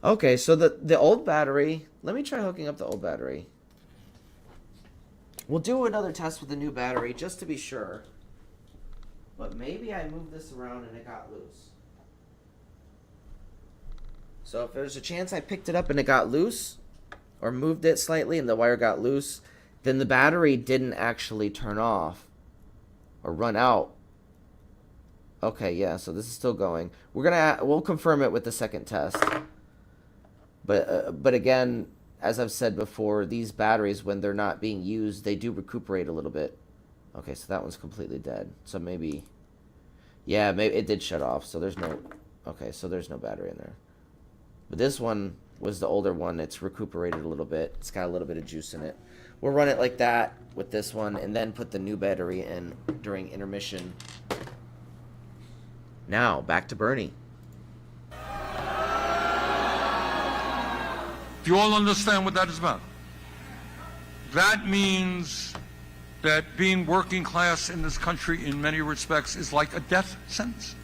Okay, so the old battery, let me try hooking up the old battery. We'll do another test with the new battery just to be sure. But maybe I moved this around and it got loose. So if there's a chance I picked it up and it got loose, or moved it slightly and the wire got loose, then the battery didn't actually turn off or run out. Okay, yeah, so this is still going. We'll confirm it with the second test. But again, as I've said before, these batteries, when they're not being used, they do recuperate a little bit. Okay, so that one's completely dead. So maybe, yeah, maybe it did shut off. So there's no, okay, so there's no battery in there. But this one was the older one. It's recuperated a little bit. It's got a little bit of juice in it. We'll run it like that with this one and then put the new battery in during intermission. Now, back to Bernie. Do you all understand what that is about? That means that being working class in this country in many respects is like a death sentence.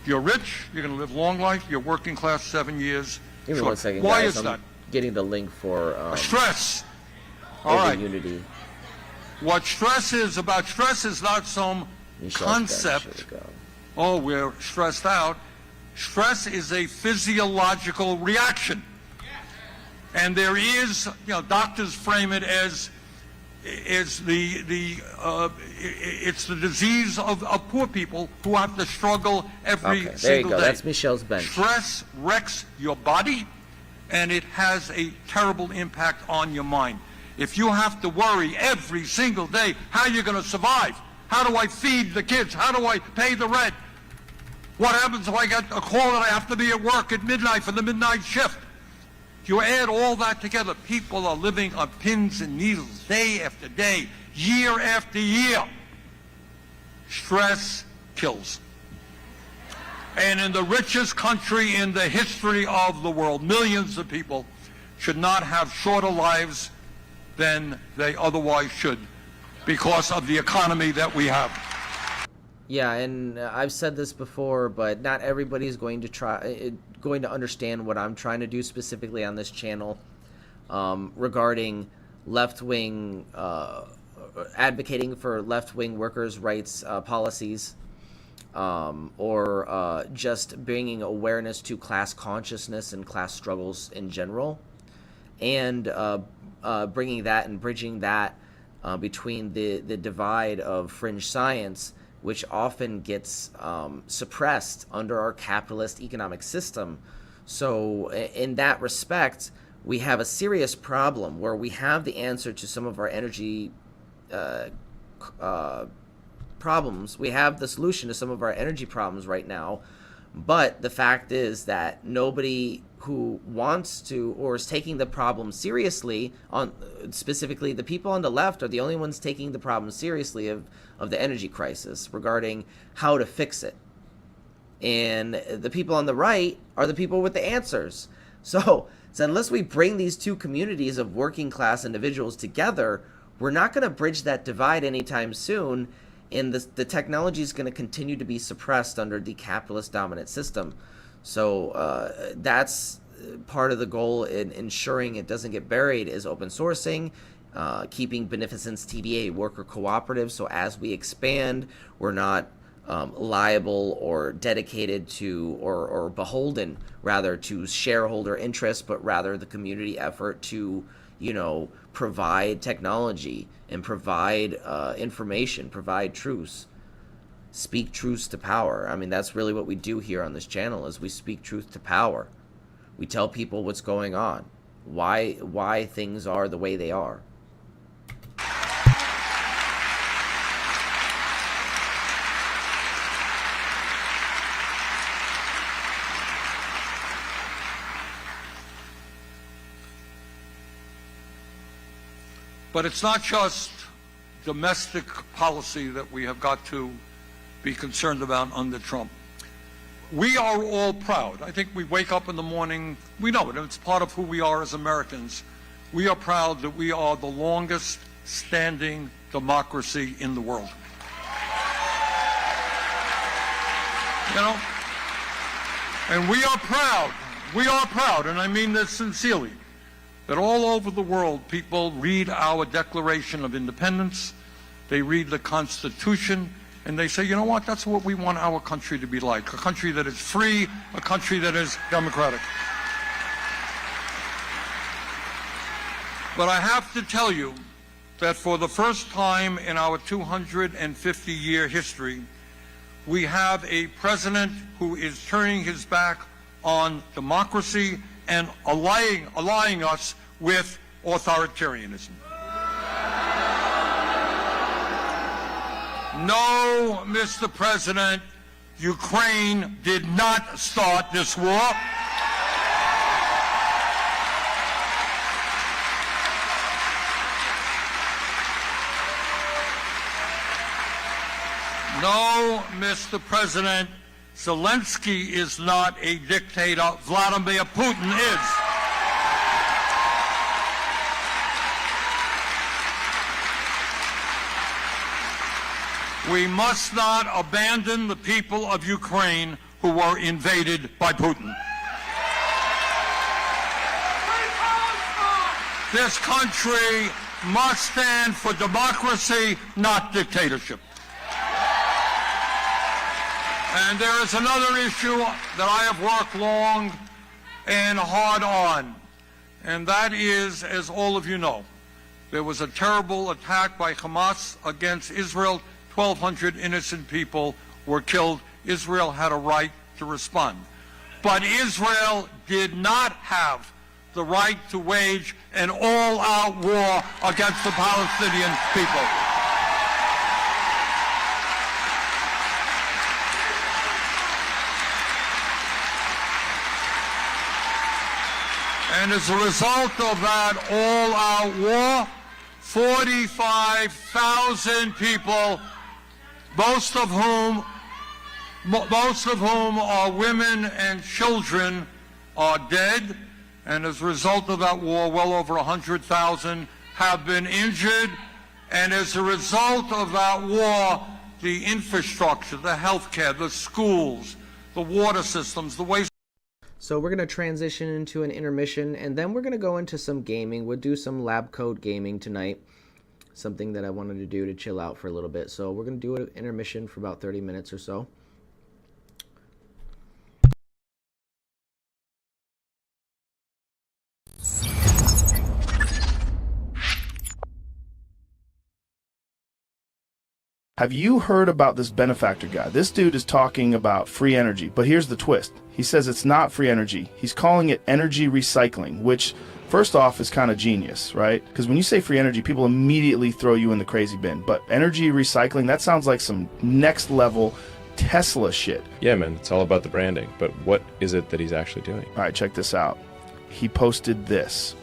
You're rich, you're going to live long life, you're working class 7 years. Give me 1 second, Why guys. is that? Getting the link for stress. All right. Unity. What stress is about, stress is not some concept. Oh, we're stressed out. Stress is a physiological reaction. And there is, doctors frame it as it's the disease of poor people who have to struggle every single day. There you go. That's Michel's bench. Stress wrecks your body, and it has a terrible impact on your mind. If you have to worry every single day, how are you going to survive? How do I feed the kids? How do I pay the rent? What happens if I get a call that I have to be at work at midnight for the midnight shift? You add all that together, people are living on pins and needles day after day, year after year. Stress kills. And in the richest country in the history of the world, millions of people should not have shorter lives than they otherwise should because of the economy that we have. Yeah, and I've said this before, but not everybody's going to understand what I'm trying to do specifically on this channel regarding left-wing, advocating for left-wing workers' rights policies, or just bringing awareness to class consciousness and class struggles in general, and bringing that and bridging that between the divide of fringe science, which often gets suppressed under our capitalist economic system. So in that respect, we have a serious problem where we have the answer to some of our energy problems. We have the solution to some of our energy problems right now, But the fact is that nobody who wants to or is taking the problem seriously, on specifically the people on the left are the only ones taking the problem seriously of the energy crisis regarding how to fix it. And the people on the right are the people with the answers. So unless we bring these two communities of working class individuals together, we're not going to bridge that divide anytime soon. And the technology is going to continue to be suppressed under the capitalist dominant system. So that's part of the goal in ensuring it doesn't get buried is open sourcing, keeping BeneficenceTV a worker cooperative. So as we expand, we're not liable or dedicated to or beholden rather to shareholder interests, but rather the community effort to, provide technology and provide information, provide truths, speak truths to power. I mean, that's really what we do here on this channel is we speak truth to power. We tell people what's going on, why things are the way they are. But it's not just domestic policy that we have got to be concerned about under Trump. We are all proud. I think we wake up in the morning, we know it, it's part of who we are as Americans. We are proud that we are the longest standing democracy in the world. And we are proud, and I mean this sincerely, that all over the world people read our Declaration of Independence, they read the Constitution, and they say, you know what, that's what we want our country to be like, a country that is free, a country that is democratic. But I have to tell you that for the first time in our 250-year history, we have a president who is turning his back on democracy and allying us with authoritarianism. No, Mr. President, Ukraine did not start this war. No, Mr. President, Zelensky is not a dictator. Vladimir Putin is. We must not abandon the people of Ukraine who were invaded by Putin. This country must stand for democracy, not dictatorship. And there is another issue that I have worked long and hard on, and that is, as all of you know, there was a terrible attack by Hamas against Israel. 1,200 innocent people were killed. Israel had a right to respond. But Israel did not have the right to wage an all-out war against the Palestinian people. And as a result of that all-out war, 45,000 people, most of whom are women and children, are dead. And as a result of that war, well over 100,000 have been injured. And as a result of that war, the infrastructure, the healthcare, the schools, the water systems, the waste. So we're going to transition into an intermission, and then we're going to go into some gaming. We'll do some lab coat gaming tonight, something that I wanted to do to chill out for a little bit. So we're going to do an intermission for about 30 minutes or so. Have you heard about this Benefactor guy? This dude is talking about free energy, but here's the twist. He says it's not free energy. He's calling it energy recycling, which first off is kind of genius, right? Because when you say free energy, people immediately throw you in the crazy bin. But energy recycling, that sounds like some next level Tesla shit. Yeah, man, it's all about the branding. But what is it that he's actually doing? All right, check this out. He posted this.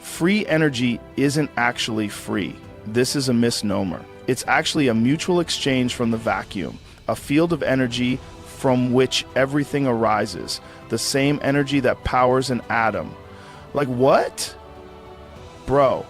Free energy isn't actually free. This is a misnomer. It's actually a mutual exchange from the vacuum, a field of energy from which everything arises, the same energy that powers an atom. Like what? Bro,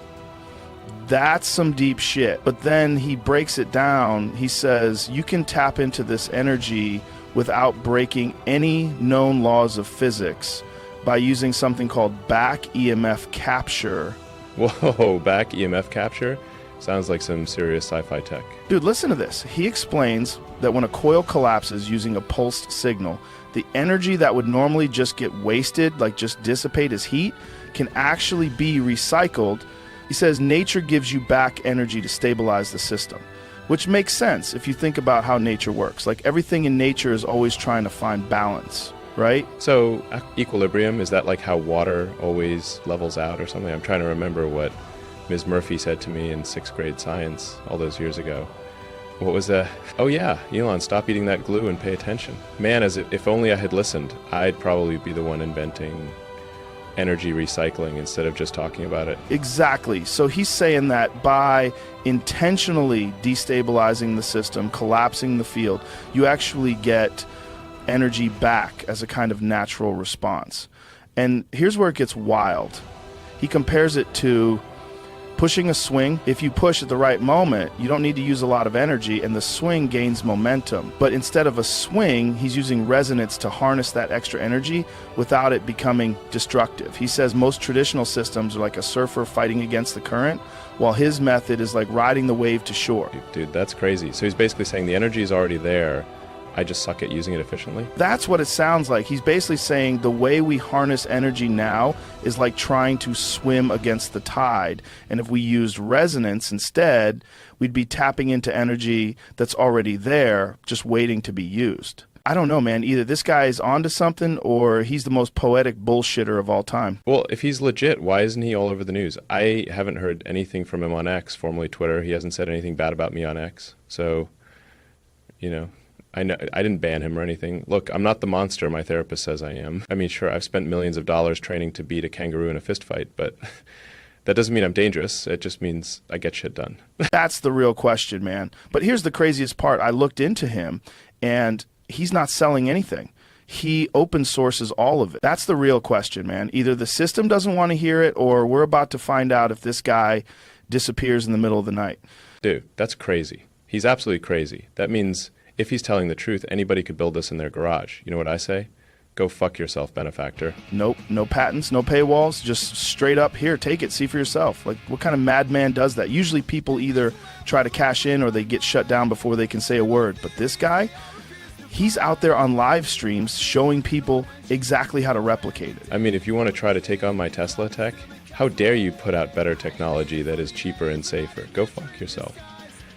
that's some deep shit. But then he breaks it down. He says you can tap into this energy without breaking any known laws of physics by using something called back EMF capture. Whoa, back EMF capture? Sounds like some serious sci-fi tech. Dude, listen to this. He explains that when a coil collapses using a pulsed signal, the energy that would normally just get wasted, like just dissipate as heat, can actually be recycled. He says nature gives you back energy to stabilize the system, which makes sense if you think about how nature works. Like everything in nature is always trying to find balance, right? So equilibrium, is that like how water always levels out or something? I'm trying to remember what Ms. Murphy said to me in 6th grade science all those years ago. What was that? Oh yeah, Elon, stop eating that glue and pay attention. Man, if only I had listened, I'd probably be the one inventing energy recycling instead of just talking about it. Exactly. So he's saying that by intentionally destabilizing the system, collapsing the field, you actually get energy back as a kind of natural response. And here's where it gets wild. He compares it to pushing a swing. If you push at the right moment, you don't need to use a lot of energy and the swing gains momentum. But instead of a swing, he's using resonance to harness that extra energy without it becoming destructive. He says most traditional systems are like a surfer fighting against the current, while his method is like riding the wave to shore. Dude, that's crazy. So he's basically saying the energy is already there. I just suck at using it efficiently? That's what it sounds like. He's basically saying the way we harness energy now is like trying to swim against the tide. And if we used resonance instead, we'd be tapping into energy that's already there, just waiting to be used. I don't know, man. Either this guy is onto something or he's the most poetic bullshitter of all time. Well, if he's legit, why isn't he all over the news? I haven't heard anything from him on X, formerly Twitter. He hasn't said anything bad about me on X. So, you know, I didn't ban him or anything. Look, I'm not the monster my therapist says I am. I mean, sure, I've spent millions of dollars training to beat a kangaroo in a fist fight, but that doesn't mean I'm dangerous. It just means I get shit done. That's the real question, man. But here's the craziest part. I looked into him, and he's not selling anything. He open sources all of it. That's the real question, man. Either the system doesn't want to hear it, or we're about to find out if this guy disappears in the middle of the night. Dude, that's crazy. He's absolutely crazy. That means if he's telling the truth, anybody could build this in their garage. You know what I say? Go fuck yourself, Benefactor. Nope, no patents, no paywalls, just straight up, here, take it, see for yourself. Like, what kind of madman does that? Usually people either try to cash in or they get shut down before they can say a word. But this guy, he's out there on live streams showing people exactly how to replicate it. I mean, if you want to try to take on my Tesla tech, how dare you put out better technology that is cheaper and safer? Go fuck yourself.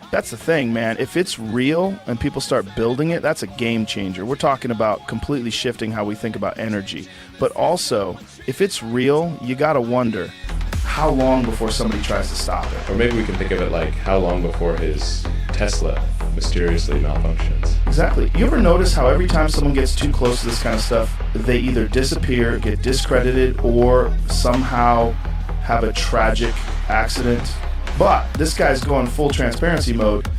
That's the thing, man. If it's real and people start building it, that's a game changer. We're talking about completely shifting how we think about energy. But also, if it's real, you gotta wonder how long before somebody tries to stop it. Or maybe we can think of it like how long before his Tesla mysteriously malfunctions. Exactly. You ever notice how every time someone gets too close to this kind of stuff, they either disappear, get discredited, or somehow have a tragic accident? But this guy's going full transparency mode.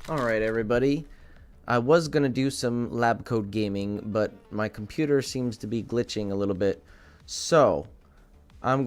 Alright everybody, I was gonna do some lab code gaming, but my computer seems to be glitching a little bit, so I'm going